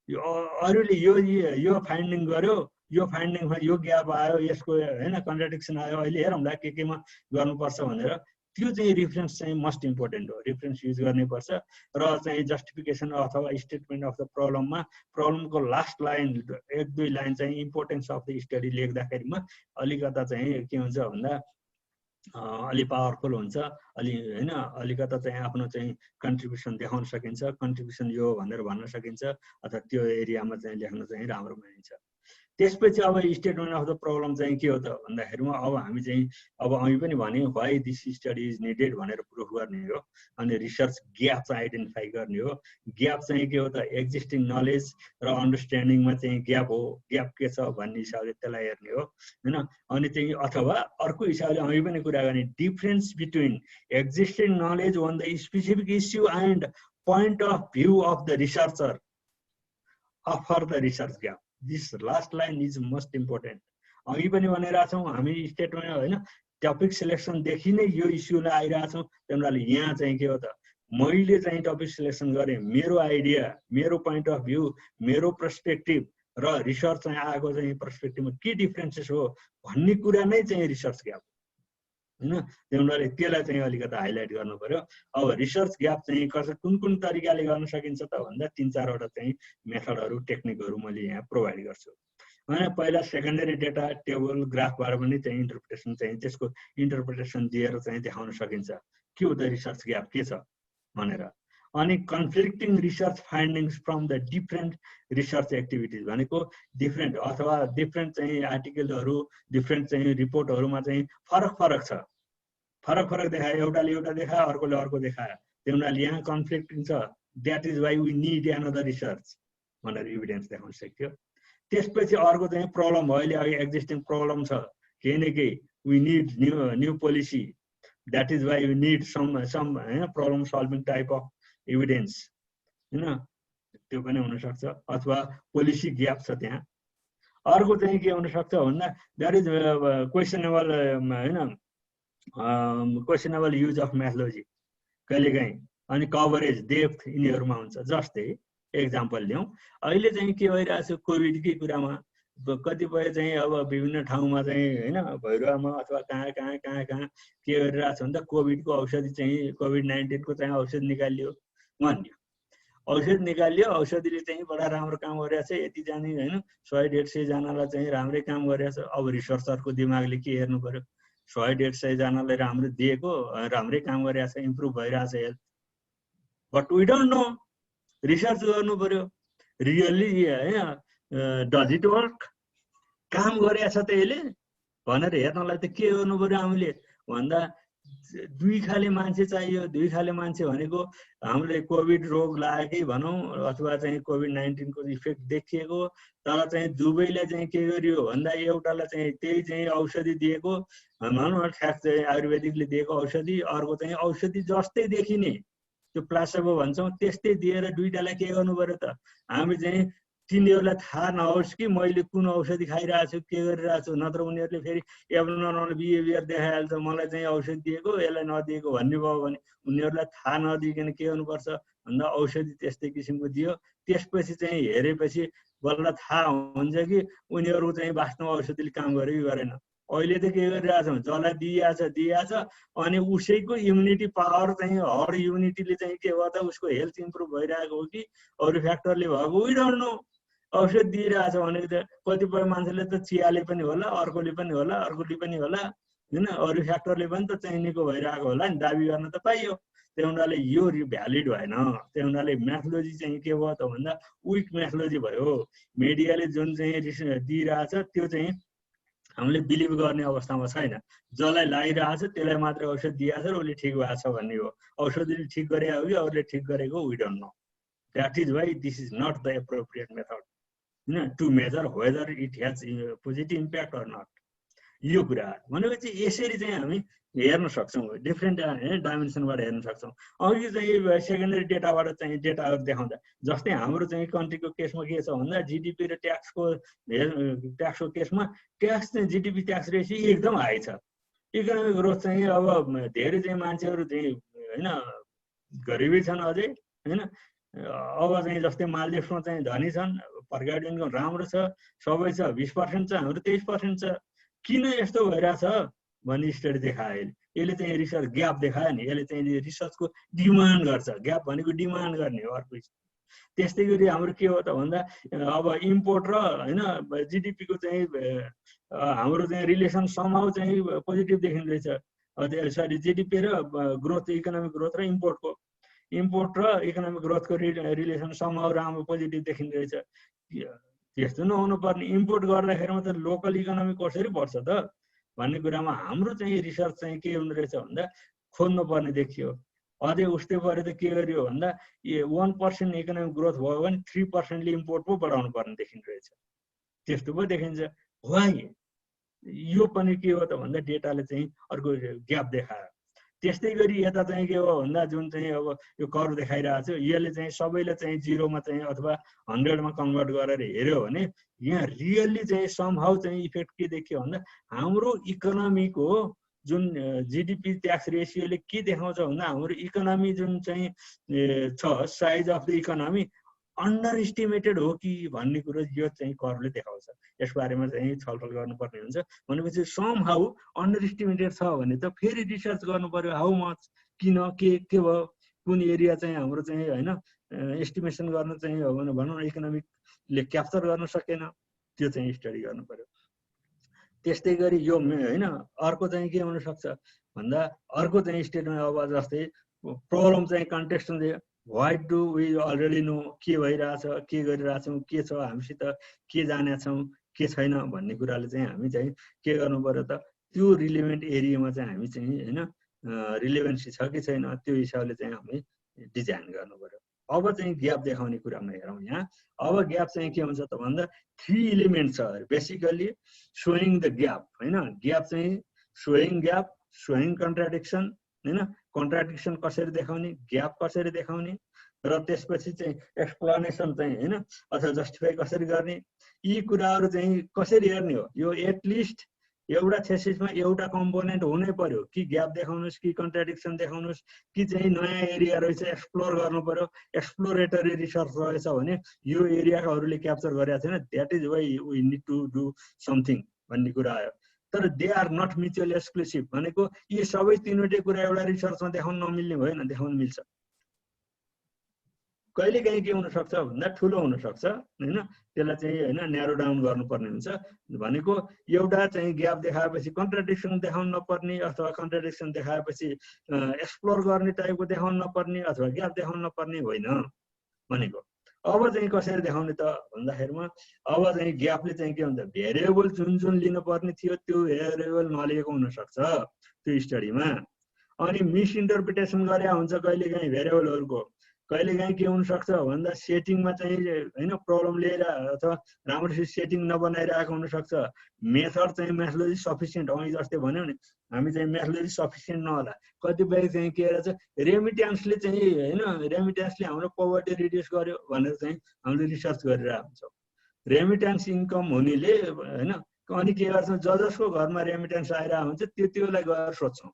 यो अरूले यो फाइन्डिङ गर्यो, यो फाइन्डिङमा यो ग्याप आयो, यसको हैन कन्ट्राडिक्सन आयो, अहिले हेरौँला केमा गर्नुपर्छ भनेर, त्यो चाहिँ रेफरेन्स चाहिँ मस्ट इम्पोर्टेन्ट हो, रेफरेन्स युज गर्नुपर्छ। र चाहिँ जस्टिफिकेसन अथवा स्टेटमेन्ट अफ द प्रब्लममा प्रब्लमको लास्ट लाइन, एक दुई लाइन चाहिँ इम्पोर्टेन्स अफ द स्टडी लेख्दाखेरिमा अलिकता चाहिँ के हुन्छ भन्दा अलि पावरफुल हुन्छ, अलि हैन अलिकता चाहिँ आफ्नो चाहिँ कन्ट्रिब्युसन देखाउन सकिन्छ, कन्ट्रिब्युसन यो भनेर भन्न सकिन्छ, अथवा त्यो एरियामा चाहिँ लेख्न चाहिँ राम्रो मानिन्छ। त्यसपछि अब स्टेटमेन्ट अफ द प्रब्लम चाहिँ के हो त भन्दाखेरिमा अब हामी चाहिँ अब अघि पनि भने why this study is needed भनेर प्रुफ गर्ने हो। अनि रिसर्च ग्याप चाहिँ आइडेन्टिफाई गर्ने हो। ग्याप चाहिँ के हो त एक्जिस्टिङ नलेज र अन्डरस्ट्यान्डिङमा चाहिँ ग्याप हो, ग्याप के छ भन्ने हिसाबले त्यसलाई हेर्ने हो हैन। अनि चाहिँ अथवा अर्को हिसाबले अघि पनि कुरा गर्ने difference between existing knowledge on the specific issue and point of view of the researcher offer the research gap. This last line is most important. अघि पनि भनिरहेको छौँ हामी स्टेटमेन्ट हैन टपिक सिलेक्सनदेखि नै यो इस्युलाई आइरहेछौँ। त्यही हुनाले यहाँ चाहिँ के हो त, मैले चाहिँ टपिक सिलेक्सन गरेँ, मेरो आइडिया, मेरो पोइन्ट अफ भ्यू, मेरो पर्सपेक्टिभ र रिसर्च चाहिँ आएको चाहिँ पर्सपेक्टिभमा के डिफ्रेन्सेस हो भन्ने कुरा नै चाहिँ रिसर्च ग्याप होइन। त्यही हुनाले त्यसलाई चाहिँ अलिकति हाइलाइट गर्नु पर्यो। अब रिसर्च ग्याप चाहिँ कुन तरिकाले गर्न सकिन्छ त भन्दा 3-4 वटा चाहिँ मेथडहरू, टेक्निकहरू मैले यहाँ प्रोभाइड गर्छु। होइन, पहिला सेकेन्डरी डेटा टेबल ग्राफबाट पनि चाहिँ इन्टरप्रिटेसन चाहिँ त्यसको इन्टरप्रिटेसन दिएर चाहिँ देखाउन सकिन्छ के हो त रिसर्च ग्याप के छ भनेर। अनि conflicting research findings from the different research activities भनेको डिफ्रेन्ट अथवा डिफ्रेन्ट चाहिँ आर्टिकलहरू, डिफ्रेन्ट चाहिँ रिपोर्टहरूमा चाहिँ फरक छ, फरक देखायो, एउटाले एउटा देखायो, अर्कोले अर्को देखायो। त्यही हुनाले यहाँ कन्फ्लिक्टिङ छ, that is why we need another research भनेर इभिडेन्स देखाउन सक्यो। त्यसपछि अर्को चाहिँ प्रब्लम भयो, अहिले एक्जिस्टिङ प्रब्लम छ केही न केही, we need new policy, that is why we need some होइन problem solving type of evidence होइन, त्यो पनि हुनसक्छ। अथवा पोलिसी ग्याप छ त्यहाँ। अर्को चाहिँ के हुनसक्छ भन्दा द्याट इज क्वेसनेबल होइन, क्वेसनेबल युज अफ मेथोलोजी कहिलेकाहीँ। अनि कभरेज डेप्थ यिनीहरूमा हुन्छ। जस्तै एक्जाम्पल लिउँ, अहिले चाहिँ के भइरहेको छ कोभिडकै कुरामा, कतिपय चाहिँ अब विभिन्न ठाउँमा चाहिँ होइन भैरवामा अथवा कहाँ के गरिरहेको छ भन्दा कोभिडको औषधि चाहिँ कोभिड-19को चाहिँ औषधि निकालियो भन्यो। औषधि निकालियो, औषधिले चाहिँ बडा राम्रो काम गरिरहेको छ, यतिजना होइन 100-150 जनालाई चाहिँ राम्रै काम गरिरहेको छ। अब रिसर्चरको दिमागले के हेर्नु पर्यो, 100-150 जनालाई राम्रो दिएको, राम्रै काम गरिरहेको छ, इम्प्रुभ भइरहेको छ health, but we don't know. Research गर्नु पर्यो, रियल्ली होइन डज इट वर्क, काम गरिरहेछ त यसले भनेर हेर्नलाई त के गर्नु पर्यो हामीले भन्दा दुई खाले मान्छे चाहियो। दुई खाले मान्छे भनेको हामीले कोभिड रोग लागेकै भनौँ अथवा चाहिँ कोभिड-19को इफेक्ट देखिएको, तर चाहिँ दुवैलाई चाहिँ के गरियो भन्दा एउटालाई चाहिँ त्यही चाहिँ औषधि दिएको भनौँ न, ठ्याक चाहिँ आयुर्वेदिकले दिएको औषधि, अर्को चाहिँ औषधि जस्तै देखिने त्यो प्लासेबो भन्छौँ त्यस्तै दिएर दुईटालाई के गर्नु पर्यो त, हामी चाहिँ तिनीहरूलाई थाहा नहोस् कि मैले कुन औषधि खाइरहेको छु, के गरिरहेको छु, नत्र उनीहरूले फेरि एब्नर्मल बिहेभियर देखाइहाल्छ, मलाई चाहिँ औषधि दिएको यसलाई नदिएको भन्ने भयो भने उनीहरूलाई थाहा नदिकन के गर्नुपर्छ भन्दा औषधि त्यस्तै किसिमको दियो। त्यसपछि चाहिँ हेरेपछि बल्ल थाहा हुन्छ कि उनीहरू चाहिँ वास्तवमा औषधिले काम गर्यो कि गरेन। अहिले त के गरिरहेछ भने जसलाई दिइहाल्छ अनि उसैको इम्युनिटी पावर चाहिँ हर्ड इम्युनिटीले चाहिँ के भयो त उसको हेल्थ इम्प्रुभ भइरहेको हो कि अरू फ्याक्टरले भएको वी डोन्ट नो। औषध दिइरहेछ भनेको त कतिपय मान्छेले त चियाले पनि होला, अर्कोले पनि होला, अर्कोले पनि होला होइन, अरू फ्याक्टरले पनि त चाहिँ निको भइरहेको होला नि, दाबी गर्न त पाइयो। त्यही हुनाले यो भ्यालिड भएन। त्यही हुनाले मेथोलोजी चाहिँ के भयो त भन्दा विक मेथोलोजी भयो। मिडियाले जुन चाहिँ दिइरहेछ त्यो चाहिँ हामीले बिलिभ गर्ने अवस्थामा छैन। जसलाई लागिरहेछ त्यसलाई मात्रै औषध दिइरहेछ र उसले ठिक भएको छ भन्ने हो। औषधिले ठिक गरे हो कि अरूले ठिक गरेको we don't know. That is why this is not the appropriate method होइन to measure whether it has positive impact or not. यो कुरा भनेपछि यसरी चाहिँ हामी हेर्न सक्छौँ, डिफ्रेन्ट डाइमेन्सनबाट हेर्न सक्छौँ। अघि चाहिँ सेकेन्डरी डेटाबाट चाहिँ डेटाहरू देखाउँदा जस्तै हाम्रो चाहिँ कन्ट्रीको केसमा के छ भन्दा जिडिपी र ट्याक्सको केसमा ट्याक्स चाहिँ जिडिपी ट्याक्स रेसियो एकदम हाई छ। इकोनोमिक ग्रोथ चाहिँ अब धेरै चाहिँ मान्छेहरू चाहिँ होइन गरिबै छन् अझै होइन। अब चाहिँ जस्तै मालदिप्समा चाहिँ धनी छन्, पर क्यापिटा इन्कम राम्रो छ, सबै छ, 20% छ, हाम्रो 23% छ। किन यस्तो भइरहेछ भन्ने स्टडी देखायो। यसले चाहिँ रिसर्च ग्याप देखायो नि, यसले चाहिँ रिसर्चको डिमान्ड गर्छ। ग्याप भनेको डिमान्ड गर्ने हो अर्को। त्यस्तै गरी हाम्रो के हो त भन्दा अब इम्पोर्ट र होइन जिडिपीको चाहिँ हाम्रो चाहिँ रिलेसन समहाउ चाहिँ पोजिटिभ देखिँदैछ। सरी जिडिपी र ग्रोथ, इकोनोमिक ग्रोथ र इम्पोर्ट र इकोनोमिक ग्रोथको रिलेसन समहाउ राम्रो पोजिटिभ देखिँदैछ। त्यस्तो नहुनु पर्ने। इम्पोर्ट गर्दाखेरि मात्र लोकल इकोनोमी कसरी बढ्छ त भन्ने कुरामा हाम्रो चाहिँ रिसर्च चाहिँ के हुँदो रहेछ भन्दा खोज्नु पर्ने देखियो। अझै उस्तै पऱ्यो त के गरियो भन्दा 1% इकोनोमिक ग्रोथ भयो भने 3%ले इम्पोर्ट पो बढाउनु पर्ने देखिँदो रहेछ। त्यस्तो पो देखिन्छ। वाइ यो पनि के हो त भन्दा डेटाले चाहिँ अर्को ग्याप देखायो। त्यस्तै गरी यता चाहिँ के हो भन्दा जुन चाहिँ अब यो कर्भ देखाइरहेको छ यसले चाहिँ सबैले चाहिँ 0मा चाहिँ अथवा 100मा कन्भर्ट गरेर हेऱ्यो भने यहाँ रियल्ली चाहिँ समहाउ चाहिँ इफेक्ट के देखियो भन्दा हाम्रो इकोनोमीको जुन जीडीपी ट्याक्स रेसियोले के देखाउँछ भन्दा हाम्रो इकोनोमी जुन चाहिँ छ size of the economy under estimated हो कि भन्ने कुरो यो चाहिँ करले देखाउँछ। यस बारेमा चाहिँ छलफल गर्नुपर्ने हुन्छ। भनेपछि सम हाउ अन्डर एस्टिमेटेड छ भने त फेरि रिसर्च गर्नु पर्यो, हाउ मच, किन, के भयो, कुन एरिया चाहिँ हाम्रो चाहिँ होइन एस्टिमेसन गर्न चाहिँ हो भने भनौँ इकोनोमिकले क्याप्चर गर्न सकेन, त्यो चाहिँ स्टडी गर्नु पर्यो। त्यस्तै गरी यो होइन अर्को चाहिँ के हुन सक्छ भन्दा अर्को चाहिँ स्टेटमेन्ट अब जस्तै प्रब्लम चाहिँ कन्टेक्स्ट दियो, what do we already know, के भइरहेछ, के गरिरहेछौँ, के छ हामीसित, के जानेछौँ, के छैन भन्ने कुराले चाहिँ हामी चाहिँ के गर्नु पर्यो त त्यो रिलेभेन्ट एरियामा चाहिँ हामी चाहिँ होइन रिलेभेन्सी छ कि छैन त्यो हिसाबले चाहिँ हामी डिजाइन गर्नु पर्यो। अब चाहिँ ग्याप देखाउने कुरामा हेरौँ यहाँ। अब ग्याप चाहिँ के हुन्छ त भन्दा 3 एलिमेन्ट छ बेसिकली सोइङ द ग्याप होइन। ग्याप चाहिँ सोइङ ग्याप, सोइङ कन्ट्राडिक्सन होइन, कन्ट्राडिक्सन कसरी देखाउने, ग्याप कसरी देखाउने र त्यसपछि चाहिँ एक्सप्लेनेसन चाहिँ होइन अथवा जस्टिफाई कसरी गर्ने, यी कुराहरू चाहिँ कसरी हेर्ने हो। यो एटलिस्ट एउटा थेसिसमा एउटा कम्पोनेन्ट हुनै पर्यो कि ग्याप देखाउनुहोस् कि कन्ट्राडिक्सन देखाउनुहोस् कि चाहिँ नयाँ एरिया रहेछ एक्सप्लोर गर्नु पर्यो, एक्सप्लोरेटरी रिसर्च रहेछ भने यो एरियाहरूले क्याप्चर गरेका छैन, that is why we need to do something भन्ने कुरा आयो। तर they are not mutually exclusive भनेको यी सबै तीनवटै कुरा एउटा रिसर्चमा देखाउन नमिल्ने भएन, देखाउन मिल्छ। कहिले काहीँ के हुनसक्छ भन्दा ठुलो हुनसक्छ होइन, त्यसलाई चाहिँ होइन न्यारो डाउन गर्नुपर्ने हुन्छ। भनेको एउटा चाहिँ ग्याप देखाएपछि कन्ट्राडिक्सन देखाउन नपर्ने अथवा कन्ट्राडिक्सन देखाएपछि एक्सप्लोर गर्ने टाइपको देखाउन नपर्ने अथवा ग्याप देखाउन नपर्ने होइन भनेको। अब चाहिँ कसरी देखाउने त भन्दाखेरिमा अब चाहिँ ग्यापले चाहिँ के भन्छ भेरिएबल जुन जुन लिनुपर्ने थियो त्यो भेरिएबल नलिएको हुनसक्छ त्यो स्टडीमा। अनि मिसइन्टरप्रिटेसन गरे हुन्छ कहिलेकाहीँ भेरिएबलहरूको। कहिलेकाहीँ के हुनसक्छ भन्दा सेटिङमा चाहिँ होइन प्रब्लम लिएर अथवा राम्रोसित सेटिङ नबनाइरहेको हुनसक्छ। मेथड चाहिँ मेथोलोजी सफिसियन्ट अघि जस्तै भन्यो नि हामी चाहिँ मेथोलोजी सफिसियन्ट नहोला। कतिपय चाहिँ के रहेछ रेमिट्यान्सले चाहिँ होइन रेमिट्यान्सले हाम्रो पोभर्टी रिड्युस गर्यो भनेर चाहिँ हामीले रिसर्च गरिरहेको हुन्छौँ। रेमिट्यान्स इन्कम हुनेले होइन अनि के गर्छौँ जसको घरमा रेमिट्यान्स आइरहेको हुन्छ त्योलाई गएर सोध्छौँ।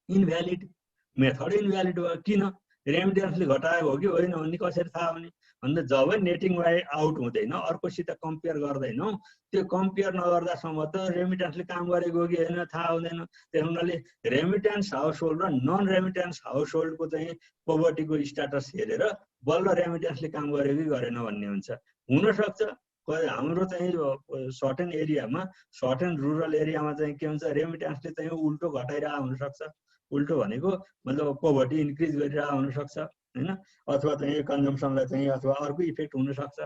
इनभ्यालिड मेथड इनभ्यालिड भयो। किन रेमिट्यान्सले घटाएको हो कि होइन भन्ने कसरी थाहा हुने भन्दा जब नेटिङ वाइ आउट हुँदैन अर्कोसित कम्पेयर गर्दैनौँ त्यो कम्पेयर नगर्दासम्म त रेमिट्यान्सले काम गरेको हो कि होइन थाहा हुँदैन। त्यस हुनाले रेमिट्यान्स हाउस होल्ड र नन रेमिट्यान्स हाउस होल्डको चाहिँ पोभर्टीको स्ट्याटस हेरेर बल्ल रेमिट्यान्सले काम गरेको कि गरेन भन्ने हुन्छ। हुनसक्छ हाम्रो चाहिँ सर्टेन एरियामा सर्टेन रुरल एरियामा चाहिँ के हुन्छ रेमिट्यान्सले चाहिँ उल्टो घटाइरहेको हुनसक्छ। उल्टो भनेको मतलब पोभर्टी इन्क्रिज गरिरहेको हुनसक्छ होइन, अथवा चाहिँ कन्जम्सनलाई चाहिँ अथवा अर्को इफेक्ट हुनसक्छ।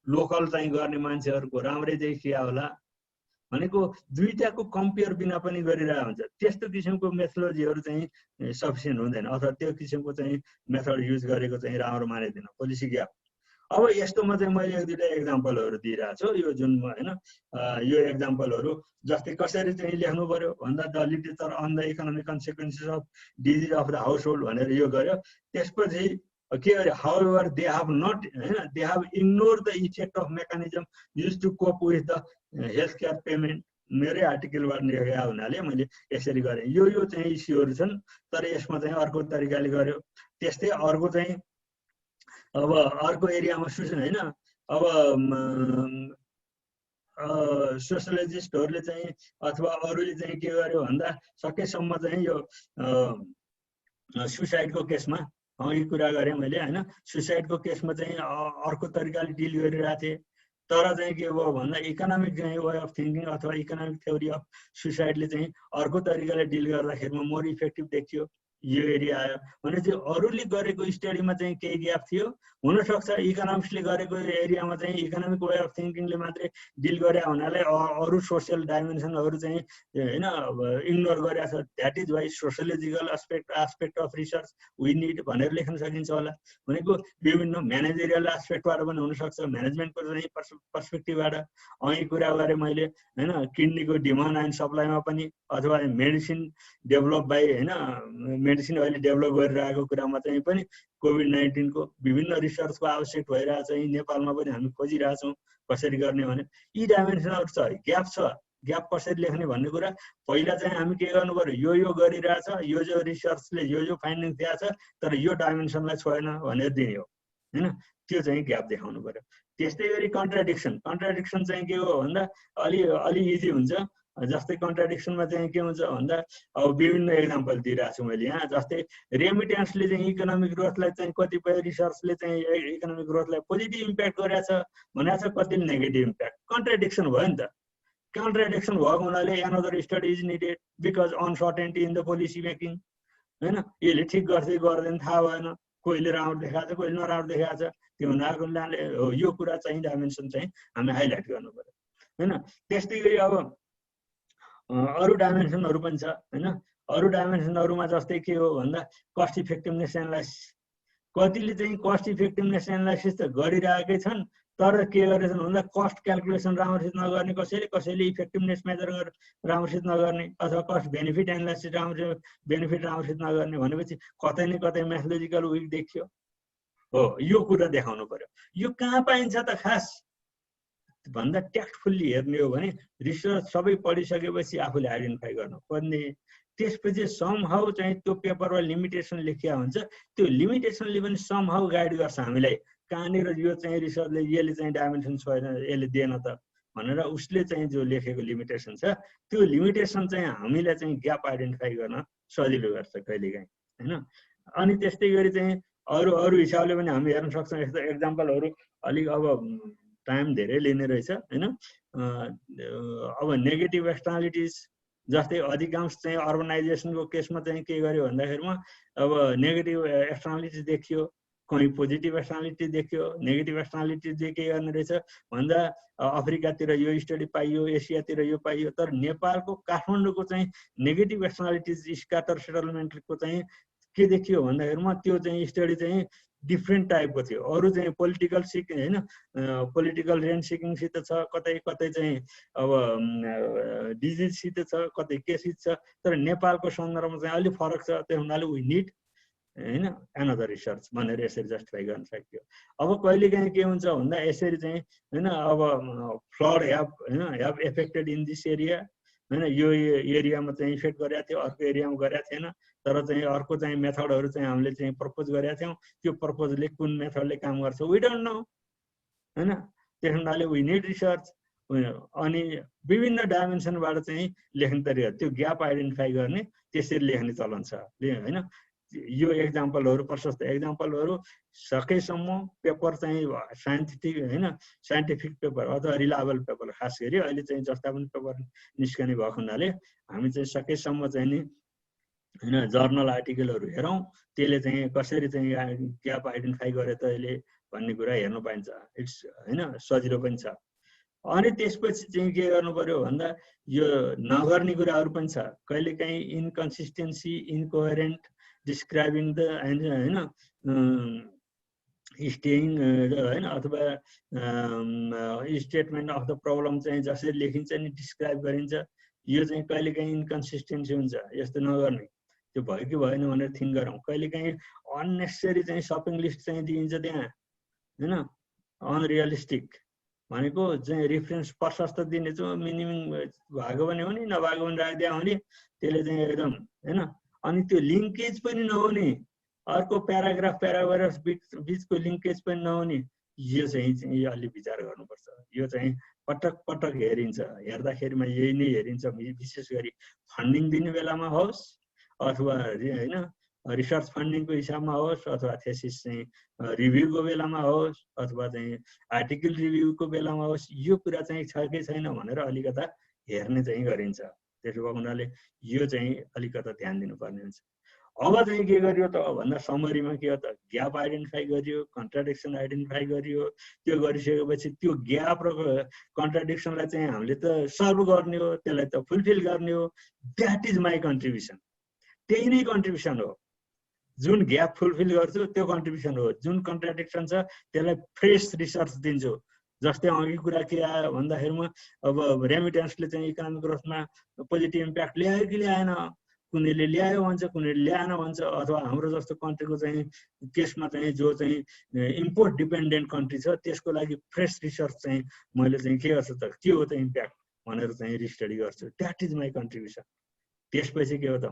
लोकल चाहिँ गर्ने मान्छेहरूको राम्रै देखिया होला भनेको दुईटाको कम्पेयर बिना पनि गरिरहेको हुन्छ। त्यस्तो किसिमको मेथोलोजीहरू चाहिँ सफिसियन्ट हुँदैन अथवा त्यो किसिमको चाहिँ मेथड युज गरेको चाहिँ राम्रो मानिँदैन पोलिसी ग्याप। अब यस्तोमा चाहिँ मैले एक दुईवटा एक्जाम्पलहरू दिइरहेको छु। यो जुन होइन यो एक्जाम्पलहरू जस्तै कसरी चाहिँ लेख्नु पर्यो भन्दा the literature on the economic consequences of disease of the household भनेर यो गर्यो। त्यसपछि के अरे हाउएभर दे हेभ नट होइन they have ignore the effect of mechanism use to cope with the health care payment. मेरै आर्टिकलबाट लेखेको हुनाले मैले यसरी गरेँ। यो चाहिँ इस्युहरू छन् तर यसमा चाहिँ अर्को तरिकाले गर्यो। त्यस्तै अर्को चाहिँ अब अर्को एरियामा होइन अब सोसियोलोजिस्टहरूले चाहिँ अथवा अरूले चाहिँ के गर्यो भन्दा सकेसम्म चाहिँ यो सुसाइडको केसमा अघि कुरा गरेँ मैले होइन सुसाइडको केसमा चाहिँ अर्को तरिकाले डिल गरिरहेको थिएँ। तर चाहिँ के भयो भन्दा इकोनोमिक चाहिँ वे अफ थिङ्किङ अथवा इकोनोमिक थ्योरी अफ सुसाइडले चाहिँ अर्को तरिकाले डिल गर्दाखेरिमा मोर इफेक्टिभ देखियो। यो एरिया आयो भने चाहिँ अरूले गरेको स्टडीमा चाहिँ केही ग्याप थियो। हुनसक्छ इकोनोमिक्सले गरेको एरियामा चाहिँ इकोनोमिक वे अफ थिङ्किङले मात्रै डिल गरे हुनाले अरू सोसियल डाइमेन्सनहरू चाहिँ होइन इग्नोर गरेको छ। That is why sociological aspect of research we need भनेर लेख्न सकिन्छ होला। भनेको विभिन्न म्यानेजरियल एस्पेक्टबाट पनि हुनसक्छ, म्यानेजमेन्टको चाहिँ पर्सपेक्टिभबाट। अघि कुरा गरेँ मैले होइन किडनीको डिमान्ड एन्ड सप्लाईमा पनि अथवा मेडिसिन डेभलप बाई होइन मेडिसिन अहिले डेभलप गरिरहेको कुरामा चाहिँ पनि कोभिड-19को विभिन्न रिसर्चको आवश्यक भइरहेको छ। नेपालमा पनि हामी खोजिरहेछौँ कसरी गर्ने भने यी डाइमेन्सनहरू छ, ग्याप छ। ग्याप कसरी लेख्ने भन्ने कुरा पहिला चाहिँ हामी के गर्नु पर्यो, यो गरिरहेछ, यो रिसर्चले यो फाइन्डिङ दिएको छ तर यो डाइमेन्सनलाई छोडेन भनेर दिने हो हैन, त्यो चाहिँ ग्याप देखाउनु पर्यो। त्यस्तै गरी कन्ट्राडिक्सन चाहिँ के हो भन्दा अलि इजी हुन्छ। जस्तै कन्ट्राडिक्सनमा चाहिँ के हुन्छ भन्दा अब विभिन्न एक्जाम्पल दिइरहेको छु मैले यहाँ। जस्तै रेमिटेन्सले चाहिँ इकोनोमिक ग्रोथलाई चाहिँ कतिपय रिसर्चले चाहिँ इकोनोमिक ग्रोथलाई पोजिटिभ इम्प्याक्ट गरेछ भनेको छ, कतिले नेगेटिभ इम्प्याक्ट। कन्ट्राडिक्सन भयो नि त। कन्ट्राडिक्सन भएको हुनाले another study is needed because uncertainty in the policy making हैन। यसले ठिक गर्दै गर्दैन थाहा भएन, कोहीले राम्रो देखाएको छ कोहीले नराम्रो देखाएको छ। त्यो हुनाले यो कुरा चाहिँ डाइमेन्सन चाहिँ हामी हाइलाइट गर्नु पर्यो हैन। त्यस्तै गरी अब अरू डाइमेन्सनहरू पनि छ हैन। अरू डाइमेन्सनहरूमा जस्तै के हो भन्दा कस्ट इफेक्टिभनेस एनालाइसिस। कतिले चाहिँ कस्ट इफेक्टिभनेस एनालाइसिस त गरिरहेकै छन् तर के गरेछन् भन्दा कस्ट क्याल्कुलेसन राम्रोसित नगर्ने, कसैले इफेक्टिभनेस मेजर राम्रोसित नगर्ने अथवा कस्ट बेनिफिट एनालाइसिस राम्रोसित नगर्ने भनेपछि कतै न कतै म्याथोलोजिकल विक देखियो हो। यो कुरा देखाउनु पर्यो। यो कहाँ पाइन्छ त खास भन्दा ट्याक्टफुल्ली हेर्ने हो भने रिसर्च सबै पढिसकेपछि आफूले आइडेन्टिफाई गर्नुपर्ने। त्यसपछि समहाउ चाहिँ त्यो पेपरमा लिमिटेसन लेखिया हुन्छ, त्यो लिमिटेसनले पनि समहाउ गाइड गर्छ हामीलाई कहाँनिर यो चाहिँ रिसर्चले यसले चाहिँ डाइमेन्सन छोडेन यसले दिएन त भनेर उसले चाहिँ जो लेखेको लिमिटेसन छ त्यो लिमिटेसन चाहिँ हामीलाई चाहिँ ग्याप आइडेन्टिफाई गर्न सजिलो गर्छ कहिलेकाहीँ हैन। अनि त्यस्तै गरी चाहिँ अरू हिसाबले पनि हामी हेर्न सक्छौँ। यस्तो एक्जाम्पलहरू अलिक अब टाइम धेरै लिने रहेछ हैन। अब नेगेटिभ एक्सटर्नालिटिज जस्तै अधिकांश चाहिँ अर्बनाइजेसनको केसमा चाहिँ के गर्यो भन्दाखेरिमा अब नेगेटिभ एक्सटर्नालिटिज देखियो, कहीँ पोजिटिभ एक्सटर्नालिटी देखियो। नेगेटिभ एक्सटर्नालिटीले के गर्ने रहेछ भन्दा अफ्रिकातिर यो स्टडी पाइयो, एसियातिर यो पाइयो, तर नेपालको काठमाडौँको चाहिँ नेगेटिभ एक्सटर्नालिटिज स्क्याटर सेटलमेन्टको चाहिँ के देखियो भन्दाखेरिमा त्यो चाहिँ स्टडी चाहिँ डिफ्रेन्ट टाइपको थियो। अरू चाहिँ पोलिटिकल सिकिङ हैन, पोलिटिकल रेन्ट सिकिङसित छ, कतै चाहिँ अब डिजिजसित छ, कतै केसित छ, तर नेपालको सन्दर्भमा चाहिँ अलिक फरक छ। त्यो हुनाले वी निड हैन एनदर रिसर्च भनेर यसरी जस्टिफाई गर्न सकियो। अब कहिलेकाहीँ के हुन्छ भन्दा यसरी चाहिँ हैन अब flood have affected in this area हैन, यो एरियामा चाहिँ इफेक्ट गरेको थियो, अर्को एरियामा गरेको थिएन, तर चाहिँ अर्को चाहिँ मेथडहरू चाहिँ हामीले चाहिँ प्रपोज गरेका थियौँ, त्यो प्रपोजले कुन मेथडले काम गर्छ वी डोन्ट नो हैन। त्यस हुनाले वी निड रिसर्च। अनि विभिन्न डाइमेन्सनबाट चाहिँ लेख्ने तरिका, त्यो ग्याप आइडेन्टिफाई गर्ने त्यसरी लेख्ने चलन छ हैन। यो एक्जाम्पलहरू प्रशस्त एक्जाम्पलहरू सकेसम्म पेपर चाहिँ साइन्टिफिक पेपर अथवा रिलायबल पेपर, खास गरी अहिले चाहिँ जस्ता पनि पेपर निस्कने भएको हुनाले हामी चाहिँ सकेसम्म चाहिँ नि हैन जर्नल आर्टिकलहरू हेरौँ, त्यसले चाहिँ कसरी चाहिँ ग्याप आइडेन्टिफाई गरे त यसले भन्ने कुरा हेर्नु पाइन्छ। इट्स हैन सजिलो पनि छ। अनि त्यसपछि चाहिँ के गर्नु पर्यो भन्दा यो नगर्ने कुराहरू पनि छ। कहिलेकाहीँ इन्कन्सिस्टेन्सी, इनकोहेरेन्ट डिस्क्राइबिङ द हैन स्टेइङ हैन अथवा स्टेटमेन्ट अफ द प्रब्लम चाहिँ जसरी लेखिन्छ नि डिस्क्राइब गरिन्छ, यो चाहिँ कहिलेकाहीँ इन्कन्सिस्टेन्सी हुन्छ। यस्तो नगर्ने, त्यो भयो कि भएन भनेर थिङ्क गरौँ। कहिलेकाहीँ अननेसेसरी चाहिँ सपिङ लिस्ट चाहिँ दिइन्छ त्यहाँ हैन, अनरियलिस्टिक भनेको चाहिँ रेफरेन्स प्रशस्त दिने चाहिँ मिनिमम भएको पनि हो नि नभएको पनि राखिदिया हुने, त्यसले चाहिँ एकदम हैन। अनि त्यो लिङ्केज पनि नहुने, अर्को प्याराग्राफ बिचको लिङ्केज पनि नहुने, यो चाहिँ अलि विचार गर्नुपर्छ। यो चाहिँ पटक पटक हेरिन्छ, हेर्दाखेरिमा यही नै हेरिन्छ। विशेष गरी फन्डिङ दिने बेलामा होस् अथवा हैन रिसर्च फन्डिङको हिसाबमा होस् अथवा थेसिस चाहिँ रिभ्यूको बेलामा होस् अथवा चाहिँ आर्टिकल रिभ्यूको बेलामा होस्, यो कुरा चाहिँ छ कि छैन भनेर अलिकता हेर्ने चाहिँ गरिन्छ। त्यसो भएको हुनाले यो चाहिँ अलिकता ध्यान दिनुपर्ने हुन्छ। अब चाहिँ के गरियो त भन्दा समरीमा के हो त ग्याप आइडेन्टिफाई गरियो, कन्ट्राडिक्सन आइडेन्टिफाई गरियो। त्यो गरिसकेपछि त्यो ग्याप र कन्ट्राडिक्सनलाई चाहिँ हामीले त सर्भ गर्ने हो, त्यसलाई त फुलफिल गर्ने हो। That is my contribution. त्यही नै कन्ट्रिब्युसन हो। जुन ग्याप फुलफिल गर्छु त्यो कन्ट्रिब्युसन हो। जुन कन्ट्राडिक्सन छ त्यसलाई फ्रेस रिसर्च दिन्छु। जस्तै अघि कुरा के आयो भन्दाखेरिमा अब रेमिटेन्सले चाहिँ इकोनोमिक ग्रोथमा पोजिटिभ इम्प्याक्ट ल्यायो कि ल्याएन, कुनैले ल्यायो भन्छ कुनैले ल्याएन भन्छ। अथवा हाम्रो जस्तो कन्ट्रीको चाहिँ केसमा चाहिँ जो चाहिँ इम्पोर्ट डिपेन्डेन्ट कन्ट्री छ त्यसको लागि फ्रेस रिसर्च चाहिँ मैले चाहिँ के गर्छु त के हो त इम्प्याक्ट भनेर चाहिँ रिस्टडी गर्छु, द्याट इज माई कन्ट्रिब्युसन। त्यसपछि के हो त,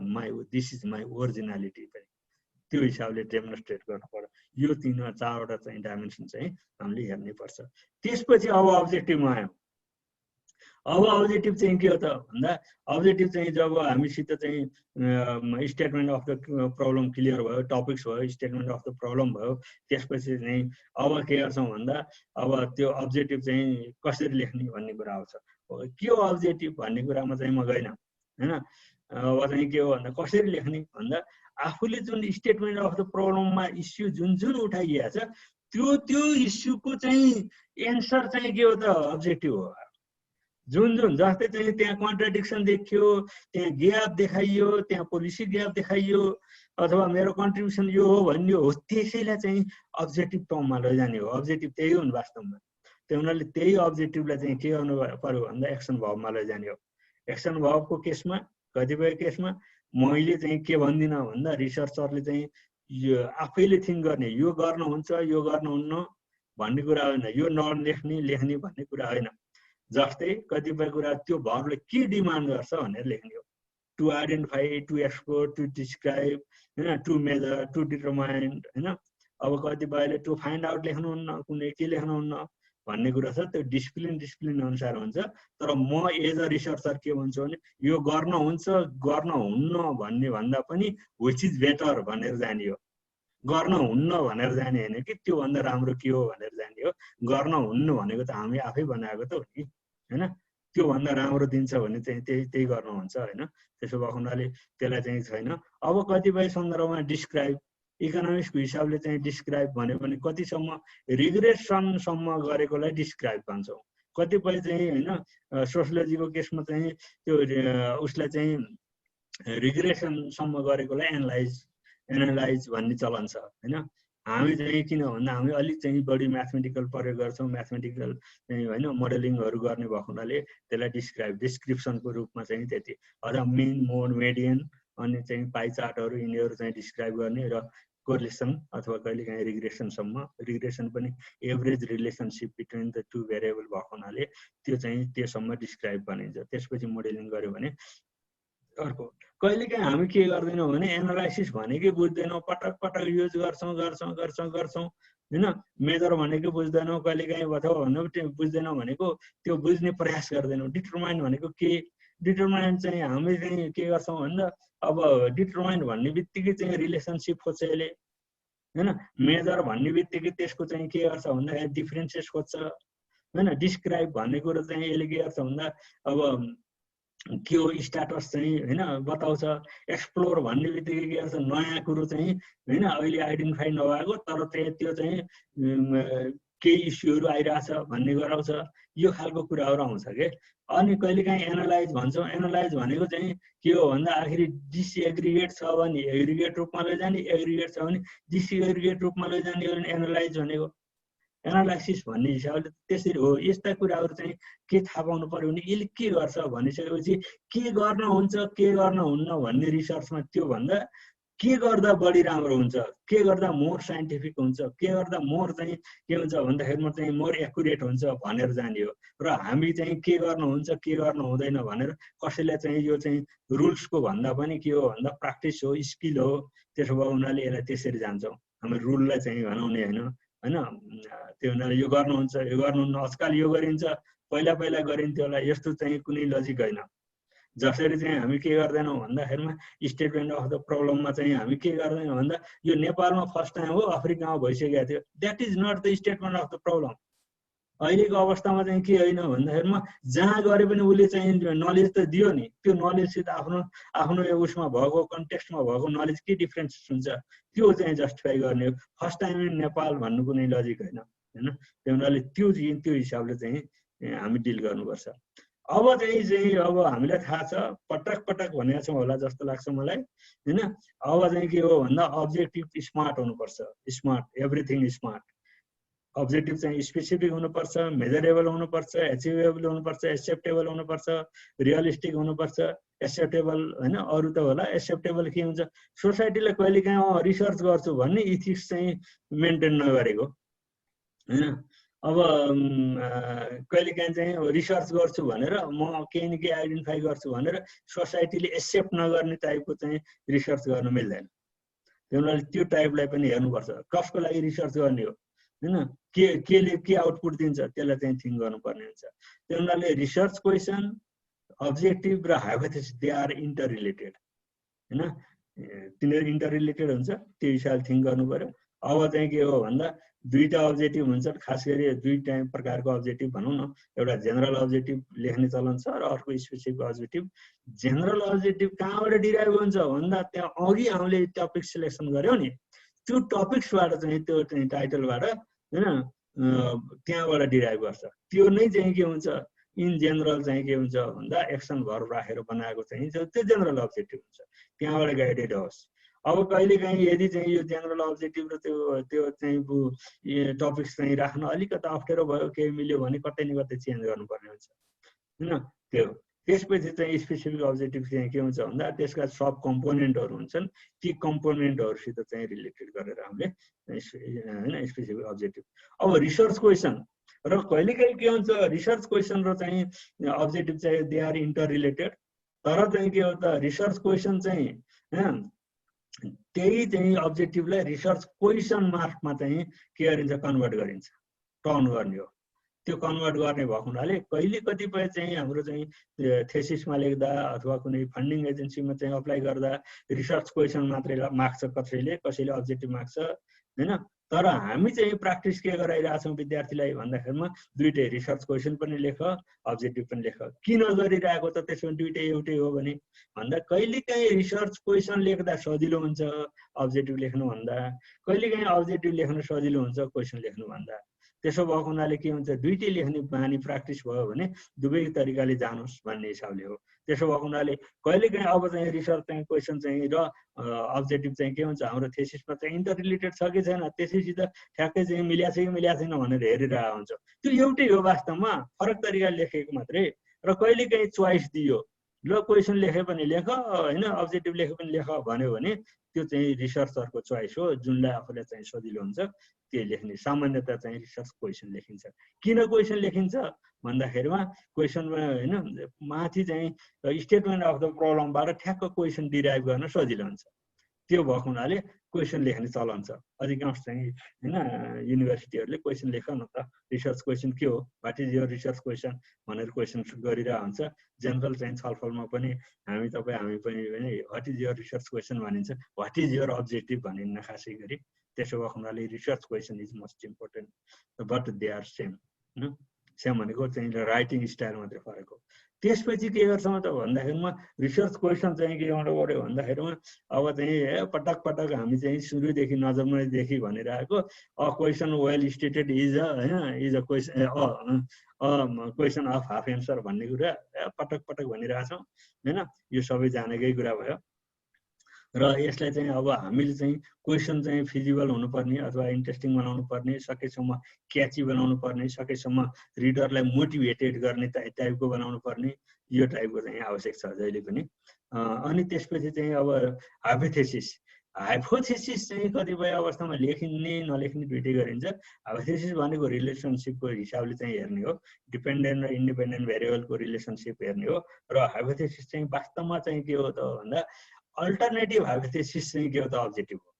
दिस इज माई ओरिजिनालिटी पनि त्यो हिसाबले डेमोन्स्ट्रेट गर्नु पर्यो। यो 3-4वटा चाहिँ डाइमेन्सन चाहिँ हामीले हेर्नै पर्छ। त्यसपछि अब अब्जेक्टिभमा आयौँ। अब अब्जेक्टिभ चाहिँ के हो त भन्दा, अब्जेक्टिभ चाहिँ जब हामीसित चाहिँ statement of the problem clear भयो, टपिक्स भयो, स्टेटमेन्ट अफ द प्रब्लम भयो, त्यसपछि चाहिँ अब के गर्छौँ भन्दा अब त्यो अब्जेक्टिभ चाहिँ कसरी लेख्ने भन्ने कुरा आउँछ। के हो अब्जेक्टिभ भन्ने कुरामा चाहिँ म गएन होइन। अब चाहिँ के हो भन्दा कसरी लेख्ने भन्दा आफूले जुन स्टेटमेन्ट अफ द प्रब्लममा इस्यु जुन जुन उठाइएको छ त्यो इस्युको चाहिँ एन्सर चाहिँ के हो त अब्जेक्टिभ हो। जुन जुन जस्तै चाहिँ त्यहाँ कन्ट्राडिक्सन देखियो, त्यहाँ ग्याप देखाइयो, त्यहाँ पोलिसी ग्याप देखाइयो, अथवा मेरो कन्ट्रिब्युसन यो हो भन्ने हो, त्यसैलाई चाहिँ अब्जेक्टिभ टर्ममा लैजाने हो। अब्जेक्टिभ त्यही हुन् वास्तवमा। त्यही हुनाले त्यही अब्जेक्टिभलाई चाहिँ के गर्नु पर्यो भन्दा एक्सन भर्बमा लैजाने हो। एक्सन भर्बको केसमा कतिपय केसमा मैले चाहिँ के भन्दिनँ भन्दा रिसर्चरले चाहिँ यो आफैले थिङ्क गर्ने, यो गर्न हुन्छ यो गर्न हुन्न भन्ने कुरा होइन, यो नलेख्ने लेख्ने भन्ने कुरा होइन। जस्तै कतिपय कुरा त्यो भर्बले के डिमान्ड गर्छ भनेर लेख्ने हो। To identify, to explore, to describe होइन, टु मेजर, टु डिटरमाइन होइन। अब कतिपयले टु फाइन्ड आउट लेख्नुहुन्न, कुनै के लेख्नुहुन्न भन्ने कुरा छ। त्यो डिसिप्लिन अनुसार हुन्छ। तर म एज अ रिसर्चर के भन्छु भने यो गर्न हुन्छ गर्न हुन्न भन्ने भन्दा पनि विच इज बेटर भनेर जाने हो। गर्न हुन्न भनेर जाने होइन कि त्योभन्दा राम्रो के हो भनेर जाने हो। गर्न हुन्न भनेको त हामी आफै बनाएको त हो नि होइन। त्योभन्दा राम्रो दिन्छ भने चाहिँ त्यही गर्नु हुन्छ होइन। त्यसो भएको हुनाले त्यसलाई चाहिँ छैन। अब कतिपय सन्दर्भमा डिस्क्राइब, इकोनोमिक्सको हिसाबले चाहिँ डिस्क्राइब भन्यो भने कतिसम्म रिग्रेसनसम्म गरेकोलाई डिस्क्राइब भन्छौँ। कतिपय चाहिँ होइन सोसियोलोजीको केसमा चाहिँ त्यो उसलाई चाहिँ रिग्रेसनसम्म गरेकोलाई एनालाइज भन्ने चलन छ होइन। हामी चाहिँ किन भन्दा हामी अलिक चाहिँ बढी म्याथमेटिकल प्रयोग गर्छौँ, म्याथमेटिकल चाहिँ होइन मोडलिङहरू गर्ने भएको हुनाले त्यसलाई डिस्क्रिप्सनको रूपमा चाहिँ त्यति। अझ मिन, मोड, मेडियन अनि चाहिँ पाइ चार्टहरू यिनीहरू चाहिँ डिस्क्राइब गर्ने र कोरिलेसन अथवा कहिलेकाहीँ रिग्रेसन पनि average relationship between the two variable भएको हुनाले त्यो चाहिँ त्योसम्म डिस्क्राइब भनिन्छ। त्यसपछि मोडेलिङ गर्यो भने अर्को। कहिलेकाहीँ हामी के गर्दैनौँ भने एनालाइसिस भनेकै बुझ्दैनौँ, पटक युज गर्छौँ होइन। मेजर भनेको बुझ्दैनौँ, कहिलेकाहीँ अथवा भन्नु बुझ्दैनौँ भनेको त्यो बुझ्ने प्रयास गर्दैनौँ। डिटरमाइन भनेको के, डिटरमाइन चाहिँ हामी चाहिँ के गर्छौँ भन्दा अब डिटरमाइन भन्ने बित्तिकै चाहिँ रिलेसनसिप खोज्छ यसले होइन। मेजर भन्ने बित्तिकै त्यसको चाहिँ के गर्छ भन्दाखेरि डिफरेन्सेस खोज्छ होइन। डिस्क्राइब भन्ने कुरो चाहिँ यसले के गर्छ भन्दा अब के हो स्ट्याटस चाहिँ होइन बताउँछ। एक्सप्लोर भन्ने बित्तिकै के गर्छ नयाँ कुरो चाहिँ होइन अहिले आइडेन्टिफाई नभएको तर त्यो चाहिँ केही इस्युहरू आइरहेछ भन्ने गराउँछ। यो खालको कुराहरू आउँछ के। अनि कहिलेकाहीँ एनालाइज भन्छौँ। एनालाइज भनेको चाहिँ के हो भन्दा आखिरी डिसएग्रिगेट छ भने एग्रिगेट रूपमा लैजाने, एग्रिगेट छ भने डिसएग्रिगेट रूपमा लैजाने हो भने एनालाइज भनेको। एनालाइसिस भन्ने हिसाबले त्यसरी हो। यस्ता कुराहरू चाहिँ के थाहा पाउनु पर्यो भने यसले के गर्छ भनिसकेपछि के गर्न हुन्छ के गर्न हुन्न भन्ने रिसर्चमा त्योभन्दा के गर्दा बढी राम्रो हुन्छ, के गर्दा मोर साइन्टिफिक हुन्छ, के गर्दा मोर चाहिँ के हुन्छ भन्दाखेरिमा चाहिँ मोर एकुरेट हुन्छ भनेर जाने हो। र हामी चाहिँ के गर्न हुन्छ के गर्न हुँदैन भनेर कसैलाई चाहिँ यो चाहिँ रुल्सको भन्दा पनि के हो भन्दा प्र्याक्टिस हो, स्किल हो। त्यसो भए उनीहरूले यसलाई त्यसरी जान्छौँ। हामी रुललाई चाहिँ भनाउने होइन होइन। त्यो हुनाले यो गर्नुहुन्छ यो गर्नुहुन्न, आजकल यो गरिन्छ, पहिला गरिन्थ्यो होला, यस्तो चाहिँ कुनै लजिक होइन। जसरी चाहिँ हामी के गर्दैनौँ भन्दाखेरिमा स्टेटमेन्ट अफ द प्रब्लममा चाहिँ हामी के गर्दैनौँ भन्दा यो नेपालमा फर्स्ट टाइम हो, अफ्रिकामा भइसकेको थियो, that is not the statement of the problem. अहिलेको अवस्थामा चाहिँ के होइन भन्दाखेरिमा जहाँ गरे पनि उसले चाहिँ नलेज त दियो नि, त्यो नलेजसित आफ्नो उसमा भएको कन्टेक्स्टमा भएको नलेज के डिफ्रेन्स हुन्छ त्यो चाहिँ जस्टिफाई गर्ने हो। फर्स्ट टाइम इन नेपाल भन्नु कुनै लजिक होइन होइन। त्यो हुनाले त्यो हिसाबले चाहिँ हामी डिल गर्नुपर्छ। अब चाहिँ अब हामीलाई थाहा छ, पटक भनेको छौँ होला जस्तो लाग्छ मलाई होइन। अब चाहिँ के हो भन्दा अब्जेक्टिभ स्मार्ट हुनुपर्छ, स्मार्ट, एभ्रिथिङ स्मार्ट। अब्जेक्टिभ चाहिँ स्पेसिफिक हुनुपर्छ, मेजरेबल हुनुपर्छ, एचिभेबल हुनुपर्छ, एक्सेप्टेबल हुनुपर्छ, रियलिस्टिक हुनुपर्छ, एक्सेप्टेबल होइन। अरू त होला एक्सेप्टेबल के हुन्छ, सोसाइटीलाई कहिलेकाहीँ रिसर्च गर्छु भन्ने इथिक्स चाहिँ मेन्टेन नगरेको होइन। अब कहिलेकाहीँ चाहिँ रिसर्च गर्छु भनेर म केही न केही आइडेन्टिफाई गर्छु भनेर सोसाइटीले एक्सेप्ट नगर्ने टाइपको चाहिँ रिसर्च गर्न मिल्दैन। त्यही भएर त्यो टाइपलाई पनि हेर्नुपर्छ, कसको लागि रिसर्च गर्ने हो हैन, केले के आउटपुट दिन्छ त्यसलाई चाहिँ थिङ्क गर्नुपर्ने हुन्छ। त्यही हुनाले रिसर्च क्वेसन, अब्जेक्टिभ र hypothesis they are interrelated हैन, तिनीहरू इन्टर रिलेटेड हुन्छ, त्यो हिसाबले थिङ्क गर्नु पर्यो। अब चाहिँ के हो भन्दा दुईटा अब्जेक्टिभ हुन्छ, खास गरी दुईटा प्रकारको अब्जेक्टिभ भनौँ न, एउटा जेनरल अब्जेक्टिभ लेख्ने चलन छ र अर्को स्पेसिफिक अब्जेक्टिभ। जेनरल अब्जेक्टिभ कहाँबाट डिराइभ हुन्छ भन्दा त्यहाँ अघि हामीले टपिक सिलेक्सन गर्यौँ नि, त्यो टपिक्सबाट चाहिँ त्यो चाहिँ टाइटलबाट हैन त्यहाँबाट डिराइभ गर्छ। त्यो नै चाहिँ के हुन्छ, इन जेनरल चाहिँ के हुन्छ भन्दा एक्सन भर्ब राखेर बनाएको चाहिँ त्यो जेनरल अब्जेक्टिभ हुन्छ, त्यहाँबाट गाइडेड होस्। अब कहिलेकाहीँ यदि चाहिँ यो जेनरल अब्जेक्टिभ र त्यो चाहिँ टपिक्स चाहिँ राख्न अलिकति अप्ठ्यारो भयो, केही मिल्यो भने कतै न कतै चेन्ज गर्नुपर्ने हुन्छ हैन। त्यो त्यसपछि चाहिँ स्पेसिफिक अब्जेक्टिभ चाहिँ के हुन्छ भन्दा त्यसका सब कम्पोनेन्टहरू हुन्छन्, ती कम्पोनेन्टहरूसित चाहिँ रिलेटेड गरेर हामीले हैन स्पेसिफिक अब्जेक्टिभ। अब रिसर्च क्वेसन र कहिलेकाहीँ के हुन्छ, रिसर्च क्वेसन र चाहिँ अब्जेक्टिभ चाहिँ दे आर इन्टर रिलेटेड, तर चाहिँ के हो त रिसर्च क्वेसन चाहिँ त्यही चाहिँ अब्जेक्टिभलाई रिसर्च क्वेसन मार्कमा चाहिँ के गरिन्छ, कन्भर्ट गरिन्छ, टर्न गर्ने हो। त्यो कन्भर्ट गर्ने भएको हुनाले कहिले कतिपय चाहिँ हाम्रो चाहिँ थेसिसमा लेख्दा अथवा कुनै फन्डिङ एजेन्सीमा चाहिँ अप्लाई गर्दा रिसर्च क्वेसन मात्रै माग्छ, कसैले अब्जेक्टिभ माग्छ हैन। तर हामी चाहिँ प्र्याक्टिस के गराइरहेछौँ विद्यार्थीलाई भन्दाखेरिमा दुईटै रिसर्च क्वेसन पनि लेख, अब्जेक्टिभ पनि लेख। किन गरिरहेको त त्यसमा दुईटै एउटै हो भने भन्दा कहिलेकाहीँ रिसर्च क्वेसन लेख्दा सजिलो हुन्छ अब्जेक्टिभ लेख्नुभन्दा, कहिलेकाहीँ अब्जेक्टिभ लेख्न सजिलो हुन्छ क्वेसन लेख्नुभन्दा। त्यसो भएको हुनाले के हुन्छ, दुईटै लेख्ने बानी प्र्याक्टिस भयो भने दुवै तरिकाले जानुहोस् भन्ने हिसाबले हो। त्यसो भएको हुनाले कहिलेकाहीँ अब चाहिँ रिसर्च चाहिँ क्वेसन चाहिँ र अब्जेक्टिभ चाहिँ के हुन्छ, हाम्रो थेसिसमा चाहिँ इन्टर रिलेटेड छ कि छैन, त्यसैसित ठ्याक्कै चाहिँ मिल्या छ कि मिल्या छैन भनेर हेरिरहेको हुन्छ। त्यो एउटै हो वास्तवमा, फरक तरिकाले लेखेको मात्रै। र कहिलेकाहीँ चोइस दियो, ल क्वेसन लेखे पनि लेख हैन, अब्जेक्टिभ लेखे पनि लेख भन्यो भने त्यो चाहिँ रिसर्चरको चोइस हो, जुनलाई आफूलाई चाहिँ सजिलो हुन्छ त्यो लेख्ने। सामान्यतः चाहिँ रिसर्च क्वेसन लेखिन्छ। किन क्वेसन लेखिन्छ भन्दाखेरिमा क्वेसनमा हैन माथि चाहिँ स्टेटमेन्ट अफ द प्रब्लमबाट ठ्याक्क क्वेसन डिराइभ गर्न सजिलो हुन्छ। त्यो भएको हुनाले क्वेसन लेख्ने चलन छ। अधिकांश चाहिँ हैन युनिभर्सिटीहरूले क्वेसन लेख न त, रिसर्च क्वेसन के हो, what is your research question भनेर क्वेसन गरिरहेको हुन्छ। जेनरल चाहिँ छलफलमा पनि हामी पनि हैन what is your research question भनिन्छ, वाट इज योर अब्जेक्टिभ भनिन्न खासै गरी। त्यसो भएको हुनाले research question is most important, but they are same हैन। सेम भनेको चाहिँ राइटिङ स्टाइल मात्रै फरक हो। त्यसपछि के गर्छौँ त भन्दाखेरिमा रिसर्च क्वेसन चाहिँ के गर्नु पर्यो भन्दाखेरिमा अब चाहिँ पटक पटक हामी चाहिँ सुरुदेखि नजर्मैदेखि भनिरहेको question well stated is a question of half answer भन्ने कुरा पटक पटक भनिरहेछौँ हैन। यो सबै जानेकै कुरा भयो। र यसलाई चाहिँ अब हामीले चाहिँ क्वेसन चाहिँ फिजिबल हुनुपर्ने अथवा इन्ट्रेस्टिङ बनाउनु पर्ने, सकेसम्म क्याची बनाउनु पर्ने, सकेसम्म रिडरलाई मोटिभेटेड गर्ने टाइपको बनाउनु पर्ने, यो टाइपको चाहिँ आवश्यक छ जहिले पनि। अनि त्यसपछि चाहिँ अब हाइपोथेसिस चाहिँ कतिपय अवस्थामा लेखिने नलेख्ने दुइटै गरिन्छ। हाइपोथेसिस भनेको रिलेसनसिपको हिसाबले चाहिँ हेर्ने हो, डिपेन्डेन्ट र इन्डिपेन्डेन्ट भेरिएबलको रिलेसनसिप हेर्ने हो। र हाइपोथेसिस चाहिँ वास्तवमा चाहिँ के हो त भन्दा अल्टरनेटिभ हाइपोथेसिस चाहिँ के हो त अब्जेक्टिभ हो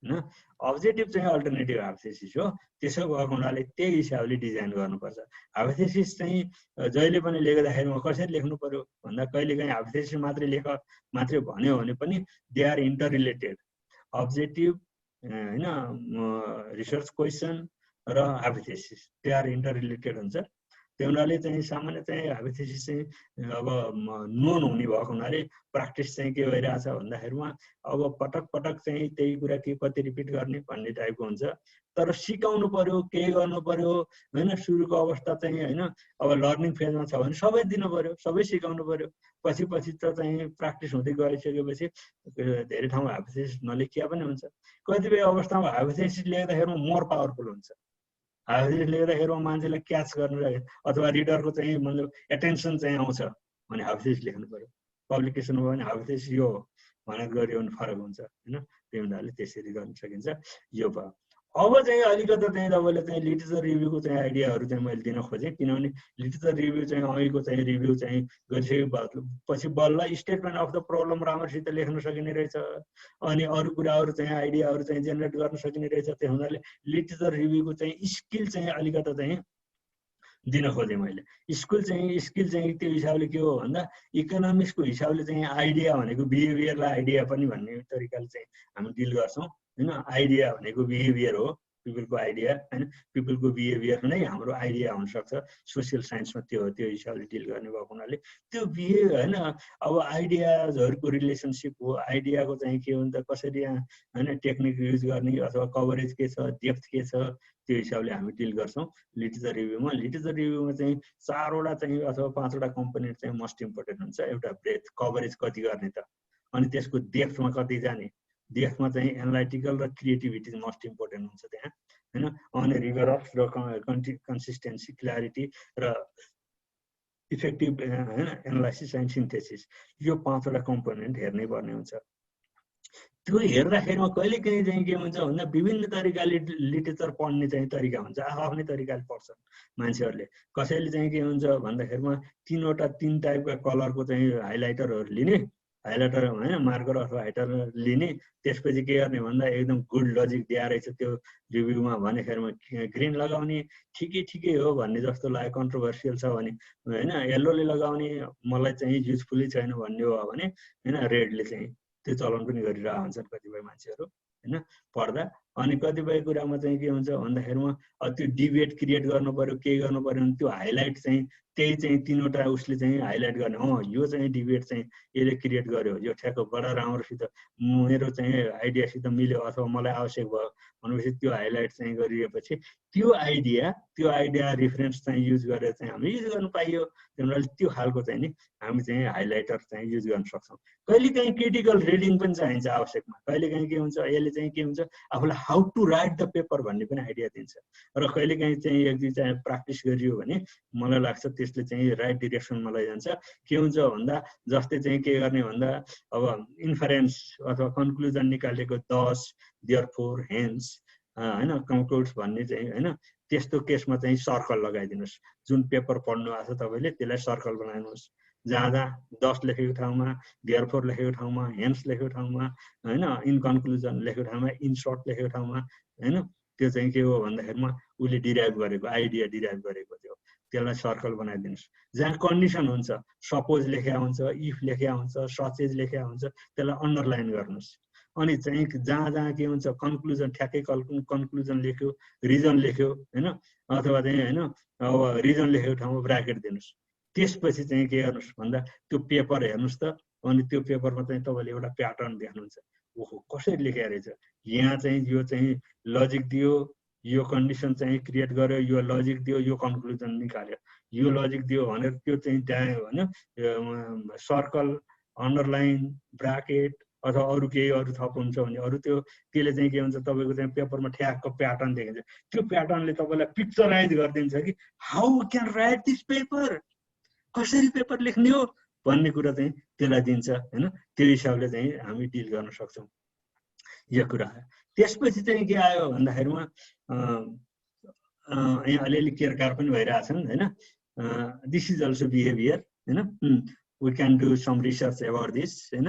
हैन। अब्जेक्टिभ चाहिँ अल्टरनेटिभ हाइपोथेसिस हो। त्यसो भएको हुनाले त्यही हिसाबले डिजाइन गर्नुपर्छ। हाइपोथेसिस चाहिँ जहिले पनि लेख्दाखेरिमा कसरी लेख्नु पर्यो भन्दा कहिलेकाहीँ हाइपोथेसिस मात्रै भन्यो भने पनि they are interrelated. Objective हैन, रिसर्च क्वेसन र hypothesis they are interrelated हुन्छ। त्यो हुनाले चाहिँ सामान्य चाहिँ हाइपोथेसिस चाहिँ अब नोन हुने भएको हुनाले प्र्याक्टिस चाहिँ के भइरहेछ भन्दाखेरिमा अब पटक पटक चाहिँ त्यही कुरा के कति रिपिट गर्ने भन्ने टाइपको हुन्छ। तर सिकाउनु पर्यो, केही गर्नु पर्यो हैन। सुरुको अवस्था चाहिँ हैन, अब लर्निङ फेजमा छ भने सबै दिनु पर्यो, सबै सिकाउनु पर्यो। पछि त चाहिँ प्र्याक्टिस हुँदै गइसकेपछि धेरै ठाउँमा हाइपोथेसिस नलेखिया पनि हुन्छ। कतिपय अवस्थामा हाइपोथेसिस लेख्दाखेरिमा मोर पावरफुल हुन्छ। हाइपोथेसिस लेख्दाखेरिमा मान्छेलाई क्याच गर्नु अथवा रिडरको चाहिँ मतलब एटेन्सन चाहिँ आउँछ भने हाइपोथेसिस लेख्नु पर्यो। पब्लिकेसन भयो भने हाइपोथेसिस यो भनेर गऱ्यो भने फरक हुन्छ हैन। त्यही हुनाले त्यसरी गर्न सकिन्छ। यो भयो। अब चाहिँ अलिकति चाहिँ तपाईँले चाहिँ लिटरेचर रिभ्यूको चाहिँ आइडियाहरू चाहिँ मैले दिन खोजेँ, किनभने लिटरेचर रिभ्यू चाहिँ अहिलेको चाहिँ रिभ्यू चाहिँ गरिसकेपछि बल्ल स्टेटमेन्ट अफ द प्रब्लम राम्रोसित लेख्न सकिने रहेछ, अनि अरू कुराहरू चाहिँ आइडियाहरू चाहिँ जेनेरेट गर्न सकिने रहेछ। त्यो हुनाले लिटरेचर रिभ्यूको चाहिँ स्किल चाहिँ अलिकति चाहिँ दिन खोजेँ मैले। स्किल चाहिँ त्यो हिसाबले के हो भन्दा इकोनोमिक्सको हिसाबले चाहिँ आइडिया भनेको बिहेभियरलाई आइडिया पनि भन्ने तरिकाले चाहिँ हामी डिल गर्छौँ होइन। आइडिया भनेको बिहेभियर हो, पिपलको आइडिया होइन, पिपलको बिहेभियर नै हाम्रो आइडिया हुनसक्छ। सोसियल साइन्समा त्यो हो, त्यो हिसाबले डिल गर्ने भएको हुनाले त्यो बिहेभियर होइन। अब आइडियाजहरूको रिलेसनसिप हो, आइडियाको चाहिँ के हुन्छ, कसरी होइन टेक्निक युज गर्ने अथवा कभरेज के छ, डेप्थ के छ, त्यो हिसाबले हामी डिल गर्छौँ लिटरेचर रिभ्यूमा। लिटरेचर रिभ्यूमा चाहिँ 4वटा चाहिँ अथवा 5वटा कम्पोनेन्ट चाहिँ मोस्ट इम्पोर्टेन्ट हुन्छ। एउटा ब्रेथ, कभरेज कति गर्ने त, अनि त्यसको डेप्थमा कति जाने, डेप्थमा चाहिँ एनालाइटिकल र क्रिएटिभिटी मोस्ट इम्पोर्टेन्ट हुन्छ त्यहाँ होइन। अनि रिगरस र कन्सिस्टेन्सी, क्ल्यारिटी र इफेक्टिभ होइन एनालाइसिस एन्ड सिन्थेसिस, यो 5वटा कम्पोनेन्ट हेर्नै पर्ने हुन्छ। त्यो हेर्दाखेरिमा कहिलेकाहीँ चाहिँ के हुन्छ भन्दा विभिन्न तरिकाले लिटरेचर पढ्ने चाहिँ तरिका हुन्छ, आफ्नै तरिकाले पढ्छन् मान्छेहरूले। कसैले चाहिँ के हुन्छ भन्दाखेरिमा 3 टाइपका कलरको चाहिँ हाइलाइटरहरू लिने, हाइलाइटर होइन मार्कर अथवा हाइलाइटर लिने, त्यसपछि के गर्ने भन्दा एकदम गुड लजिक दिएर रहेछ त्यो रिभ्यूमा भनेखेरिमा ग्रिन लगाउने ठिकै हो भन्ने जस्तो लाग्यो, कन्ट्रोभर्सियल छ भने होइन, येल्लोले लगाउने मलाई चाहिँ युजफुलै छैन भन्ने हो भने होइन रेडले चाहिँ त्यो चलन पनि गरिरहेको हुन्छन् कतिपय मान्छेहरू होइन पढ्दा। अनि कतिपय कुरामा चाहिँ के हुन्छ भन्दाखेरिमा त्यो डिबेट क्रिएट गर्नु पर्यो, के गर्नु पर्यो भने त्यो हाइलाइट चाहिँ त्यही चाहिँ 3वटा उसले चाहिँ हाइलाइट गर्ने, यो चाहिँ डिबेट चाहिँ यसले क्रिएट गर्यो, यो ठ्याक्क बडा राम्रोसित मेरो चाहिँ आइडियासित मिल्यो अथवा मलाई आवश्यक भयो भनेपछि त्यो हाइलाइट चाहिँ गरिएपछि त्यो आइडिया रिफरेन्स चाहिँ युज गरेर चाहिँ हामी युज गर्नु पाइयो। त्यही त्यो खालको चाहिँ नि हामी चाहिँ हाइलाइटर चाहिँ युज गर्न सक्छौँ। कहिलेकाहीँ क्रिटिकल रिडिङ पनि चाहिन्छ आवश्यकमा। कहिलेकाहीँ के हुन्छ, यसले चाहिँ के हुन्छ आफूलाई how to write the paper भन्ने पनि आइडिया दिन्छ, र कहिलेकाहीँ चाहिँ एक दुई चाहिँ प्र्याक्टिस गरियो भने मलाई लाग्छ त्यसले चाहिँ राइट डिरेक्सनमा लैजान्छ। के हुन्छ भन्दा जस्तै चाहिँ के गर्ने भन्दा अब इन्फरेन्स अथवा कन्क्लुजन निकालेको 10 देयरफोर हेन्स होइन कन्क्लुड्स भन्ने चाहिँ होइन, त्यस्तो केसमा चाहिँ सर्कल लगाइदिनुहोस्। जुन पेपर पढ्नु भएको छ तपाईँले त्यसलाई सर्कल बनाइदिनुहोस्। जहाँ 10 लेखेको ठाउँमा, देयरफोर लेखेको ठाउँमा, हेन्स लेखेको ठाउँमा होइन, इन कन्क्लुजन लेखेको ठाउँमा, इन सर्ट लेखेको ठाउँमा होइन, त्यो चाहिँ के हो भन्दाखेरिमा उसले डिराइभ गरेको आइडिया डिराइभ गरेको थियो, त्यसलाई सर्कल बनाइदिनुहोस्। जहाँ कन्डिसन हुन्छ, सपोज लेखेको हुन्छ, इफ लेखेको हुन्छ, सचेज लेखेको हुन्छ, त्यसलाई अन्डरलाइन गर्नुहोस्। अनि चाहिँ जहाँ के हुन्छ कन्क्लुजन ठ्याक्कै कन्क्लुजन लेख्यो, रिजन लेख्यो होइन, अथवा चाहिँ होइन अब रिजन लेखेको ठाउँमा ब्राकेट दिनुहोस्। त्यसपछि चाहिँ के गर्नुहोस् भन्दा त्यो पेपर हेर्नुहोस् त, अनि त्यो पेपरमा चाहिँ तपाईँले एउटा प्याटर्न देख्नुहुन्छ, ओहो कसरी लेखेको रहेछ, यहाँ चाहिँ यो चाहिँ लजिक दियो, यो कन्डिसन चाहिँ क्रिएट गर्यो, यो लजिक दियो, यो कन्क्लुजन निकाल्यो, यो लजिक दियो भनेर त्यो चाहिँ होइन सर्कल, अन्डरलाइन, ब्राकेट अथवा अरू केही अरू थप हुन्छ भने अरू त्यसले चाहिँ के हुन्छ तपाईँको चाहिँ पेपरमा ठ्याक्क प्याटर्न देखिन्छ। त्यो प्याटर्नले तपाईँलाई पिक्चराइज गरिदिन्छ कि how can write this paper, कसरी पेपर लेख्ने हो भन्ने कुरा चाहिँ त्यसलाई दिन्छ होइन। त्यो हिसाबले चाहिँ हामी डिल गर्न सक्छौँ यो कुरा। त्यसपछि चाहिँ के आयो भन्दाखेरिमा यहाँ अलिअलि केयरकार पनि भइरहेछन् होइन। दिस इज अल्सो बिहेभियर होइन, we can do some research about this होइन।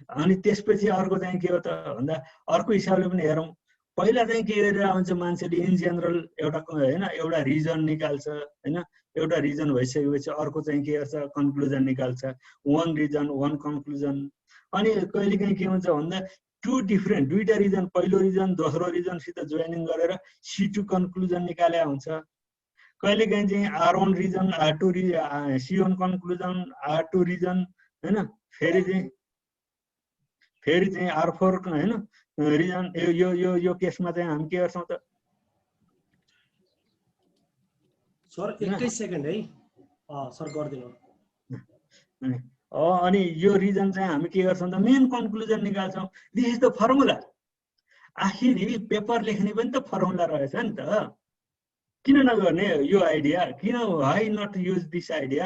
अनि त्यसपछि अर्को चाहिँ के हो त भन्दा अर्को हिसाबले पनि हेरौँ। पहिला चाहिँ के गरिरहेको हुन्छ मान्छेले इन जेनरल एउटा होइन एउटा रिजन निकाल्छ होइन, एउटा रिजन भइसकेपछि अर्को चाहिँ के गर्छ कन्क्लुजन निकाल्छ, वान रिजन वान कन्क्लुजन। अनि कहिलेकाहीँ के हुन्छ भन्दा दुईटा रिजन, पहिलो रिजन दोस्रो रिजनसित जोइनिङ गरेर C2 कन्क्लुजन निकाले हुन्छ। कहिलेकाहीँ चाहिँ R1 reason R2 C1 conclusion R2 reason होइन, फेरि चाहिँ R4 होइन रिजन। यो केसमा चाहिँ हामी के गर्छौँ त सर 21 सेकेन्ड है सर गरिदिनु। अनि यो रिजन चाहिँ हामी के गर्छौँ त मेन कन्क्लुजन निकाल्छौँ। This is the formula. आखिरी पेपर लेख्ने पनि त फर्मुला रहेछ नि त, किन नगर्ने यो आइडिया, किन why not use this idea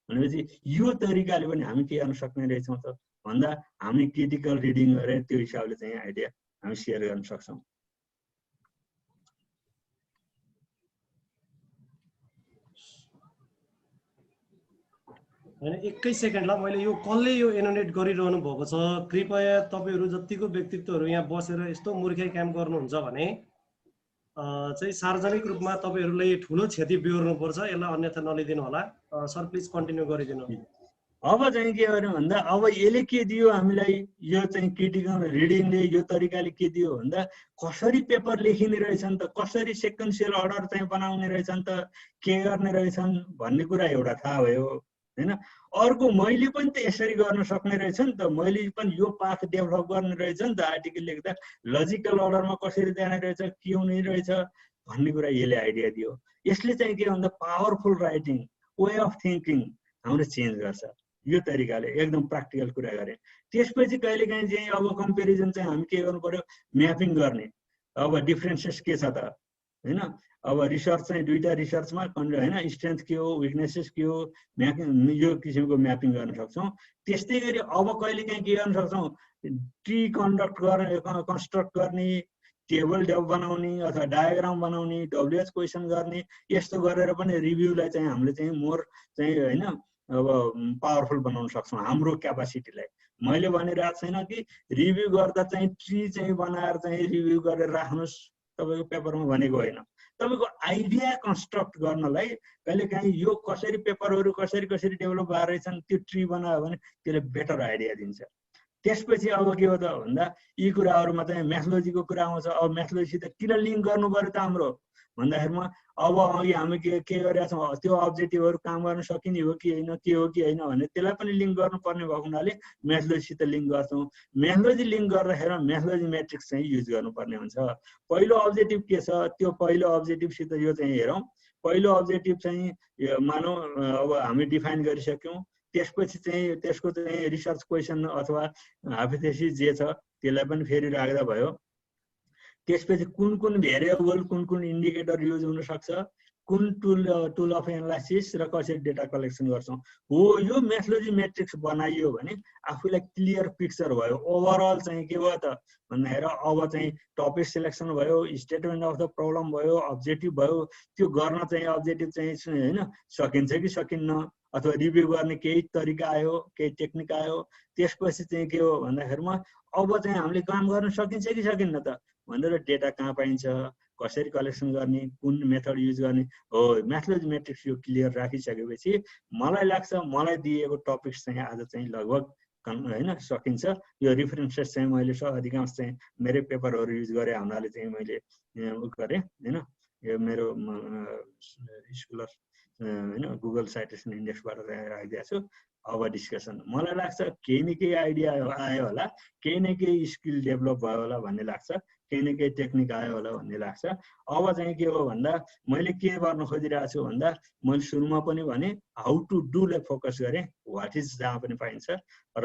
भनेपछि यो तरिकाले पनि हामी के गर्न सक्ने रहेछौँ त भन्दा हामी क्रिटिकल रिडिङ गरेर त्यो हिसाबले चाहिँ आइडिया हामी सेयर गर्न सक्छौँ। हैन 21 सेकेन्डला मैले यो कसले यो एनोनेट गरिरहनु भएको छ, कृपया तपाईहरु जतिको व्यक्तित्वहरु यहाँ बसेर यस्तो मूर्खे काम गर्नुहुन्छ भने चाहिँ सार्वजनिक रूपमा तपाईहरुले ठूलो क्षति बिहोर्नुपर्छ, यसलाई अन्यथा नलिदिनु होला। सर प्लिज कन्टिन्यू गरिदिनु। अब चाहिँ के गर्नु भन्दा अब यसले के दियो हामीलाई, यो चाहिँ क्रिटिकल रिडिङले यो तरिकाले के दियो भन्दा कसरी पेपर लेखिने रहेछन् त, कसरी सेक्वेन्सियल अर्डर चाहिँ बनाउने रहेछन् त, के गर्ने रहेछन् भन्ने कुरा एउटा थाहा भयो हैन। अर्को मैले पनि त यसरी गर्न सक्ने रहेछ नि त, मैले पनि यो पाथ डेभलप गर्ने रहेछ नि त, आर्टिकल लेख्दा लजिकल अर्डरमा कसरी जाने रहेछ, के हुने रहेछ भन्ने कुरा यसले आइडिया दियो। यसले चाहिँ के भन्दा powerful writing, way of thinking हाम्रो चेन्ज गर्छ यो तरिकाले, एकदम प्र्याक्टिकल कुरा गरे। त्यसपछि कहिलेकाहीँ चाहिँ अब कम्पेरिजन चाहिँ हामी के गर्नु पर्यो, म्यापिङ गर्ने। अब डिफरेन्सेस के छ त हैन, अब रिसर्च चाहिँ दुईटा रिसर्चमा हैन स्ट्रेन्थ के हो, विकनेसेस के हो, म्यापिङ यो किसिमको म्यापिङ गर्न सक्छौँ। त्यस्तै गरी अब कहिलेकाहीँ के गर्न सक्छौँ, ट्री कन्स्ट्रक्ट गर्ने, टेबल बनाउने अथवा डायग्राम बनाउने, डब्लुएच क्वेसन गर्ने, यस्तो गरेर पनि रिभ्यूलाई चाहिँ हामीले चाहिँ मोर चाहिँ हैन अब पावरफुल बनाउन सक्छौँ हाम्रो क्यापासिटीलाई। मैले भनिरहेको छैन कि रिभ्यू गर्दा चाहिँ ट्री चाहिँ बनाएर चाहिँ रिभ्यू गरेर राख्नुहोस्, तपाईँको पेपरमा भनेको होइन। तपाईँको आइडिया कन्स्ट्रक्ट गर्नलाई कहिलेकाहीँ यो कसरी पेपरहरू कसरी डेभलप भएर रहेछन् त्यो ट्री बनायो भने त्यसले बेटर आइडिया दिन्छ। त्यसपछि अब के हो त भन्दा यी कुराहरूमा चाहिँ म्याथोलोजीको कुरा आउँछ। अब म्याथोलोजीसित किन लिङ्क गर्नु पर्यो त हाम्रो भन्दाखेरिमा अब अघि हामी के गरिरहेका छौँ, त्यो अब्जेक्टिभहरू काम गर्न सकिने हो कि होइन, के हो कि होइन भने त्यसलाई पनि लिङ्क गर्नुपर्ने भएको हुनाले म्याथोलोजीसित लिङ्क गर्छौँ। म्याथोलोजी लिङ्क गर्दाखेरि म्याथोलोजी म्याट्रिक्स चाहिँ युज गर्नुपर्ने हुन्छ। पहिलो अब्जेक्टिभ के छ, त्यो पहिलो अब्जेक्टिभसित यो चाहिँ हेरौँ। पहिलो अब्जेक्टिभ चाहिँ मानौँ अब हामी डिफाइन गरिसक्यौँ। त्यसपछि चाहिँ त्यसको चाहिँ रिसर्च क्वेसन अथवा हाइपोथेसिस जे छ त्यसलाई पनि फेरि राख्दा भयो। त्यसपछि कुन भेरिएबल कुन इन्डिकेटर युज हुन सक्छ, कुन टुल अफ एनालाइसिस र कसरी डेटा कलेक्सन गर्छौँ हो। यो मेथोलोजी म्याट्रिक्स बनाइयो भने आफूलाई क्लियर पिक्चर भयो। ओभरअल चाहिँ के भयो त भन्दाखेरि अब चाहिँ टपिक सिलेक्सन भयो, स्टेटमेन्ट अफ द प्रब्लम भयो, अब्जेक्टिभ भयो। त्यो गर्न चाहिँ अब्जेक्टिभ चाहिँ हैन सकिन्छ कि सकिन्न, अथवा रिभ्यू गर्ने केही तरिका आयो, केही टेक्निक आयो। त्यसपछि चाहिँ के हो भन्दाखेरिमा अब चाहिँ हामीले काम गर्न सकिन्छ कि सकिन्न त भनेर डेटा कहाँ पाइन्छ, कसरी कलेक्सन गर्ने, कुन मेथड युज गर्ने हो। म्याथोलोजी म्याट्रिक्स यो क्लियर राखिसकेपछि मलाई लाग्छ मलाई दिएको टपिक्स चाहिँ आज चाहिँ लगभग हैन सकिन्छ। यो रिफरेन्सेस चाहिँ मैले अधिकांश चाहिँ मेरै पेपरहरू युज गरे हुनाले चाहिँ मैले गरेँ हैन। यो मेरो स्कुलर हैन गुगल साइटेसन इन्डेक्सबाट राखिदिएको छु। अब डिस्कसन मलाई लाग्छ केही न केही आइडिया आयो होला, केही न केही स्किल डेभलप भयो होला भन्ने लाग्छ, केही न केही टेक्निक आयो होला भन्ने लाग्छ। अब चाहिँ के हो भन्दा मैले के गर्न खोजिरहेको छु भन्दा मैले सुरुमा पनि भने हाउ टु डुलाई फोकस गरेँ, वाट इज जहाँ पनि पाइन्छ। र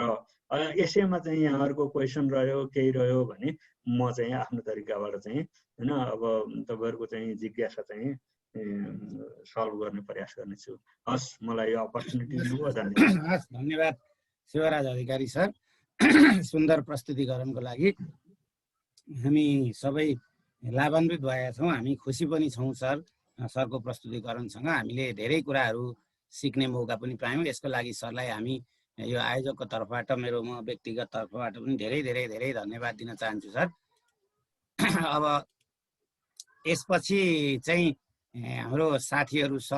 यसैमा चाहिँ यहाँहरूको क्वेसन रह्यो केही रह्यो भने म चाहिँ आफ्नो तरिकाबाट चाहिँ हैन अब तपाईँहरूको चाहिँ जिज्ञासा चाहिँ सल्भ गर्ने प्रयास गर्नेछु। हस्, मलाई यो अपर्च्युनिटी दिनुभयो, धन्यवाद। हस्, धन्यवाद शिवराज अधिकारी सर सुन्दर प्रस्तुतिकरणको लागि। हामी सबै लाभान्वित भएका छौँ, हामी खुसी पनि छौँ सर। सरको प्रस्तुतिकरणसँग हामीले धेरै कुराहरू सिक्ने मौका पनि पायौँ। यसको लागि सरलाई हामी यो आयोजकको तर्फबाट मेरो म व्यक्तिगत तर्फबाट पनि धेरै धेरै धेरै धन्यवाद दिन चाहन्छु सर। अब यसपछि चाहिँ हाम्रो साथीहरू सब